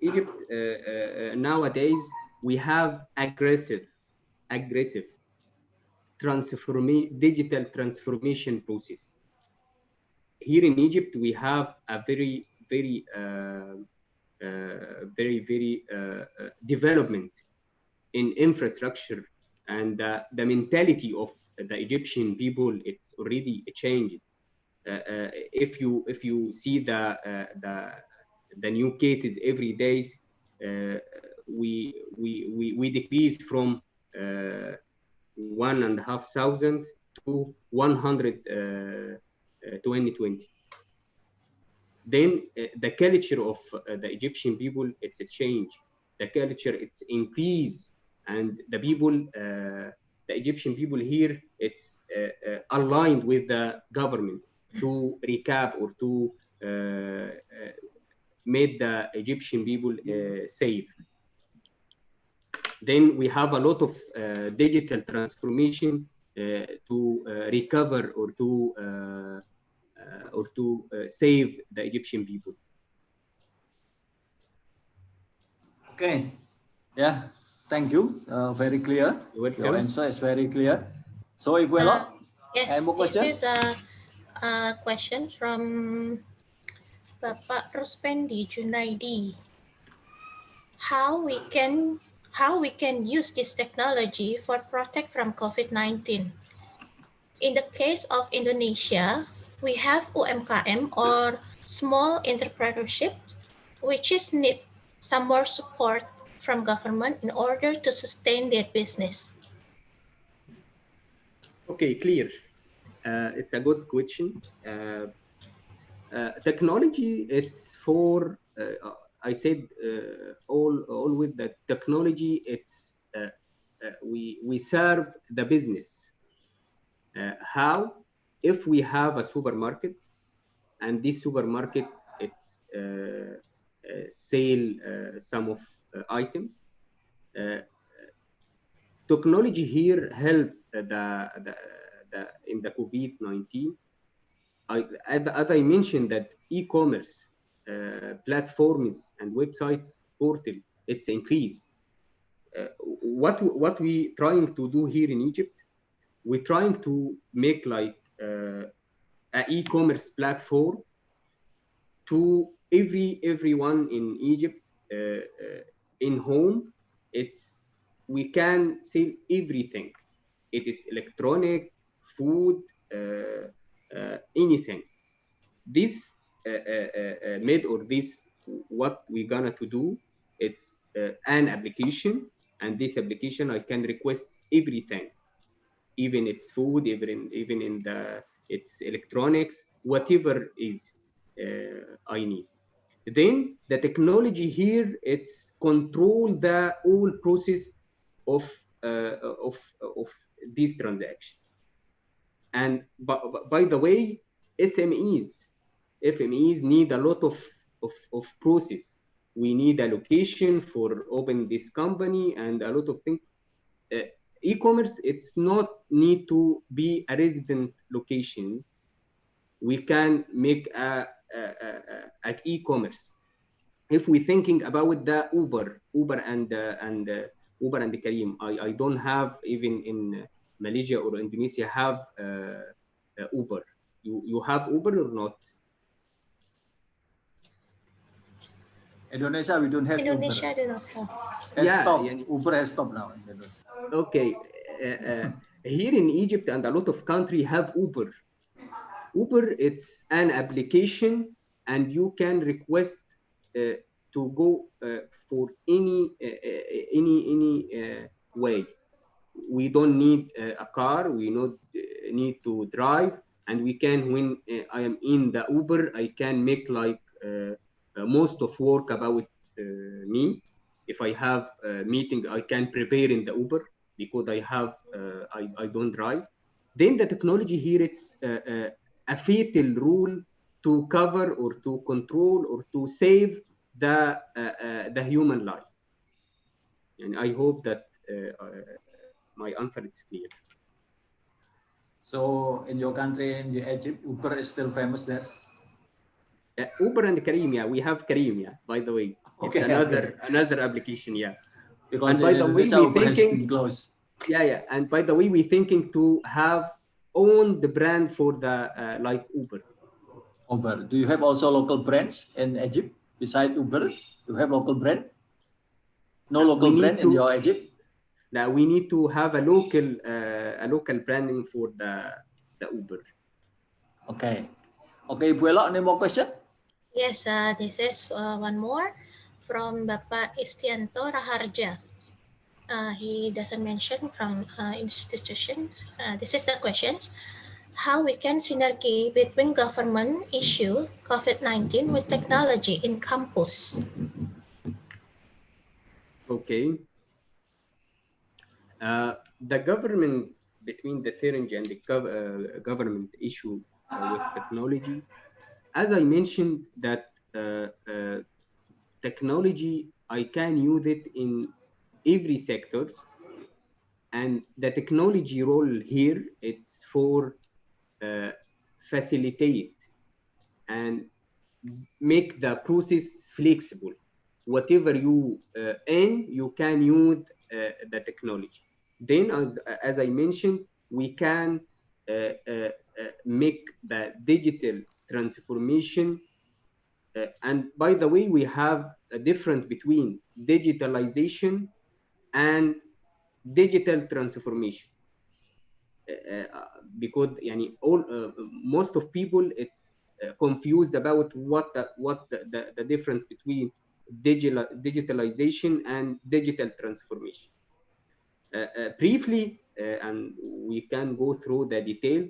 nowadays we have aggressive digital transformation process. Here in Egypt, we have a very development in infrastructure, and the mentality of the Egyptian people, it's already changed. If you see the new cases every day, we decrease from 1,500 to 100 2020. Then the culture of the Egyptian people, it's a change. The culture, it's increase, and the people, the Egyptian people here, it's aligned with the government to recap or to make the Egyptian people safe. Then we have a lot of digital transformation to recover or to save the Egyptian people. Okay, yeah, thank you. Very clear. Your answer is very clear. So, Iguelo, yes, more question? This is a question from Bapak Ruspendi Junaidi. How we can use this technology for protect from COVID-19? In the case of Indonesia, we have UMKM or small entrepreneurship, which is need some more support from government in order to sustain their business. Okay, clear. It's a good question. Technology, it's for I said all with the technology. It's we serve the business. How? If we have a supermarket, and this supermarket, it's sell some of items. Technology here help in the COVID-19. As I mentioned, that e-commerce platforms and websites portal, it's increased. What we trying to do here in Egypt, we're trying to make like an e-commerce platform to everyone in Egypt in home. We can sell everything. It is electronic, food, anything. This made or this what we're gonna to do. It's an application, and this application I can request everything, even it's food, even in it's electronics, whatever is I need. Then the technology here, it's control the whole process of this transaction. And by the way, FMEs need a lot of process. We need a location for open this company and a lot of things. E-commerce, it's not need to be a resident location. We can make a e-commerce. If we're thinking about the Uber and Kareem, I don't have, even in Malaysia or Indonesia, have Uber. You have Uber or not? Indonesia, we don't have Indonesia Uber. do not have. Stopped. Uber has stopped now in Indonesia. Okay. Here in Egypt and a lot of countries have Uber. Uber, it's an application, and you can request to go for any way. We don't need a car. We not need to drive, and we can, when I am in the Uber, I can make like most of work about me. if I have a meeting, I can prepare in the Uber because I have I don't drive. Then the technology here, it's a fatal rule to cover or to control or to save the human life. And I hope that my answer is clear. So in your country, in Egypt, Uber is still famous there? Uber and Kareem, yeah, we have Kareem, yeah, by the way. It's Okay, another application, yeah. Because and by the way, Uber we has been thinking, closed. yeah. And by the way, we thinking to have own the brand for the like Uber. Uber. Do you have also local brands in Egypt besides Uber? Do you have local brand? No local brand in your Egypt? Now we need to have a local branding for the Uber. Okay. Okay, Ibu Elo, any more question? Yes, this is one more from Bapak Istianto Raharja. He doesn't mention from institutions. This is the questions. How we can synergy between government issue COVID-19 with technology in campus? Okay. The government, between the syringe and the government issue with technology, as I mentioned that technology, I can use it in every sector, and the technology role here, it's for facilitate and make the process flexible. Whatever you you can use the technology. Then, as I mentioned, we can make the digital transformation. And by the way, we have a difference between digitalization and digital transformation. Because most of people, it's confused about what the difference between digitalization and digital transformation. Briefly, and we can go through the detail.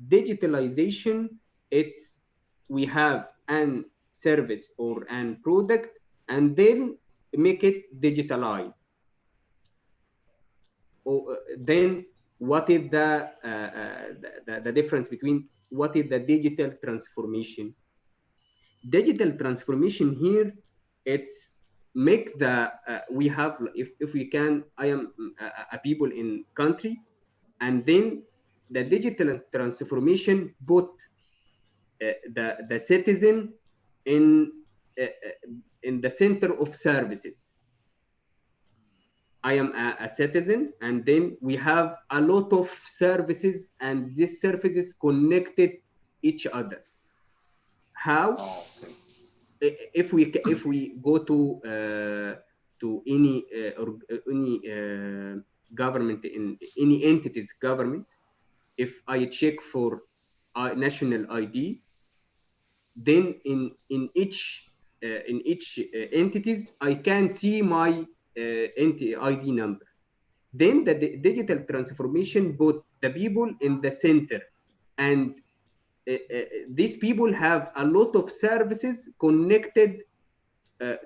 Digitalization, it's we have an service or an product and then make it digitalized. Then what is the difference between what is the digital transformation? Digital transformation here, it's make the we have, if we can, I am a people in country, and then the digital transformation put the citizen in the center of services. I am a citizen, and then we have a lot of services, and these services connected each other. How? If we go to any government, in any entity's government, if I check for national ID, then in each entities, I can see my ID number. Then the digital transformation put the people in the center, and these people have a lot of services connected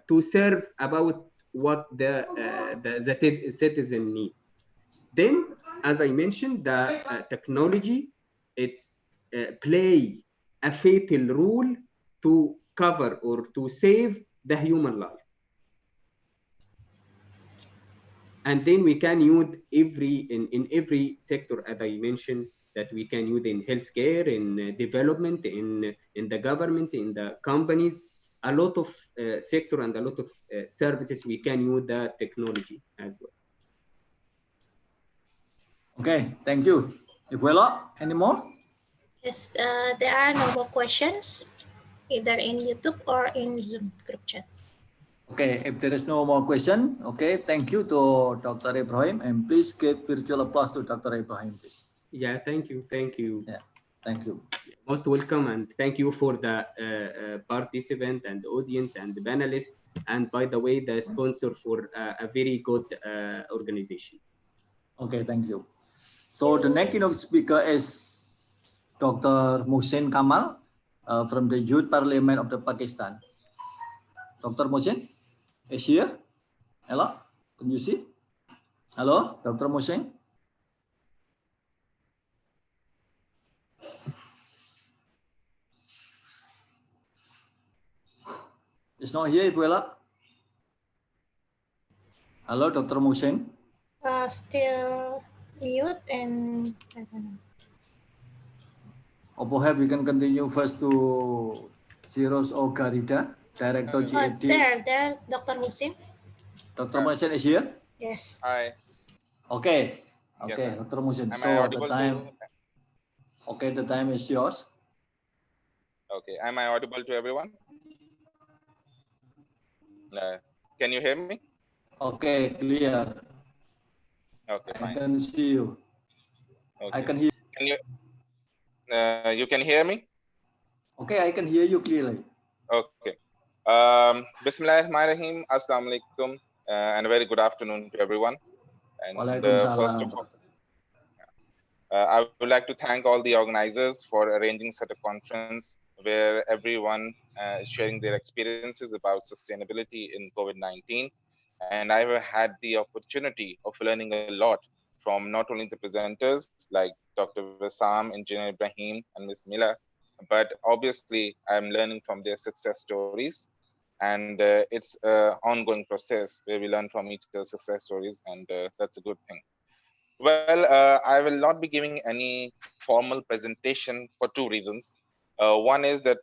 to serve about what the citizen need. Then, as I mentioned, the technology, it's play a fatal role to cover or to save the human life. And then we can use in every sector, as I mentioned, that we can use in healthcare, in development, in the government, in the companies, a lot of sector and a lot of services we can use the technology as well. Okay, thank you. Ibu Elo, any more? Yes, there are no more questions, either in YouTube or in Zoom group chat. Okay, if there is no more question, okay, thank you to Dr. Ibrahim, and please give virtual applause to Dr. Ibrahim, please. Yeah, thank you. Yeah, thank you. Most welcome, and thank you for the participant and the audience and the panelists, and by the way, the sponsor for a very good organization. Okay, thank you. So the next keynote speaker is Dr. Mohsin Kamal from the Youth Parliament of the Pakistan. Dr. Mohsin is here. Hello, can you see? Hello, Dr. Mohsen? It's not here, Ibu Ella. Hello, Dr. Mohsen. Still mute and I don't know. Or perhaps we can continue first to Siros O Garida, Director GAT. There, Dr. Musim. Dr. Mohsen is here? Yes. Hi. Okay. Yes, Okay, sir. Dr. Mohsen. Am I So the audible time, to? okay, the time is yours. Okay. Am I audible to everyone? Can you hear me? Okay, clear. Okay, I fine. can see you. Okay. I can hear. Can you? You can hear me? Okay, I can hear you clearly. Okay. Bismillahirrahmanirrahim. Assalamu alaikum, and a very good afternoon to everyone. And first of all, I would like to thank all the organizers for arranging such a conference where everyone is sharing their experiences about sustainability in COVID-19. And I've had the opportunity of learning a lot from not only the presenters like Dr. Wissam, Engineer Ibrahim, and Ms. Mila, but obviously I'm learning from their success stories. And it's an ongoing process where we learn from each other's success stories, and that's a good thing. Well, I will not be giving any formal presentation for two reasons. One is that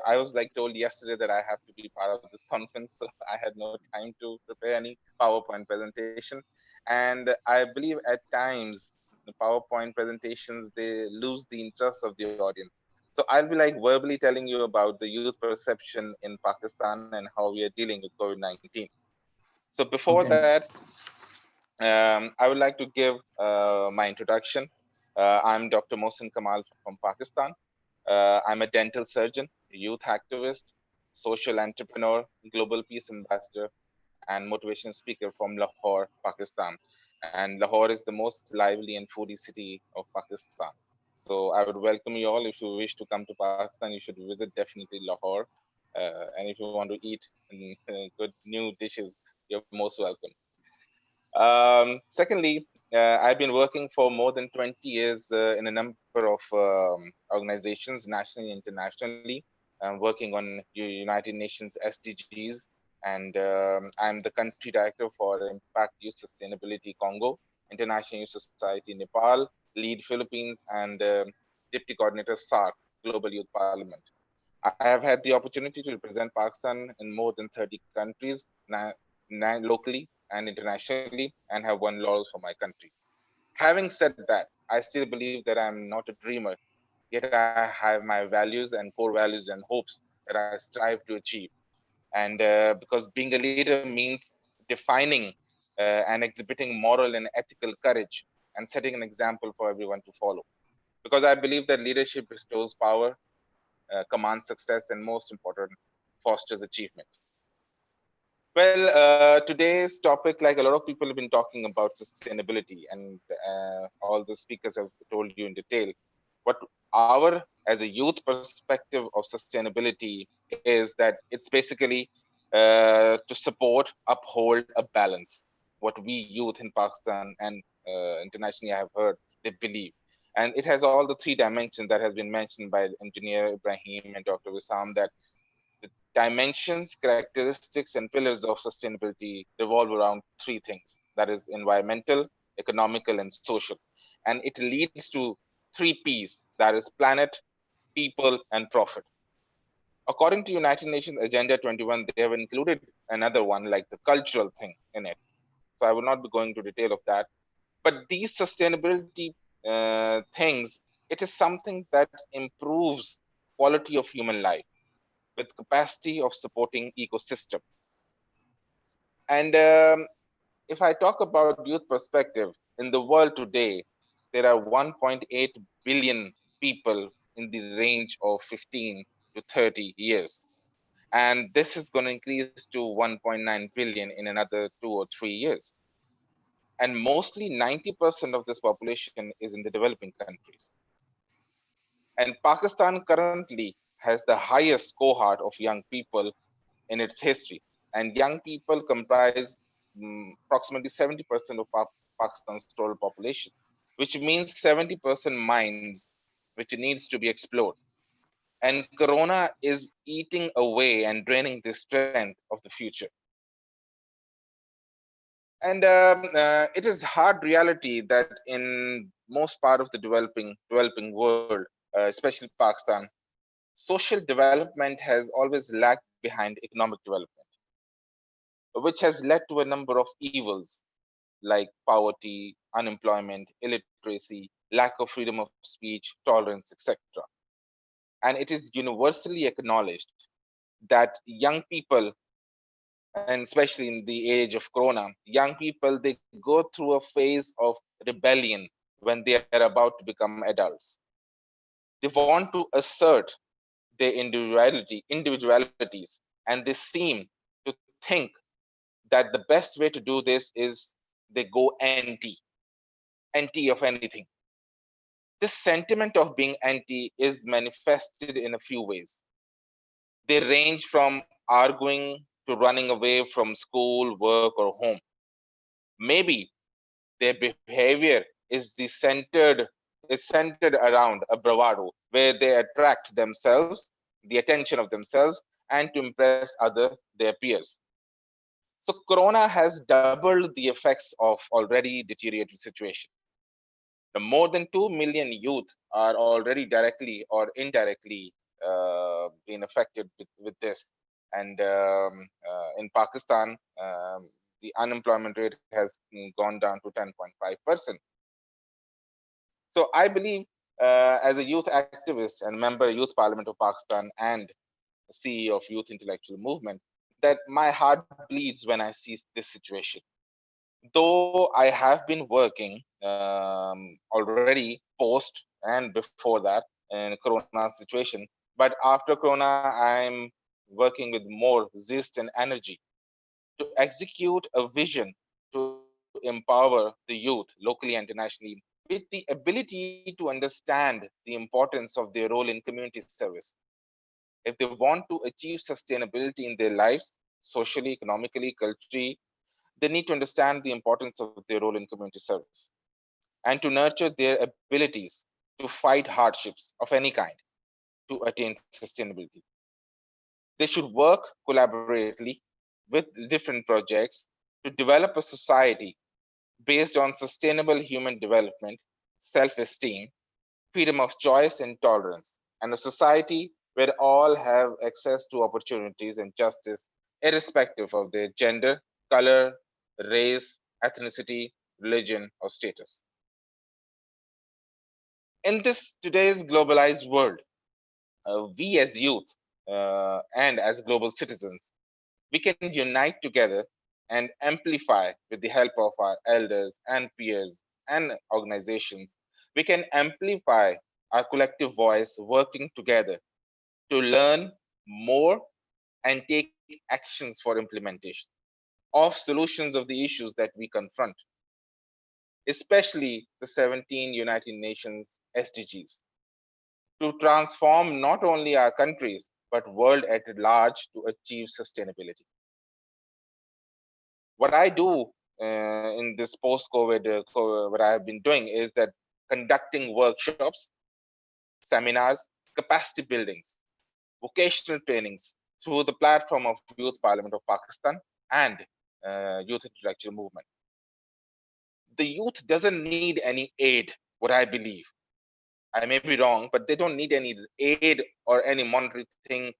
I was told yesterday that I have to be part of this conference, so I had no time to prepare any PowerPoint presentation. And I believe at times the PowerPoint presentations, they lose the interest of the audience. So I'll be verbally telling you about the youth perception in Pakistan and how we are dealing with COVID-19. So before that, I would like to give my introduction. I'm Dr. Mohsen Kamal from Pakistan. I'm a dental surgeon, youth activist, social entrepreneur, global peace ambassador, and motivational speaker from Lahore, Pakistan. And Lahore is the most lively and foodie city of Pakistan. So I would welcome you all. If you wish to come to Pakistan, you should visit definitely Lahore. And if you want to eat good new dishes, you're most welcome. Secondly, I've been working for more than 20 years in a number of organizations, nationally and internationally, working on United Nations SDGs. And I'm the country director for Impact Youth Sustainability Congo, International Youth Society Nepal, lead Philippines, and deputy coordinator SARC, Global Youth Parliament. I have had the opportunity to represent Pakistan in more than 30 countries, locally and internationally, and have won laurels for my country. Having said that, I still believe that I'm not a dreamer, yet I have my values and core values and hopes that I strive to achieve. And because being a leader means defining and exhibiting moral and ethical courage and setting an example for everyone to follow. Because I believe that leadership bestows power, commands success, and most important, fosters achievement. Well, today's topic, like a lot of people have been talking about sustainability, and all the speakers have told you in detail. What our, as a youth perspective of sustainability, is that it's basically to support, uphold a balance. What we youth in Pakistan and internationally I have heard, they believe. And it has all the three dimensions that has been mentioned by Engineer Ibrahim and Dr. Wissam, that the dimensions, characteristics, and pillars of sustainability revolve around three things. That is environmental, economical, and social. And it leads to three P's, that is planet, people, and profit. According to United Nations Agenda 21, they have included another one, like the cultural thing in it. So I will not be going to detail of that. But these sustainability things, it is something that improves quality of human life with capacity of supporting ecosystem. And if I talk about youth perspective, in the world today, there are 1.8 billion people in the range of 15 to 30 years. And this is going to increase to 1.9 billion in another 2 or 3 years. And mostly 90% of this population is in the developing countries. And Pakistan currently has the highest cohort of young people in its history. And young people comprise approximately 70% of Pakistan's total population, which means 70% minds which needs to be explored. And Corona is eating away and draining the strength of the future. And it is hard reality that in most part of the developing world, especially Pakistan, social development has always lagged behind economic development, which has led to a number of evils like poverty, unemployment, illiteracy, lack of freedom of speech, tolerance, etc. And it is universally acknowledged that young people, and especially in the age of Corona, young people, they go through a phase of rebellion when they are about to become adults. They want to assert their individualities, and they seem to think that the best way to do this is they go anti of anything. This sentiment of being anti is manifested in a few ways. They range from arguing to running away from school, work, or home. Maybe their behavior is centered around a bravado where they attract themselves, the attention of themselves, and to impress their peers. So Corona has doubled the effects of already deteriorated situation. More than 2 million youth are already directly or indirectly being affected with this. And in Pakistan, the unemployment rate has gone down to 10.5%. So I believe as a youth activist and member of Youth Parliament of Pakistan and CEO of Youth Intellectual Movement, that my heart bleeds when I see this situation. Though I have been working already post and before that in Corona situation, but after Corona, I'm working with more zest and energy to execute a vision to empower the youth locally and internationally with the ability to understand the importance of their role in community service. If they want to achieve sustainability in their lives, socially, economically, culturally, they need to understand the importance of their role in community service and to nurture their abilities to fight hardships of any kind to attain sustainability. They should work collaboratively with different projects to develop a society based on sustainable human development, self-esteem, freedom of choice and tolerance, and a society where all have access to opportunities and justice, irrespective of their gender, color, race, ethnicity, religion, or status. In this today's globalized world, we as youth and as global citizens, we can unite together and amplify with the help of our elders and peers and organizations. We can amplify our collective voice working together to learn more and take actions for implementation of solutions of the issues that we confront, especially the 17 United Nations SDGs, to transform not only our countries, but world at large to achieve sustainability. What I do in this post-COVID, what I have been doing is that conducting workshops, seminars, capacity buildings, vocational trainings through the platform of Youth Parliament of Pakistan and Youth Intellectual Movement. The youth doesn't need any aid, what I believe. I may be wrong, but they don't need any aid or any monetary thing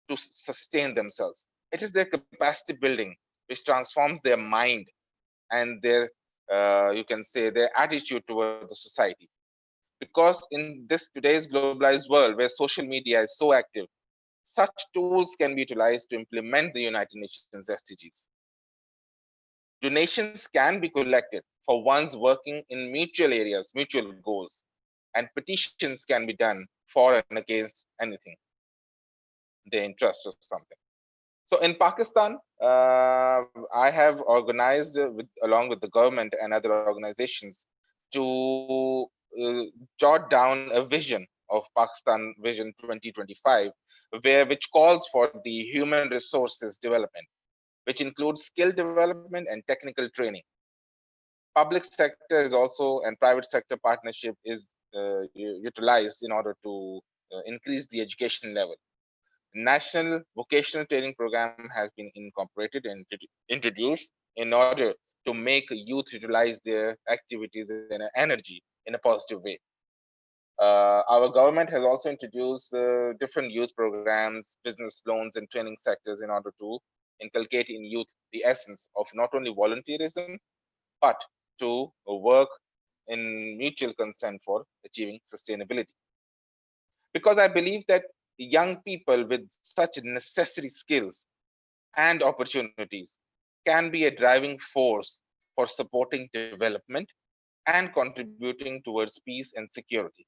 to sustain themselves. It is their capacity building which transforms their mind and their, you can say, their attitude toward the society. Because in this today's globalized world where social media is so active, such tools can be utilized to implement the United Nations SDGs. Donations can be collected for ones working in mutual areas, mutual goals, and petitions can be done for and against anything, their interest or something. So in Pakistan, I have organized along with the government and other organizations to jot down a vision of Pakistan Vision 2025, which calls for the human resources development, which includes skill development and technical training. Public sector is also, and private sector partnership is utilized in order to increase the education level. National vocational training program has been incorporated and introduced in order to make youth utilize their activities and energy in a positive way. Our government has also introduced different youth programs, business loans, and training sectors in order to inculcate in youth the essence of not only volunteerism, but to work in mutual consent for achieving sustainability. Because I believe that young people with such necessary skills and opportunities can be a driving force for supporting development and contributing towards peace and security.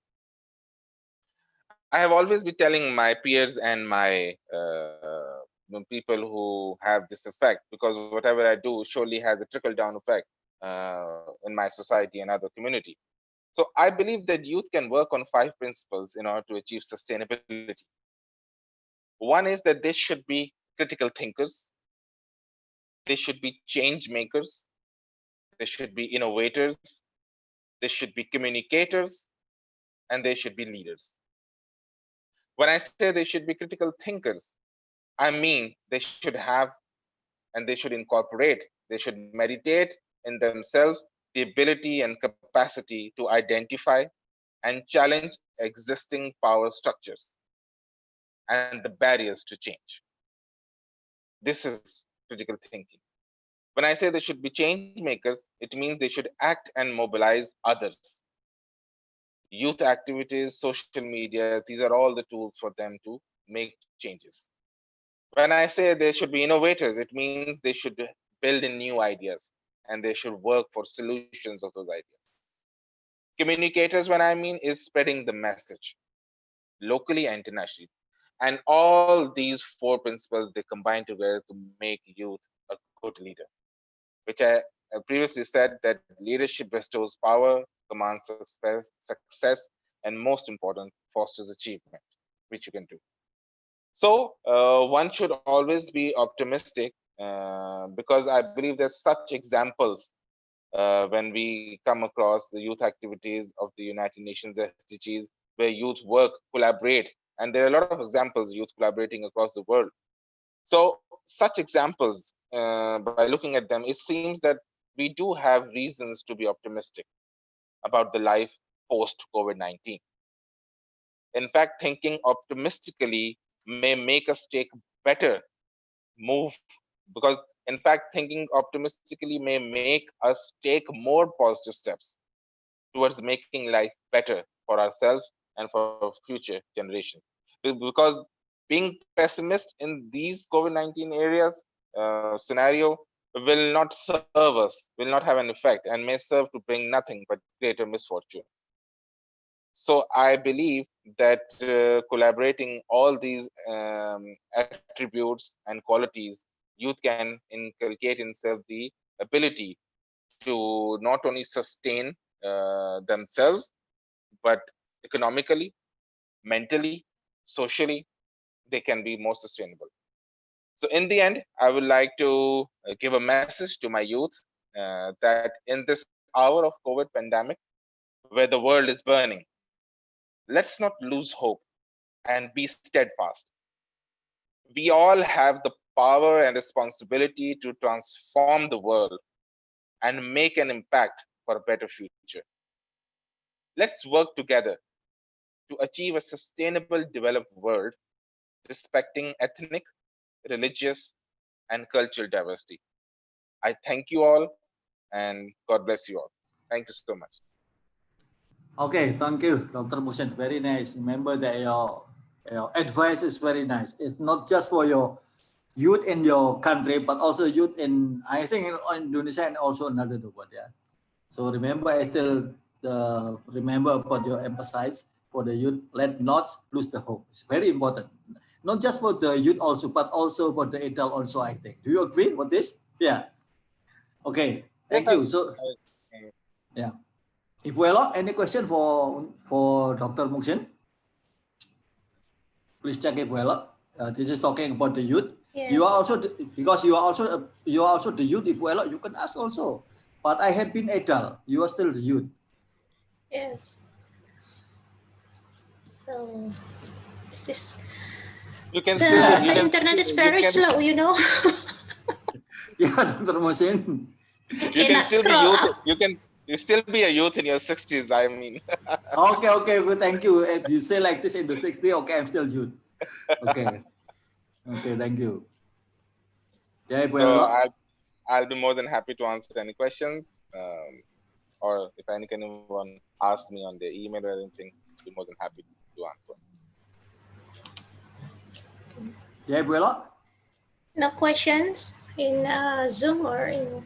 I have always been telling my peers and my people who have this effect, because whatever I do surely has a trickle-down effect in my society and other community. So I believe that youth can work on 5 principles in order to achieve sustainability. One is that they should be critical thinkers. They should be change makers. They should be innovators. They should be communicators, and they should be leaders. When I say they should be critical thinkers, I mean they should have and they should incorporate, they should meditate in themselves the ability and capacity to identify and challenge existing power structures and the barriers to change. This is critical thinking. When I say they should be change makers, it means they should act and mobilize others. Youth activities, social media, these are all the tools for them to make changes. When I say they should be innovators, it means they should build in new ideas and they should work for solutions of those ideas. Communicators, when I mean, is spreading the message locally and internationally. And all these 4 principles, they combine together to make youth a good leader, which I previously said that leadership bestows power, commands success, and most important, fosters achievement, which you can do. So one should always be optimistic because I believe there's such examples when we come across the youth activities of the United Nations SDGs, where youth work, collaborate, and there are a lot of examples youth collaborating across the world. So such examples, by looking at them, it seems that we do have reasons to be optimistic about the life post COVID-19. In fact, thinking optimistically may make us take better move, because in fact, thinking optimistically may make us take more positive steps towards making life better for ourselves and for future generations. Because being pessimist in these COVID-19 areas scenario will not serve us, will not have an effect, and may serve to bring nothing but greater misfortune. So I believe that collaborating all these attributes and qualities, youth can inculcate in self the ability to not only sustain themselves, but economically, mentally, socially, they can be more sustainable. So in the end, I would like to give a message to my youth that in this hour of COVID pandemic, where the world is burning, let's not lose hope and be steadfast. We all have the power and responsibility to transform the world and make an impact for a better future. Let's work together to achieve a sustainable, developed world, respecting ethnic, religious, and cultural diversity. I thank you all, and God bless you all. Thank you so much. Okay, thank you, Dr. Muhsin. Very nice. Remember that your advice is very nice. It's not just for your youth in your country, but also youth in, I think, in Indonesia and also another world. Yeah. So remember, I still remember about your emphasis for the youth. Let not lose the hope. It's very important. Not just for the youth also, but also for the adult also, I think. Do you agree with this? Yeah. Okay. Thank you. So, yeah. Ibu Elo, any question for Dr. Muhsin? Please check Ibu Elo. This is talking about the youth. Yeah. You are also because you are also the youth. Ibu Elo, you can ask also. But I have been adult. You are still the youth. Yes. So this is You can the still you can internet is you very can slow, you know. Yeah, Dr. Mohsin. you can Cannot still be scroll youth. up. You still be a youth in your 60s. I mean, Okay, well, thank you. If you say like this in the 60s, okay, I'm still youth. Okay, thank you. Yeah, Ibu so Elo. I'll be more than happy to answer any questions, or if anyone asks me on their email or anything, I'll be more than happy to answer. Yeah, Ibu Elo. No questions in Zoom or in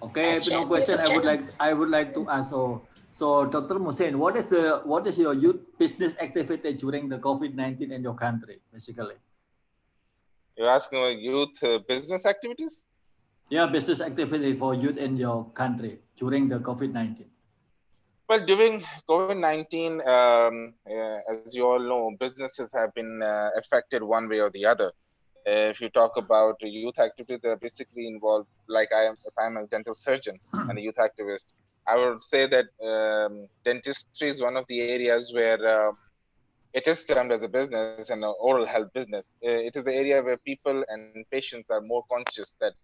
Okay, if no chat, question, YouTube channel. I would like to ask. So Dr. Mohsin, what is your youth business activity during the COVID-19 in your country, basically? You're asking about youth business activities? Yeah, business activity for youth in your country during the COVID-19. Well, during COVID-19, as you all know, businesses have been affected one way or the other. If you talk about youth activities, they're basically involved, like if I'm a dental surgeon and a youth activist, I would say that dentistry is one of the areas where it is termed as a business and an oral health business. It is an area where people and patients are more conscious that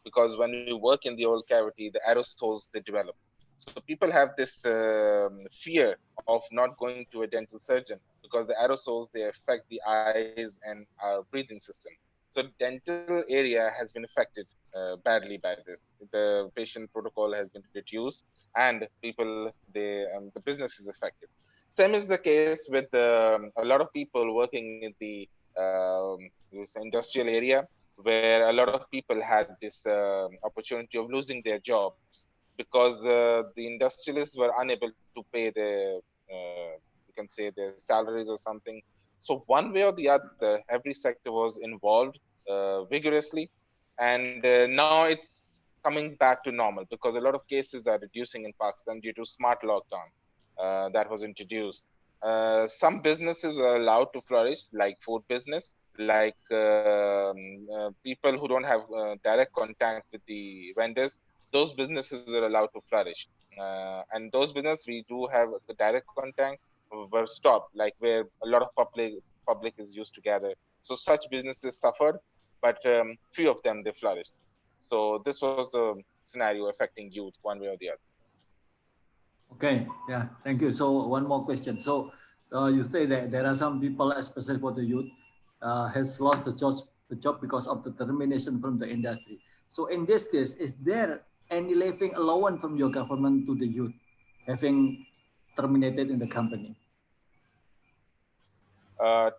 because when we work in the oral cavity, the aerosols they develop. So people have this fear of not going to a dental surgeon because the aerosols they affect the eyes and our breathing system. So dental area has been affected badly by this. The patient protocol has been reduced, and people the business is affected. Same is the case with a lot of people working in the this industrial area, where a lot of people had this opportunity of losing their jobs because the industrialists were unable to pay their, you can say, their salaries or something. So one way or the other, every sector was involved vigorously, and now it's coming back to normal because a lot of cases are reducing in Pakistan due to smart lockdown that was introduced. Some businesses are allowed to flourish, like food business, like people who don't have direct contact with the vendors. Those businesses are allowed to flourish, and those businesses we do have the direct contact were stopped, like where a lot of public is used to gather. So such businesses suffered, but few of them they flourished. So this was the scenario affecting youth one way or the other. Okay, yeah, thank you. So one more question. So you say that there are some people, especially for the youth, has lost the job because of the termination from the industry. So in this case, is there any living allowance from your government to the youth having terminated in the company?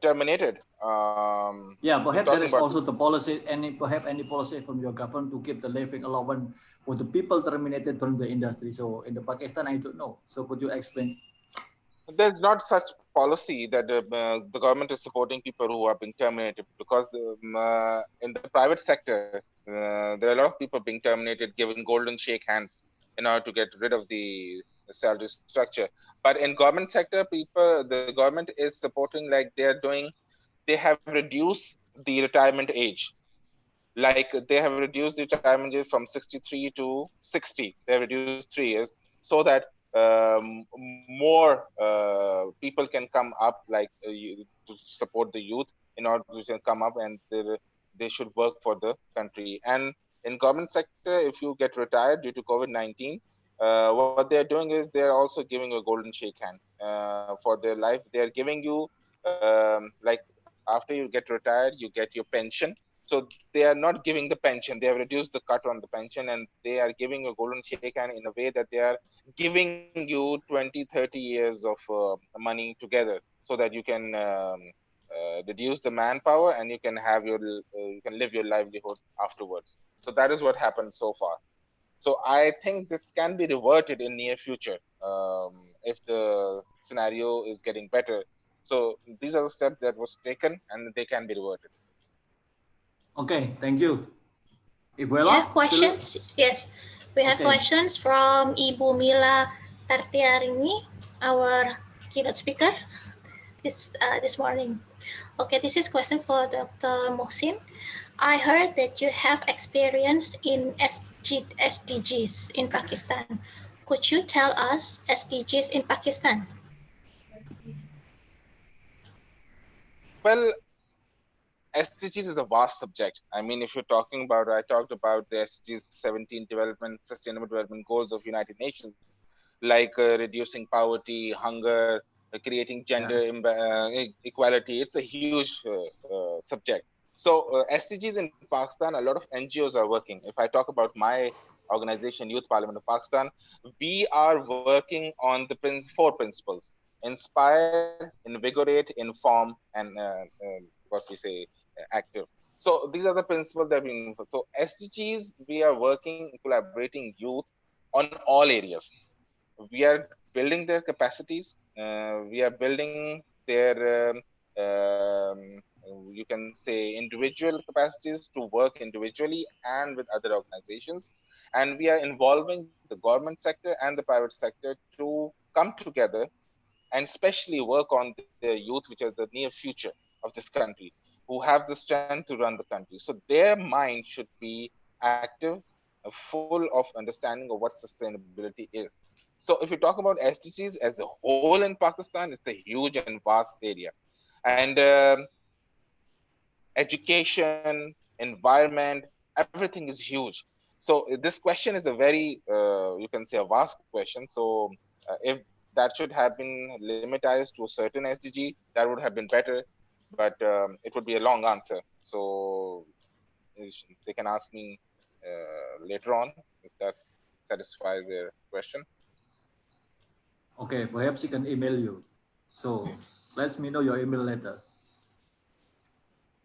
Terminated. Yeah, You're perhaps there talking is about also the policy, perhaps any policy from your government to keep the living allowance for the people terminated from the industry. So in the Pakistan, I don't know. So could you explain? there's not such policy that the government is supporting people who are being terminated because in the private sector there are a lot of people being terminated giving golden shake hands in order to get rid of the salary structure, but in government sector the government is supporting, like they have reduced the retirement age, like they have reduced the retirement age from 63 to 60. They have reduced 3 years so that more people can come up, like to support the youth in order to come up, and they should work for the country. And in government sector, if you get retired due to COVID-19, what they're doing is they're also giving you a golden shake hand for their life. They're giving you like after you get retired, you get your pension. So they are not giving the pension. They have reduced the cut on the pension, and they are giving a golden shake hand in a way that they are giving you 20, 30 years of money together so that you can reduce the manpower and you can have you can live your livelihood afterwards. So that is what happened so far. So I think this can be reverted in near future if the scenario is getting better. So these are the steps that was taken, and they can be reverted. Okay, thank you. We have questions. Yes, we have questions from Ibu Mila Tartiarini, our keynote speaker this morning. Okay, this is question for Dr. Mohsin. I heard that you have experience in SDGs in Pakistan. Could you tell us SDGs in Pakistan? Well, SDGs is a vast subject. I mean, if you're talking about, I talked about the SDGs 17 development, sustainable development goals of United Nations, like reducing poverty, hunger, creating gender equality. It's a huge subject. So SDGs in Pakistan, a lot of NGOs are working. If I talk about my organization, Youth Parliament of Pakistan, we are working on the four principles: inspire, invigorate, inform, and what we say, active. So these are the principles that we. So SDGs, we are working, collaborating youth on all areas. We are building their capacities. We are building their, you can say, individual capacities to work individually and with other organizations. And we are involving the government sector and the private sector to come together and especially work on the youth, which are the near future of this country, who have the strength to run the country. So their mind should be active, full of understanding of what sustainability is. So if you talk about SDGs as a whole in Pakistan, it's a huge and vast area. And education, environment, everything is huge. So this question is a very, you can say, a vast question. So if that should have been limitized to a certain SDG, that would have been better, but it would be a long answer. So they can ask me later on if that satisfies their question. Okay, perhaps he can email you. So let me know your email later.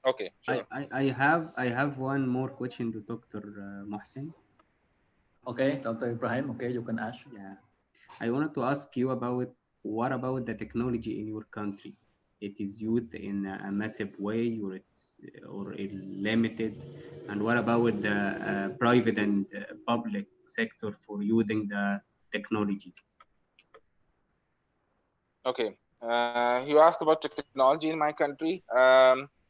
Okay, sure. I have one more question to Dr. Mohsin. Okay, Dr. Ibrahim, okay, you can ask. Yeah, I wanted to ask you about what about the technology in your country? It is used in a massive way, or limited, and what about the private and public sector for using the technologies? Okay, you asked about technology in my country.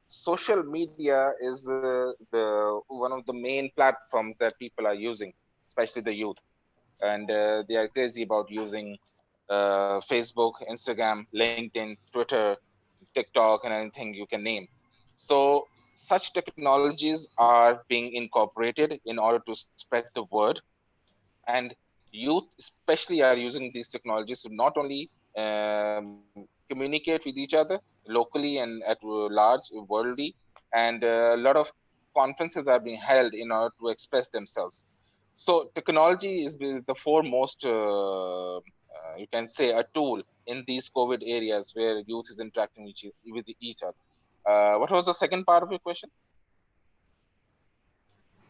Social media is the one of the main platforms that people are using, especially the youth, and they are crazy about using Facebook, Instagram, LinkedIn, Twitter, TikTok, and anything you can name. So such technologies are being incorporated in order to spread the word, and youth especially are using these technologies to not only communicate with each other locally and at large worldly, and a lot of conferences are being held in order to express themselves. So technology is the foremost, you can say, a tool in these COVID areas where youth is interacting with each other. What was the second part of your question?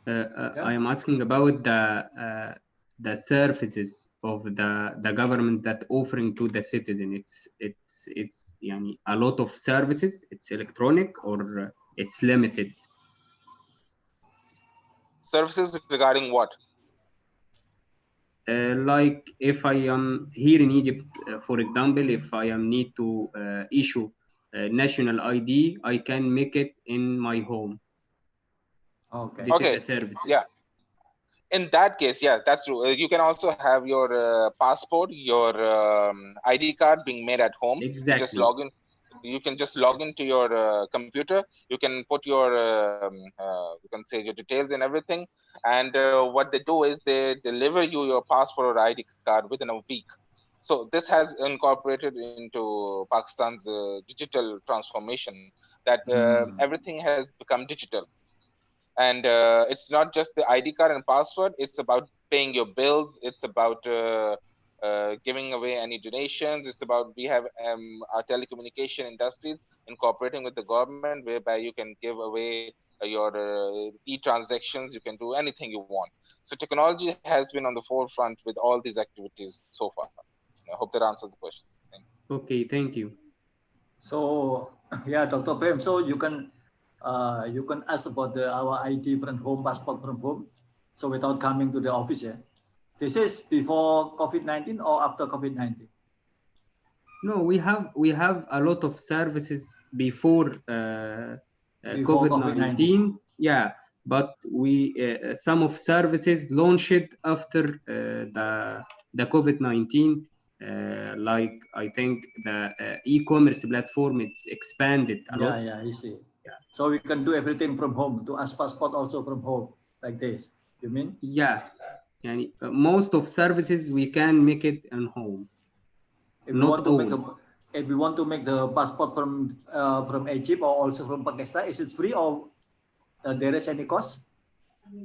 I am asking about the services of the government that offering to the citizen. It's yani, a lot of services. It's electronic or it's limited. Services regarding what? Like if I am here in Egypt, for example, if I am need to issue a national ID, I can make it in my home. Okay. This Okay. is the services. Yeah. In that case, yeah, that's true. You can also have your passport, your ID card being made at home. Exactly. You just log in. You can just log into your computer. You can put your, you can say, your details and everything. And what they do is they deliver you your passport or ID card within a week. So this has incorporated into Pakistan's digital transformation, that everything has become digital. And it's not just the ID card and password. It's about paying your bills. It's about giving away any donations. It's about, we have our telecommunication industries incorporating with the government, whereby you can give away your e-transactions. You can do anything you want. So technology has been on the forefront with all these activities so far. I hope that answers the questions. Thank you. Okay, thank you. So yeah, Dr. Prem, so you can ask about our ID from home, passport from home, so without coming to the office. Yeah, this is before COVID-19 or after COVID-19? No, we have a lot of services before Before COVID-19. COVID-19. Yeah, but we some of services launched after the COVID-19. Like I think the e-commerce platform, it's expanded a lot. Yeah, you see. Yeah. So we can do everything from home, to ask passport also from home, like this. You mean? Yeah, and most of services we can make it in home. If we Not want to all. make if we want to make the passport from Egypt or also from Pakistan, is it free or there is any cost?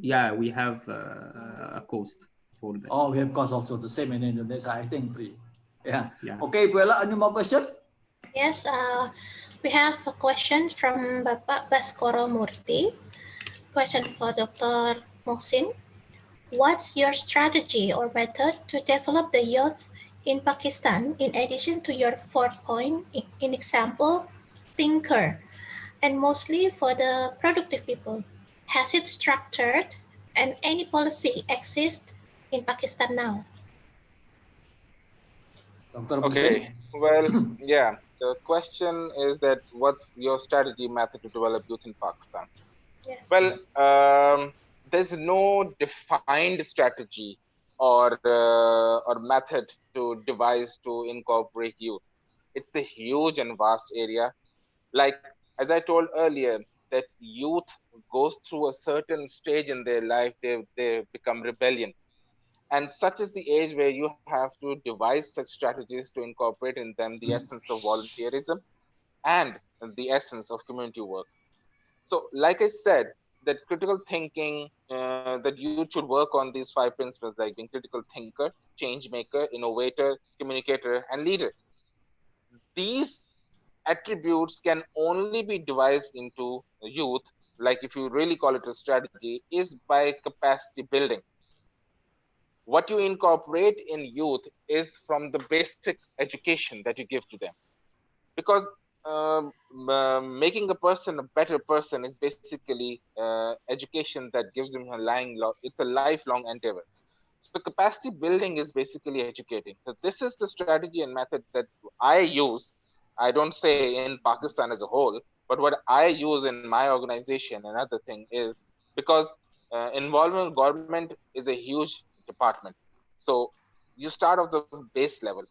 Yeah, we have a cost for that. Oh, we have cost also the same in Indonesia. I think free. Yeah. Yeah. Okay, Buela, any more question? Yes, we have a question from Bapak Baskoro Murti. Question for Dr. Mohsin. What's your strategy or method to develop the youth in Pakistan in addition to your 4 point in example, thinker, and mostly for the productive people? Has it structured and any policy exist in Pakistan now? Dr. Okay, well, yeah, the question is that what's your strategy method to develop youth in Pakistan? Yes. Well, there's no defined strategy or method to devise to incorporate youth. It's a huge and vast area. Like as I told earlier, that youth goes through a certain stage in their life, they become rebellion, and such is the age where you have to devise such strategies to incorporate in them the essence of volunteerism and the essence of community work. So, like I said, that critical thinking, that you should work on these 5 principles, like being critical thinker, change maker, innovator, communicator, and leader. These attributes can only be devised into youth, like if you really call it a strategy, is by capacity building. What you incorporate in youth is from the basic education that you give to them, because making a person a better person is basically education that gives him it's a lifelong endeavor. So capacity building is basically educating. So this is the strategy and method that I use. I don't say in Pakistan as a whole, but what I use in my organization. Another thing is because involvement government is a huge department. So you start off the base level.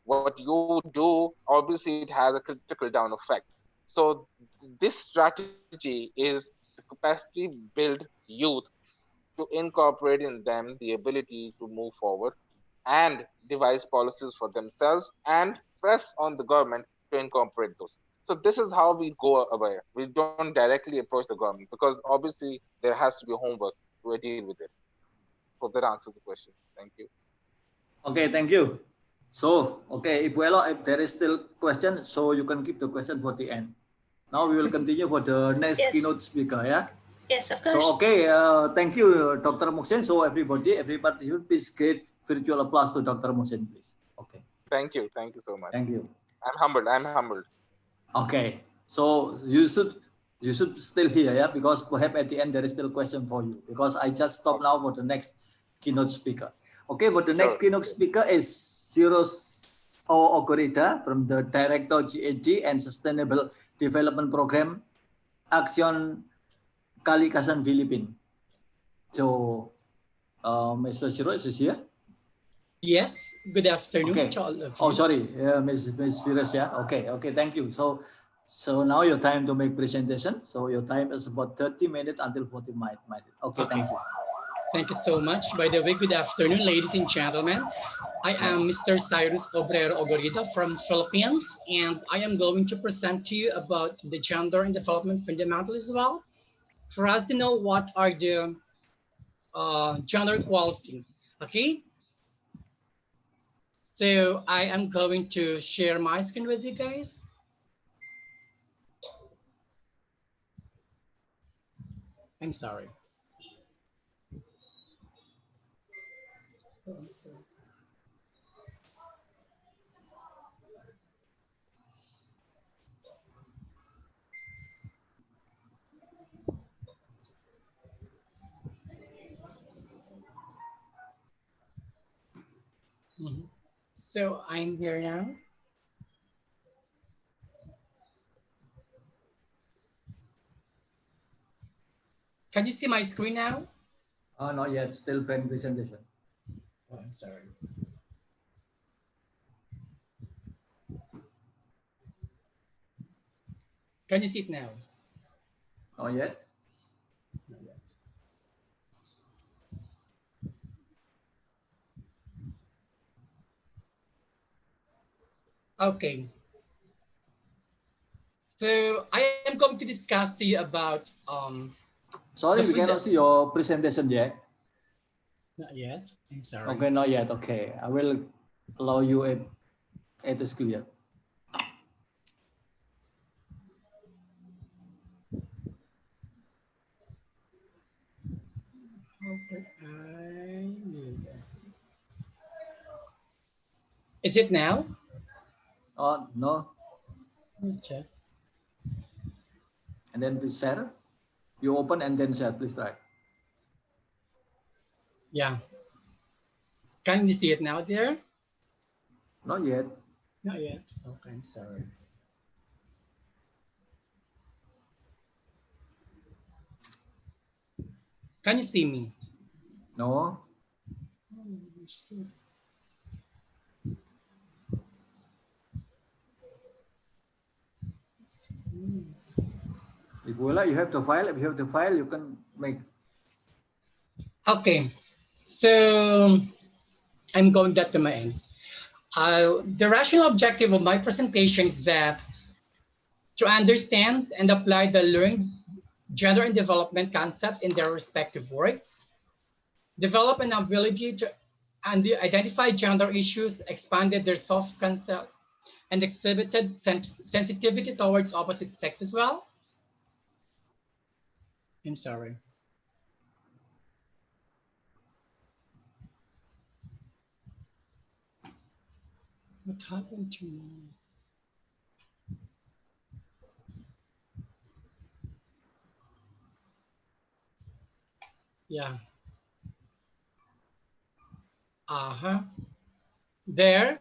What you do, obviously, it has a trickle down effect. So this strategy is to capacity build youth to incorporate in them the ability to move forward and devise policies for themselves and press on the government to incorporate those. So this is how we go away. We don't directly approach the government because obviously there has to be homework to deal with it. Hope that answers the questions. Thank you. Okay, thank you. So, okay, if there is still question, so you can keep the question for the end. Now we will continue for the next keynote speaker, yeah? Yes, of course. So, okay, thank you, Dr. Mohsin. So, every participant, please give virtual applause to Dr. Mohsin, please. Okay. Thank you so much. Thank you. I'm humbled. Okay, so you should still hear, yeah, because perhaps at the end there is still question for you, because I just stop now for the next keynote speaker. Okay, but the next keynote speaker is Siros Ogorida from the Director GAD and Sustainable Development Program, Action Kalikasan Philippines. So, Mr. Siros is here. Yes, good afternoon Okay. to all of you. Oh, sorry, Ms. Firas, yeah. Okay, thank you. So now your time to make presentation. So your time is about 30 minutes until 40 minutes. Okay, thank you. Thank you so much. By the way, good afternoon, ladies and gentlemen. I am Mr. Cyrus Obrero Ogorida from Philippines, and I am going to present to you about the gender and development fundamental as well, for us to know what are the gender equality. Okay. So I am going to share my screen with you guys. I'm sorry. So I'm here now. Can you see my screen now? Oh, not yet. Still presentation. Oh, I'm sorry. Can you see it now? Not yet. Not yet. Okay. So I am going to discuss to you about Sorry, we cannot see your presentation yet. Not yet. I'm sorry. Okay, not yet. Okay, I will allow you if it is clear. Is it now? Oh, no. Check. And then please share. You open and then share, please try. Yeah. Can you see it now there? Not yet. Not yet. Okay, I'm sorry. Can you see me? No. If you like, you have the file. If you have the file, you can make. Okay. So I'm going back to my ends. The rational objective of my presentation is that to understand and apply the learned gender and development concepts in their respective works, develop an ability to identify gender issues, expanded their self-concept, and exhibited sensitivity towards opposite sex as well. I'm sorry. What happened to me? Yeah. There.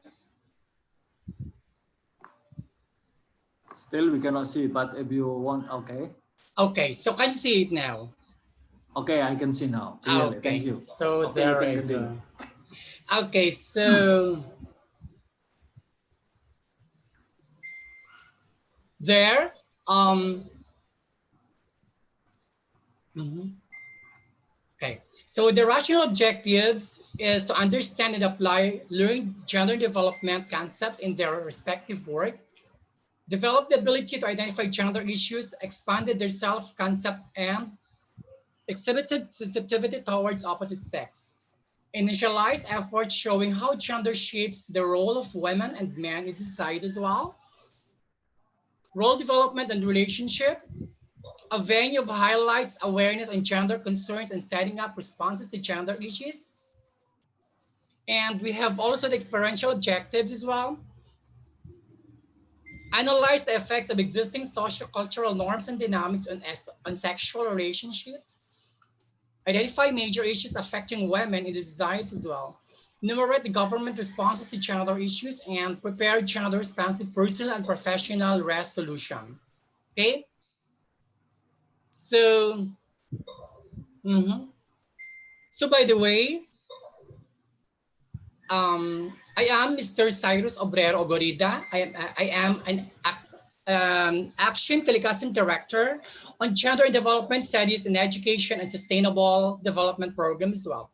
Still, we cannot see, but if you want, okay. Okay, so can you see it now? Okay, I can see now. Clearly. Okay, Thank you. So okay, there you can I continue. go. Okay, so there, okay, so the rational objectives is to understand and apply learned gender development concepts in their respective work, develop the ability to identify gender issues, expanded their self-concept, and exhibited sensitivity towards opposite sex. Initialized efforts showing how gender shapes the role of women and men in society as well. Role development and relationship, a venue of highlights awareness on gender concerns and setting up responses to gender issues. And we have also the experiential objectives as well. Analyze the effects of existing socio-cultural norms and dynamics on sexual relationships. Identify major issues affecting women in the society as well. Enumerate the government responses to gender issues and prepare gender responsive personal and professional resolution. Okay? So, so by the way, I am Mr. Cyrus Obrero Ogorida. I am an Action Kalikasan Director on Gender and Development Studies in Education and Sustainable Development Program as well.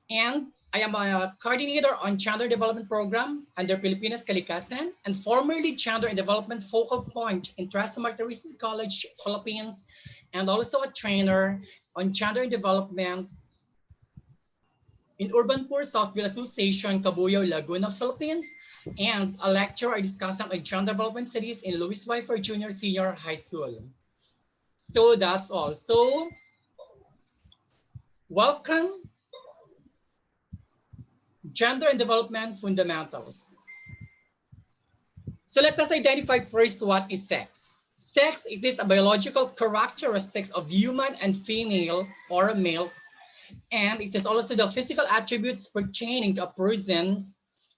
And I am a coordinator on Gender Development Program under Pilipinas Kalikasan and formerly Gender and Development Focal Point in Tres Martirisan College, Philippines, and also a trainer on Gender and Development in Urban Poor Southville Association, Cabuyao, Laguna, Philippines, and a lecturer or discussant on gender development studies in Louis Weifer Junior Senior High School. So that's all. So welcome, Gender and Development Fundamentals. So let us identify first what is sex. Sex, it is a biological characteristics of human and female or male, and it is also the physical attributes pertaining to a person's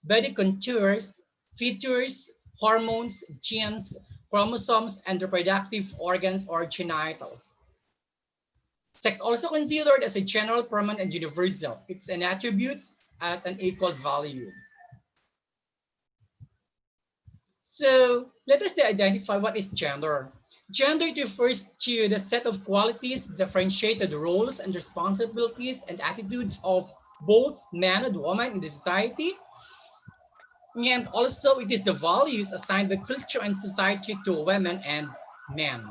body contours, features, hormones, genes, chromosomes, and reproductive organs or genitals. Sex also considered as a general, permanent, and universal. It's an attribute as an equal value. So let us identify what is gender. Gender refers to the set of qualities, differentiated roles and responsibilities and attitudes of both man and woman in the society. And also it is the values assigned by culture and society to women and men.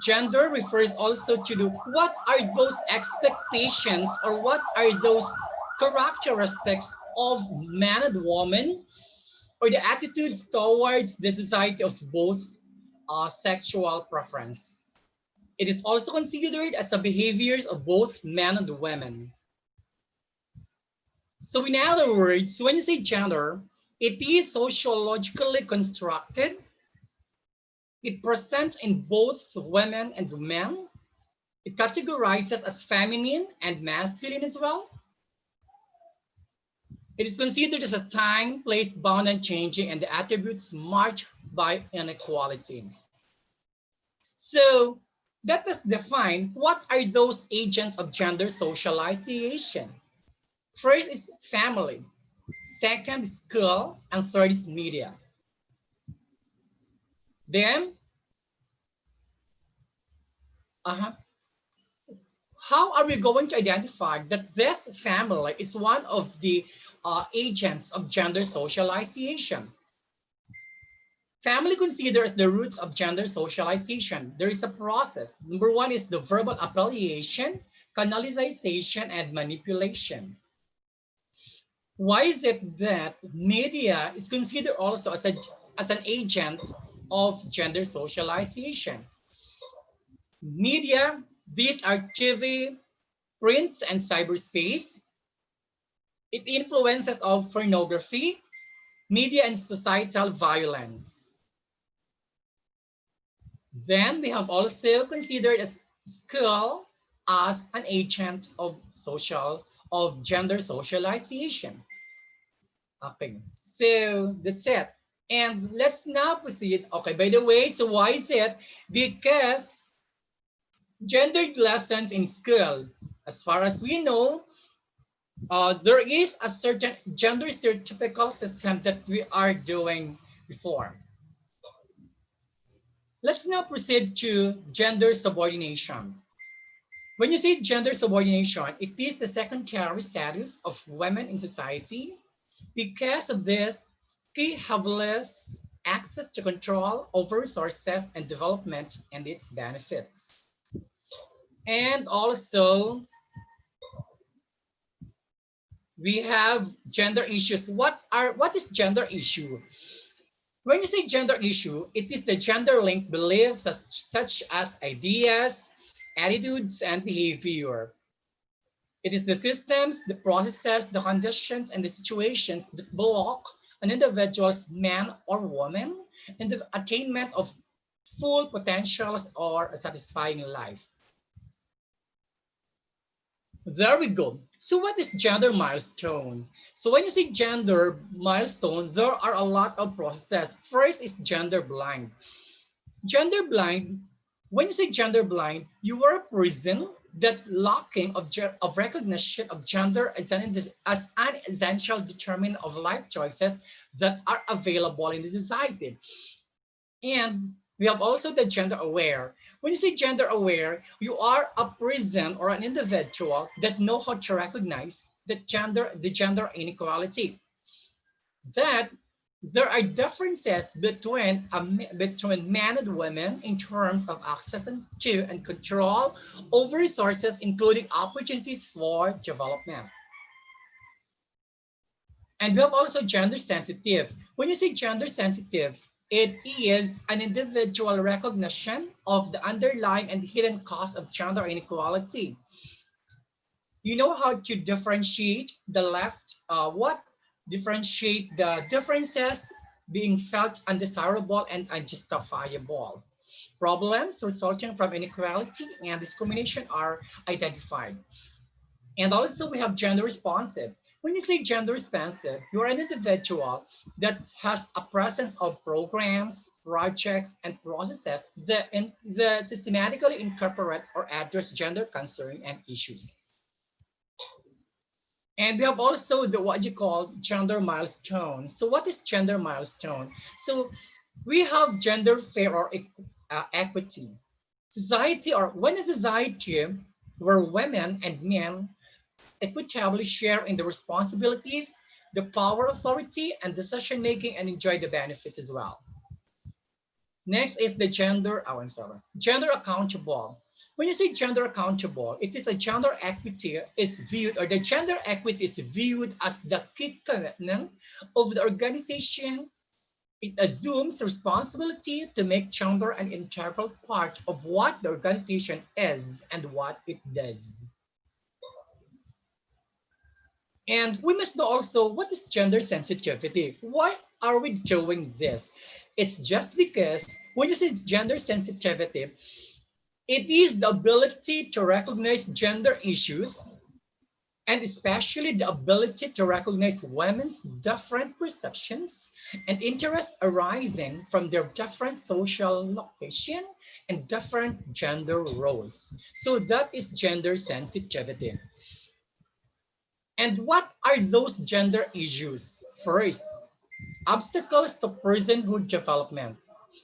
Gender refers also to what are those expectations or what are those characteristics of man and woman, or the attitudes towards the society of both sexual preference. It is also considered as the behaviors of both men and women. So in other words, when you say gender, it is sociologically constructed. It presents in both women and men. It categorizes as feminine and masculine as well. It is considered as a time, place, bound, and changing, and the attributes marked by inequality. So let us define what are those agents of gender socialization. First is family, second is school, and third is media. Then, how are we going to identify that this family is one of the agents of gender socialization? Family considered as the roots of gender socialization. There is a process. Number one is the verbal affiliation, canalization, and manipulation. Why is it that media is considered also as an agent of gender socialization? Media, these are TV, prints, and cyberspace. It influences of pornography, media, and societal violence. Then we have also considered as school as an agent of gender socialization. Okay, so that's it. And let's now proceed. Okay, by the way, so why is it? Because gendered lessons in school, as far as we know, there is a certain gender stereotypical system that we are doing before. Let's now proceed to gender subordination. When you say gender subordination, it is the secondary status of women in society. Because of this, they have less access to control over resources and development and its benefits. And also, we have gender issues. What is gender issue? When you say gender issue, it is the gender-linked beliefs such as ideas, attitudes, and behavior. It is the systems, the processes, the conditions, and the situations that block an individual's man or woman in the attainment of full potentials or a satisfying life. There we go. So what is gender milestone? So when you say gender milestone, there are a lot of processes. First is gender blind. Gender blind, when you say gender blind, you are a person that lacking of recognition of gender as an essential determinant of life choices that are available in the society. And we have also the gender aware. When you say gender aware, you are a person or an individual that know how to recognize the gender inequality. That there are differences between men and women in terms of access to and control over resources, including opportunities for development. And we have also gender sensitive. When you say gender sensitive, it is an individual recognition of the underlying and hidden cause of gender inequality. You know how to differentiate the differentiate the differences being felt undesirable and unjustifiable. Problems resulting from inequality and discrimination are identified. And also we have gender responsive. When you say gender responsive, you're an individual that has a presence of programs, projects, and processes that systematically incorporate or address gender concern and issues. And we have also what you call gender milestone. So what is gender milestone? So we have gender fair or equity. Society, or when a society where women and men equitably share in the responsibilities, the power, authority, and decision making, and enjoy the benefits as well. Next is the gender accountable. When you say gender accountable, it is a gender equity is viewed, or the gender equity is viewed as the key commitment of the organization. It assumes responsibility to make gender an integral part of what the organization is and what it does. And we must know also what is gender sensitivity. Why are we doing this? It's just because when you say gender sensitivity, it is the ability to recognize gender issues, and especially the ability to recognize women's different perceptions and interests arising from their different social location and different gender roles. So that is gender sensitivity. And what are those gender issues? First, obstacles to personhood development.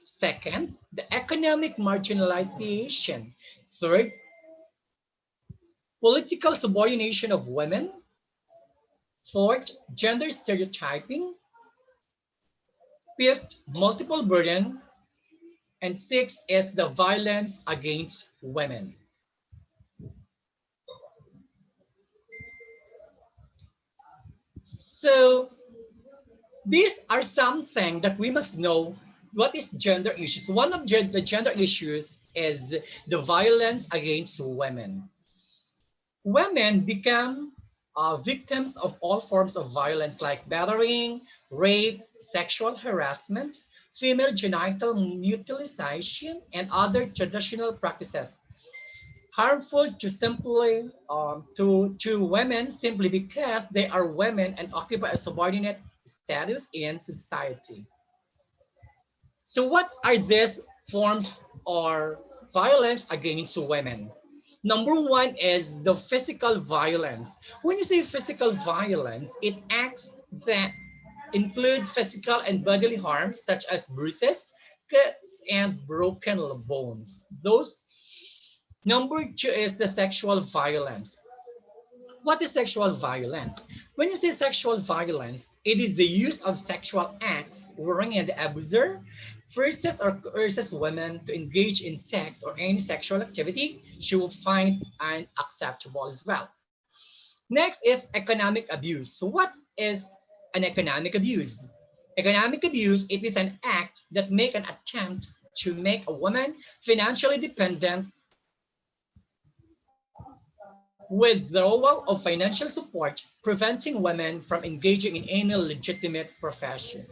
Second, the economic marginalization. Third, political subordination of women. Fourth, gender stereotyping. Fifth, multiple burden. And sixth is the violence against women. So these are something that we must know. What is gender issues? One of the gender issues is the violence against women. Women become victims of all forms of violence like battering, rape, sexual harassment, female genital mutilation, and other traditional practices harmful to simply to women simply because they are women and occupy a subordinate status in society. So what are these forms or violence against women? Number one is the physical violence. When you say physical violence, it acts that include physical and bodily harms such as bruises, cuts, and broken bones. Those. Number two is the sexual violence. What is sexual violence? When you say sexual violence, it is the use of sexual acts wherein the abuser forces or coerces women to engage in sex or any sexual activity she will find unacceptable as well. Next is economic abuse. So what is an economic abuse? Economic abuse, it is an act that make an attempt to make a woman financially dependent, withdrawal of financial support, preventing women from engaging in any legitimate profession.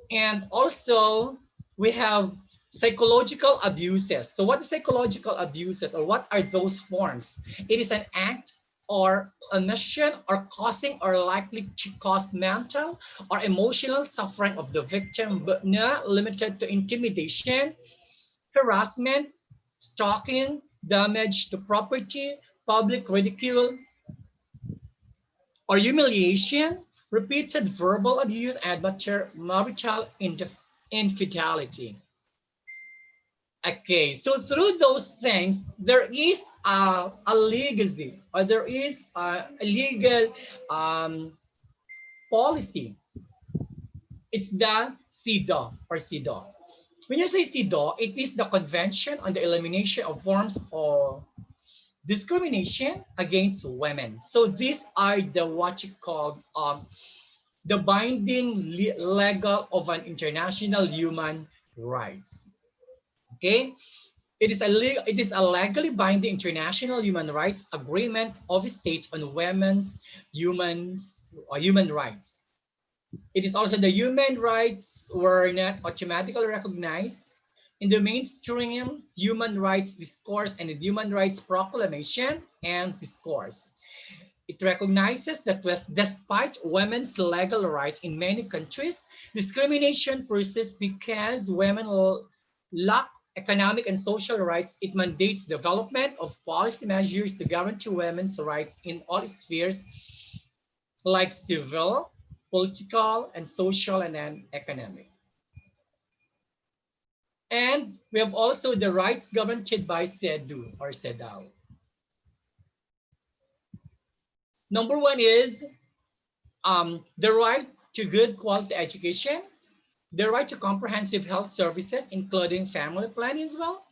And also, we have psychological abuses. So what is psychological abuses, or what are those forms? It is an act or omission or causing or likely to cause mental or emotional suffering of the victim, but not limited to intimidation, harassment, stalking, damage to property, public ridicule, or humiliation, repeated verbal abuse, and marital infidelity. Okay, so through those things, there is a legacy, or there is a legal policy. It's the CEDAW or CEDAW. When you say CEDAW, it is the Convention on the Elimination of Forms of Discrimination Against Women. So these are the what you call the binding legal of an international human rights. Okay, it is a legally binding international human rights agreement of states on women's human rights. It is also the human rights were not automatically recognized in the mainstream human rights discourse and the human rights proclamation and discourse. It recognizes that despite women's legal rights in many countries, discrimination persists because women lack economic and social rights. It mandates development of policy measures to guarantee women's rights in all spheres like civil, political, and social, and then economic. And we have also the rights guaranteed by CEDAW or CEDAW. Number one is the right to good quality education, the right to comprehensive health services, including family planning as well,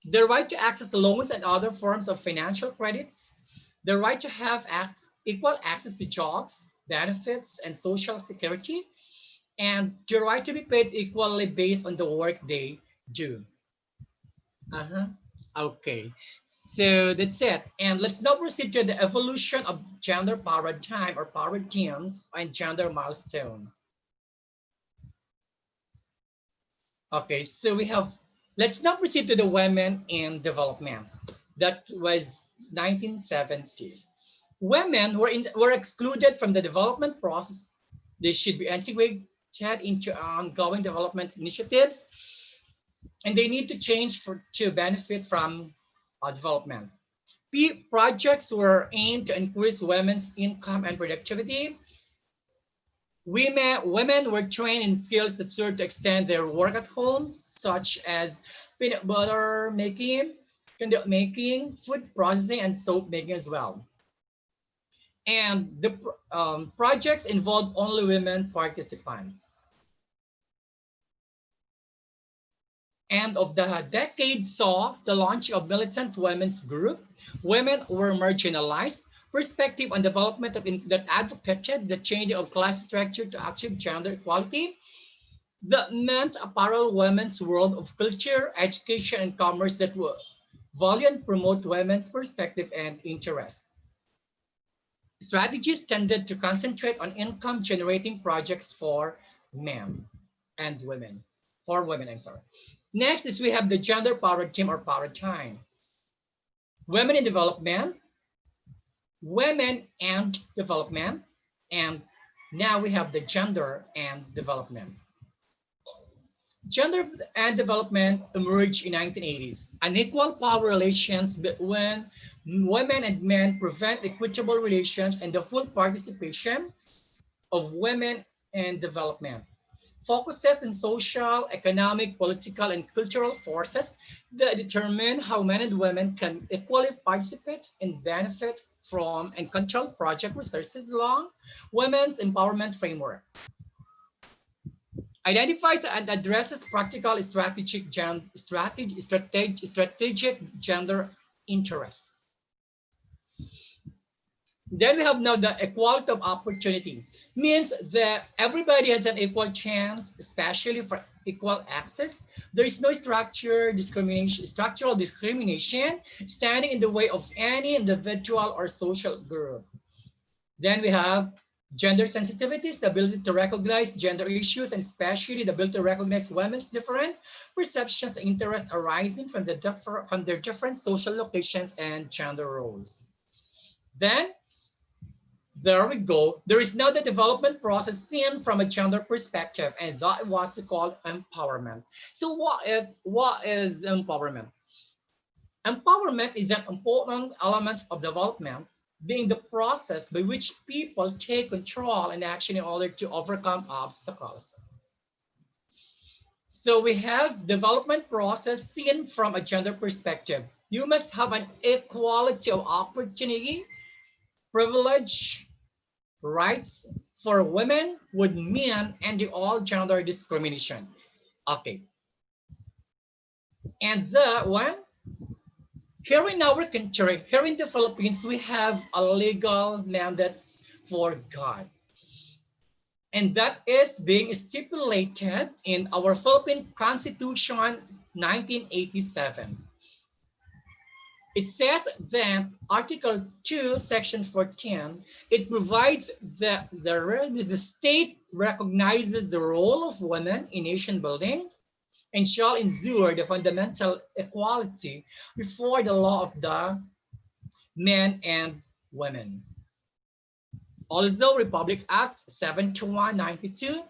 the right to access loans and other forms of financial credits, the right to have equal access to jobs, benefits, and social security, and the right to be paid equally based on the work they do. Okay, so that's it. And let's now proceed to the evolution of gender paradigm or paradigms and gender milestone. Okay, so let's now proceed to the women in development. That was 1970. Women were excluded from the development process. They should be integrated into ongoing development initiatives, and they need to change to benefit from development. Projects were aimed to increase women's income and productivity. Women were trained in skills that served to extend their work at home, such as peanut butter making, candle making, food processing, and soap making as well. And the projects involved only women participants. End of the decade saw the launch of militant women's group. Women were marginalized. Perspective on development that advocated the changing of class structure to achieve gender equality. That meant a parallel women's world of culture, education, and commerce that would value and promote women's perspective and interest. Strategies tended to concentrate on income generating projects for men and women, for women, I'm sorry. Next is we have the gender paradigm or paradigm. Women in development, women and development, and now we have the gender and development. Gender and development emerged in 1980s. Unequal power relations between women and men prevent equitable relations and the full participation of women in development. Focuses on social, economic, political, and cultural forces that determine how men and women can equally participate and benefit from and control project resources along women's empowerment framework. Identifies and addresses practical strategic gender interest. Then we have now the equality of opportunity. Means that everybody has an equal chance, especially for equal access. There is no structural discrimination standing in the way of any individual or social group. Then we have gender sensitivities, the ability to recognize gender issues, and especially the ability to recognize women's different perceptions and interests arising from their different social locations and gender roles. Then, there we go. There is now the development process seen from a gender perspective, and that was called empowerment. So what is empowerment? Empowerment is an important element of development, being the process by which people take control and action in order to overcome obstacles. So we have development process seen from a gender perspective. You must have an equality of opportunity, privilege, rights for women with men, and the all gender discrimination. Okay. And the one, here in our country, here in the Philippines, we have a legal mandate for God. And that is being stipulated in our Philippine Constitution 1987. It says that Article 2, Section 14, it provides that the state recognizes the role of women in nation building and shall ensure the fundamental equality before the law of the men and women. Also, Republic Act 7192,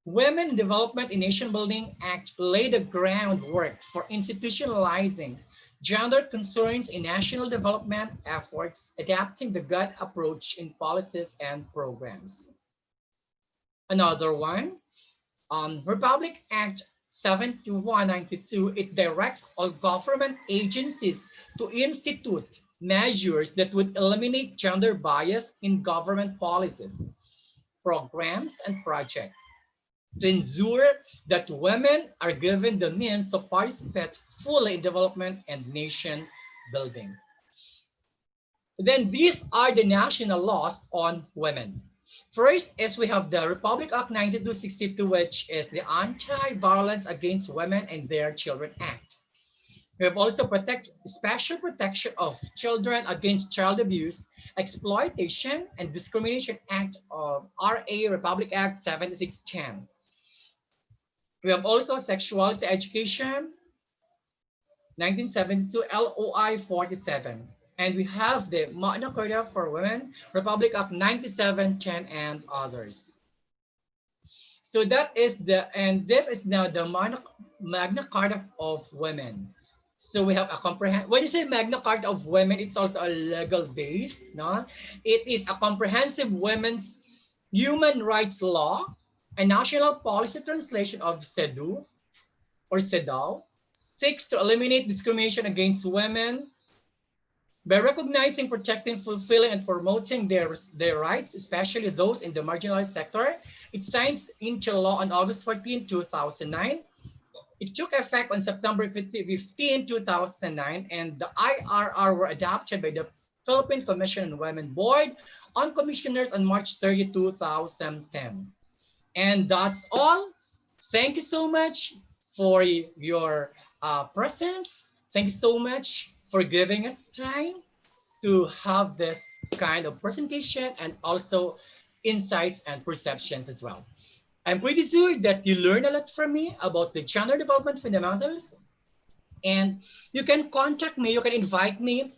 Women Development in Nation Building Act laid the groundwork for institutionalizing gender concerns in national development efforts, adapting the GUT approach in policies and programs. Another one, Republic Act 7192, it directs all government agencies to institute measures that would eliminate gender bias in government policies, programs, and projects to ensure that women are given the means to participate fully in development and nation building. Then these are the national laws on women. First is we have the Republic Act 9262, which is the Anti-Violence Against Women and Their Children Act. We have also special protection of children against child abuse, exploitation, and discrimination act of RA Republic Act 7610. We have also Sexuality Education 1972 LOI 47. And we have the Magna Carta for Women, Republic Act 9710, and others. So that is and this is now the Magna Carta of Women. So we have a comprehensive, when you say Magna Carta of Women, it's also a legal base, no? It is a comprehensive women's human rights law, a national policy translation of CEDAW or CEDAW, seeks to eliminate discrimination against women by recognizing, protecting, fulfilling, and promoting their rights, especially those in the marginalized sector. It signs into law on August 14, 2009. It took effect on September 15, 2009, and the IRR were adopted by the Philippine Commission on Women Board on Commissioners on March 30, 2010. And that's all. Thank you so much for your presence. Thank you so much for giving us time to have this kind of presentation and also insights and perceptions as well. I'm pretty sure that you learned a lot from me about the gender development fundamentals, and you can contact me, you can invite me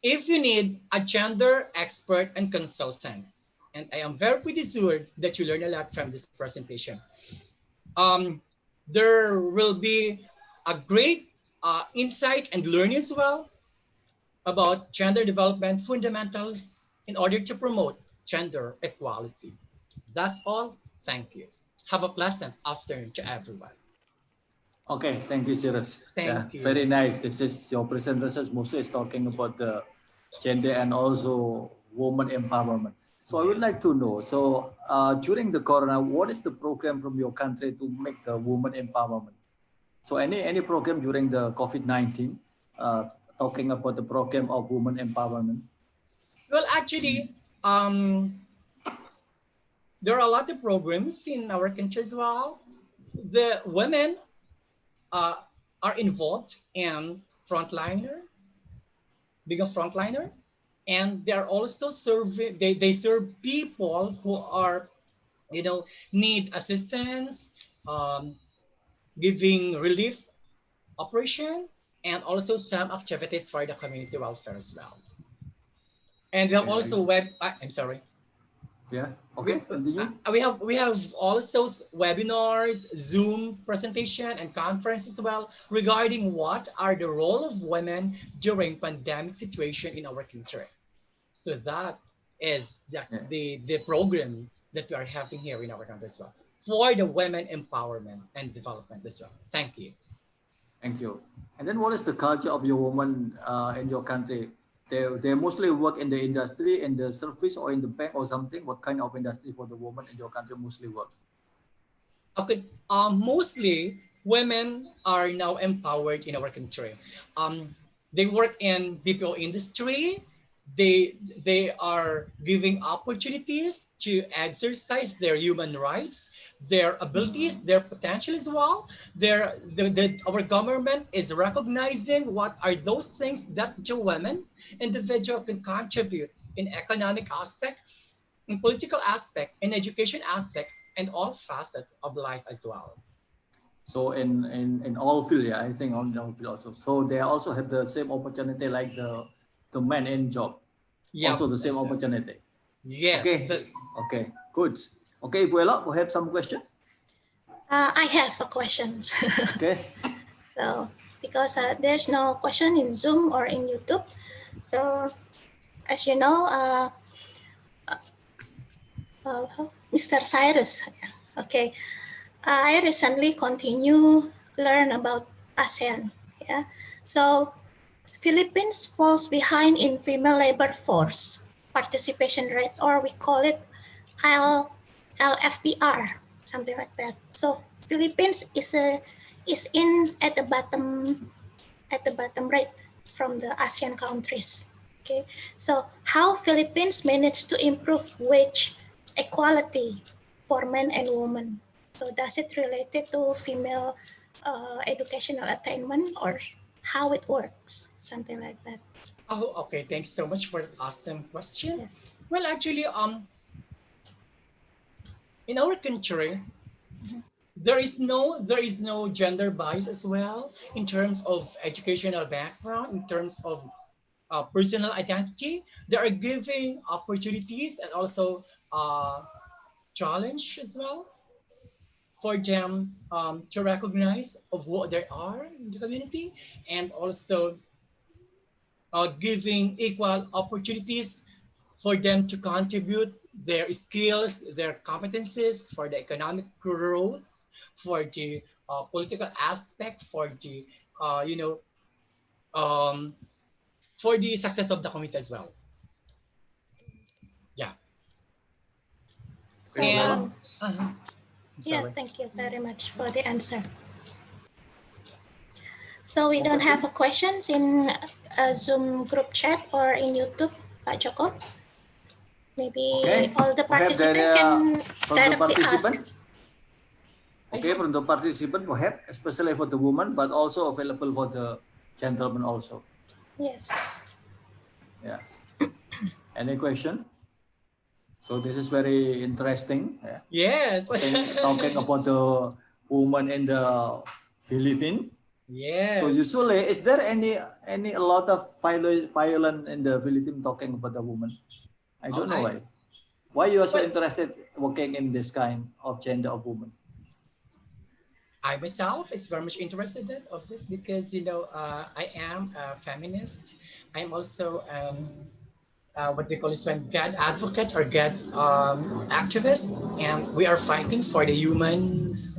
if you need a gender expert and consultant. And I am very pretty sure that you learned a lot from this presentation. There will be a great insight and learning as well about gender development fundamentals in order to promote gender equality. That's all. Thank you. Have a pleasant afternoon to everyone. Okay, thank you, Cyrus. Thank you. Very nice. This is your presentation mostly is talking about the gender and also woman empowerment. So I would like to know, so during the corona, what is the program from your country to make the woman empowerment? So any program during the COVID-19 talking about the program of woman empowerment? Well, actually, there are a lot of programs in our country as well. The women are involved in being a frontliner, and they are also serving. They serve people who are, need assistance, giving relief operation, and also some activities for the community welfare as well. And we have also I'm sorry. Yeah. Okay. Continue. We have also webinars, Zoom presentation, and conference as well regarding what are the role of women during pandemic situation in our country. So that is the program that we are having here in our country as well for the women empowerment and development as well. Thank you. Thank you. And then what is the culture of your women in your country? They mostly work in the industry, in the service, or in the bank or something. What kind of industry for the women in your country mostly work? Okay, mostly women are now empowered in our country. They work in BPO industry. They are giving opportunities to exercise their human rights, their abilities, their potential as well. Our government is recognizing what are those things that the women individual can contribute in economic aspect, in political aspect, in education aspect, and all facets of life as well. So in all field, yeah, I think on all field also. So they also have the same opportunity like the the men in job. Yeah. Also the same opportunity. Yes. Okay. Okay. Good. Okay, Buela, we have some question. I have a question. Okay. So because there's no question in Zoom or in YouTube, so as you know, Mr. Cyrus. Okay, I recently continue learn about ASEAN. Yeah, so Philippines falls behind in female labor force participation rate, or we call it LFPR, something like that. So Philippines is in at the bottom rate from the ASEAN countries. Okay, so how Philippines managed to improve wage equality for men and women? So does it related to female educational attainment, or how it works? Something like that. Oh, okay. Thanks so much for that awesome question. Yes. Well, actually, in our country, there is no gender bias as well in terms of educational background, in terms of personal identity. They are giving opportunities and also challenge as well for them to recognize of what they are in the community, and also giving equal opportunities for them to contribute their skills, their competencies for the economic growth, for the political aspect, for the you know for the success of the community as well. Yeah. So And yes, thank you very much for the answer. So we don't have questions in a Zoom group chat or in YouTube, Pak Joko. Maybe all the participants can directly ask. Okay, from the participant, perhaps, especially for the woman, but also available for the gentlemen also. Yes. Yeah. Any question? So this is very interesting. Yeah. Yes. Talking about the woman in the Philippines. Yes. So usually, is there any a lot of violence in the Philippines talking about the woman? I don't know why. Why you are so interested working in this kind of gender of woman? I myself is very much interested of this because I am a feminist. I am also what they call this one, God advocate or God activist, and we are fighting for the humans'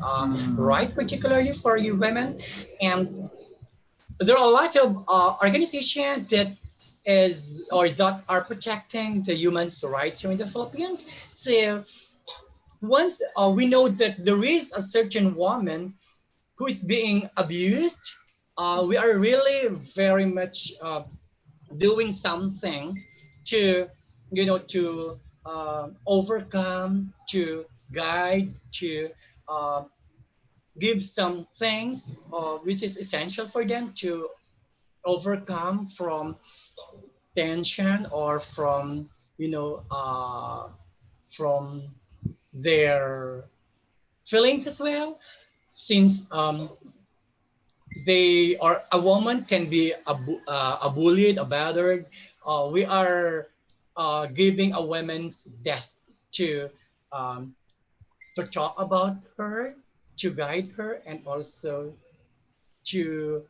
right, particularly for you women. And there are a lot of organizations that are protecting the human's rights here in the Philippines. So once we know that there is a certain woman who is being abused, we are really very much doing something to overcome, to guide, to give some things which is essential for them to overcome from tension or from from their feelings as well, since a woman can be bullied, a battered. We are giving a woman's desk to talk about her, to guide her, and also to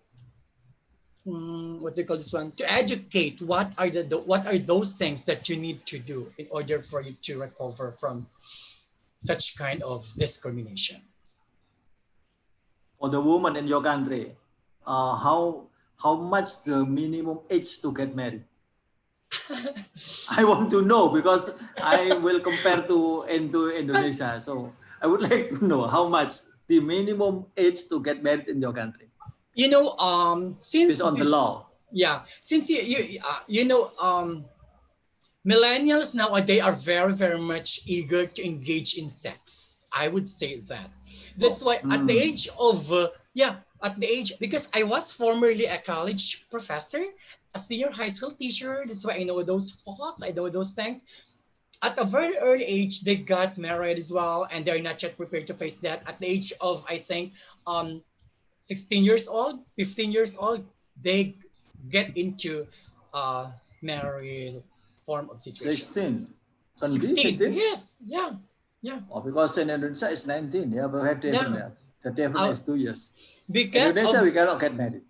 what they call this one, to educate what are those things that you need to do in order for you to recover from such kind of discrimination. For the woman in your country, how much the minimum age to get married? I want to know because I will compare to Indonesia. So I would like to know how much the minimum age to get married in your country. Since based on the law. Yeah, since millennials nowadays are very, very much eager to engage in sex. I would say that. That's why at the age of because I was formerly a college professor, a senior high school teacher. That's why I know those folks. I know those things. At a very early age, they got married as well, and they're not yet prepared to face that. At the age of, I think, 16 years old, 15 years old, they get into married form of situation. 16. Can be 16? Yes, yeah, yeah. Oh, because in Indonesia it's 19. Yeah, but we have different. Yeah. The difference is 2 years. Because Indonesia, we cannot get married.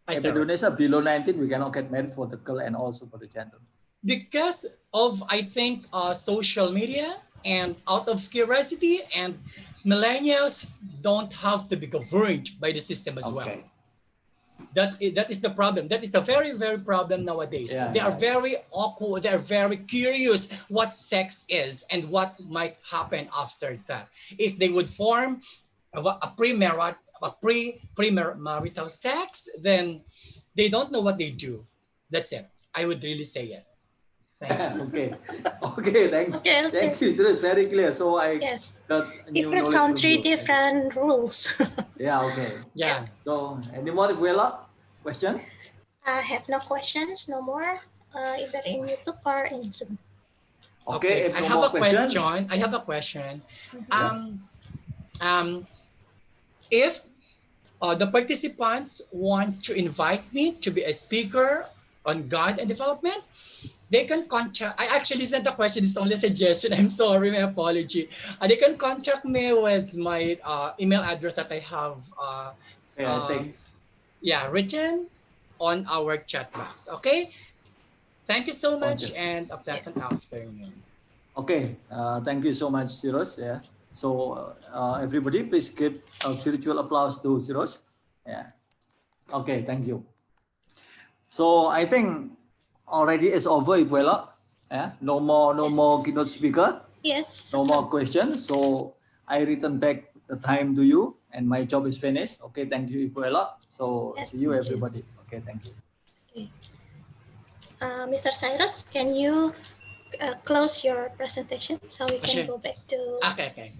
In sorry. Indonesia, below 19, we cannot get married for the girl and also for the gentleman. Because of, I think, social media and out of curiosity, and millennials don't have to be governed by the system as well. That is the problem. That is the very, very problem nowadays. Yeah, they are very awkward. They are very curious what sex is and what might happen after that. If they would form a premarital sex, then they don't know what they do. That's it. I would really say it. Okay. Thank you. It is very clear. So I got different country, different rules. Yeah. Okay. Yeah. So any more question? I have no questions, no more. Either in YouTube or in Zoom. Okay. If I no have more a question. I have a question. If the participants want to invite me to be a speaker on God and development, they can contact. I actually sent a question. It's only a suggestion. I'm sorry, my apology. They can contact me with my email address that I have. Written on our chat box. Okay. Thank you so much, and a pleasant afternoon. Okay. Thank you so much, Siros. Yeah. So everybody, please give a virtual applause to Siros. Yeah. Okay. Thank you. So I think already it's over, Ibuela. Yeah. No more keynote speaker. Yes. No more questions. So I return back the time to you, and my job is finished. Okay. Thank you, Ibuela. So see you, everybody. Okay. Thank you. Okay. Mr. Cyrus, can you close your presentation so we can go back to... Okay.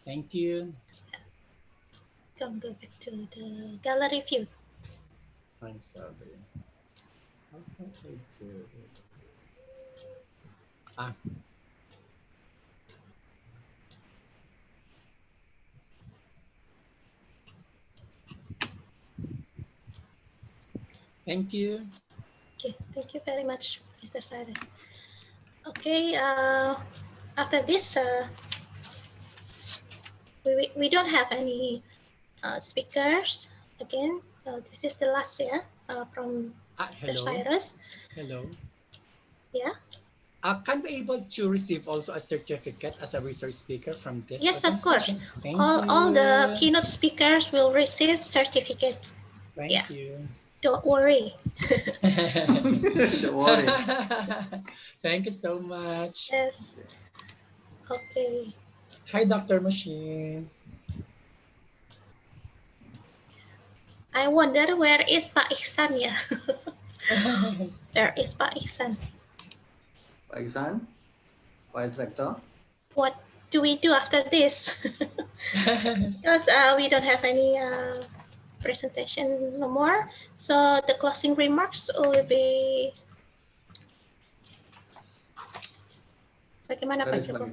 Thank you. Go back to the gallery view. I'm sorry. Thank you. Okay, thank you very much, Mr. Cyrus. Okay, after this, we don't have any speakers again. This is the last year from Mr. Cyrus. Hello. Yeah. Can we able to receive also a certificate as a research speaker from this? Yes, of course. All the keynote speakers will receive certificates. Thank you. Don't worry. Don't worry. Thank you so much. Yes. Okay. Hi, Dr. Machine. I wonder where is Pak Iksan, ya? Where is Pak Iksan? Pak Iksan, Vice Rector. What do we do after this? Because we don't have any presentation no more. So the closing remarks will be... Bagaimana Pak Joko?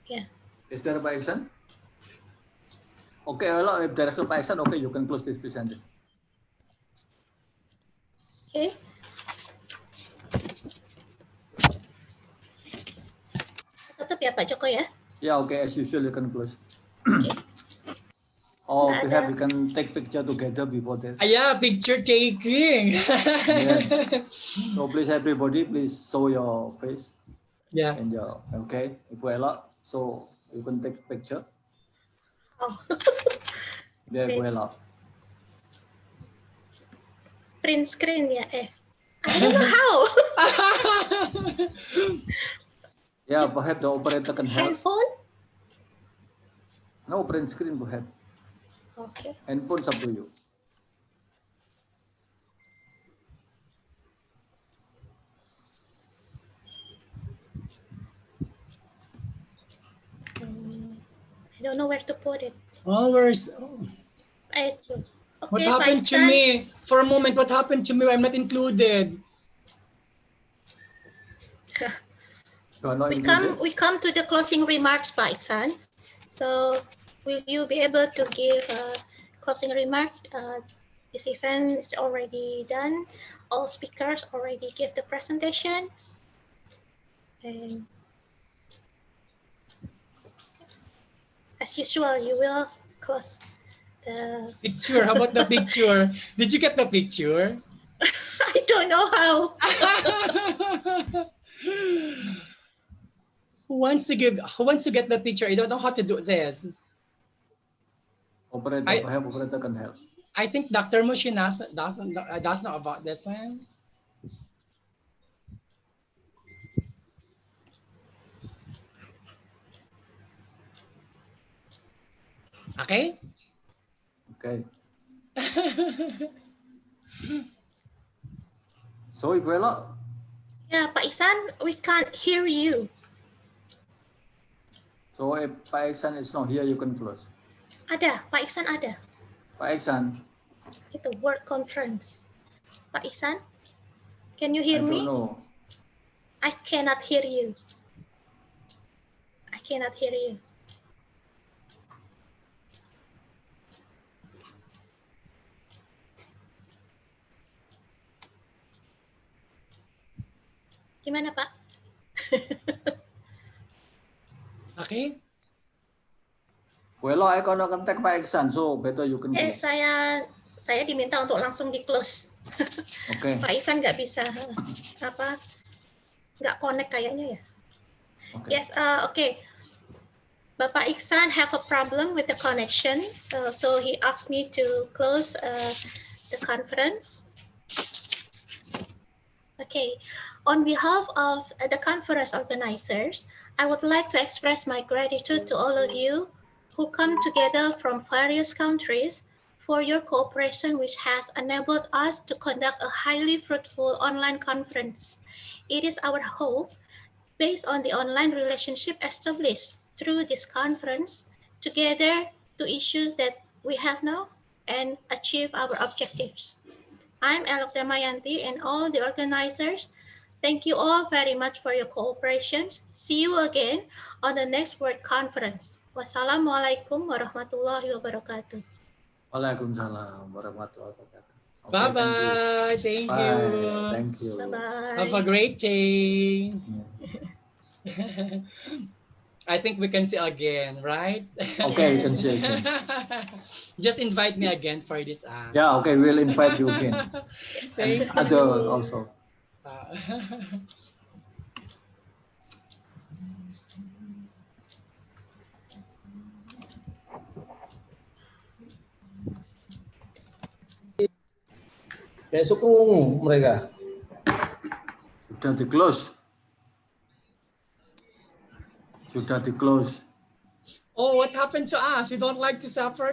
Yeah. Is there a Pak Iksan? Okay, well, if there is a Pak Iksan, okay, you can close this presentation. Okay. Tutup ya Pak Joko ya? Yeah, okay, as usual, you can close. Okay. Or perhaps we can take picture together before that. Yeah, picture taking. So please, everybody, please show your face. Yeah. And your okay, Ibuela. So you can take picture. Oh. Yeah, Ibuela. Print screen ya? I don't know how. Yeah, perhaps the operator can help. Handphone? No, print screen perhaps. Okay. Handphone up to you. I don't know where to put it. Oh, where's... Oh. Okay, What happened to me? For a moment, what happened to me? I'm not included. We come to the closing remarks, Pak Iksan. So will you be able to give closing remarks? This event is already done. all speakers already give the presentations. And as usual, you will close the picture. How about the picture? Did you get the picture? I don't know how. Who wants to get the picture? I don't know how to do this. Operator, perhaps operator can help. I think Dr. Mushin does know about this one. Okay. Okay. So, Ibu Ella? Yeah, Pak Ihsan, we can't hear you. So, if Pak Iksan is not here, you can close. Ada, Pak Ihsan ada. Pak Iksan? Itu word conference. Pak Ihsan, can you hear me? I don't know. I cannot hear you. I cannot hear you. Gimana, Pak? Okay. Well, I cannot contact Pak Iksan, so better you can close. Saya diminta untuk langsung di close. Okay. Pak Ihsan nggak bisa nggak connect kayaknya ya. Okay. Yes, okay. Bapak Iksan have a problem with the connection, so he asked me to close the conference. Okay, on behalf of the conference organizers, I would like to express my gratitude to all of you who come together from various countries for your cooperation, which has enabled us to conduct a highly fruitful online conference. It is our hope, based on the online relationship established through this conference, together to issues that we have now and achieve our objectives. I'm Elok Damayanti and all the organizers. Thank you all very much for your cooperation. See you again on the next World Conference. Wassalamualaikum warahmatullahi wabarakatuh. Waalaikumsalam warahmatullahi wabarakatuh. Okay, bye-bye. Thank you. Thank you. Bye-bye. Have a great day. I think we can see again, right? Okay, we can see again. Just invite me again for this. Yeah, okay, we'll invite you again. Thank and other you. also. Besok ungu mereka. Sudah di close. Sudah di close. Oh, what happened to us? We don't like to suffer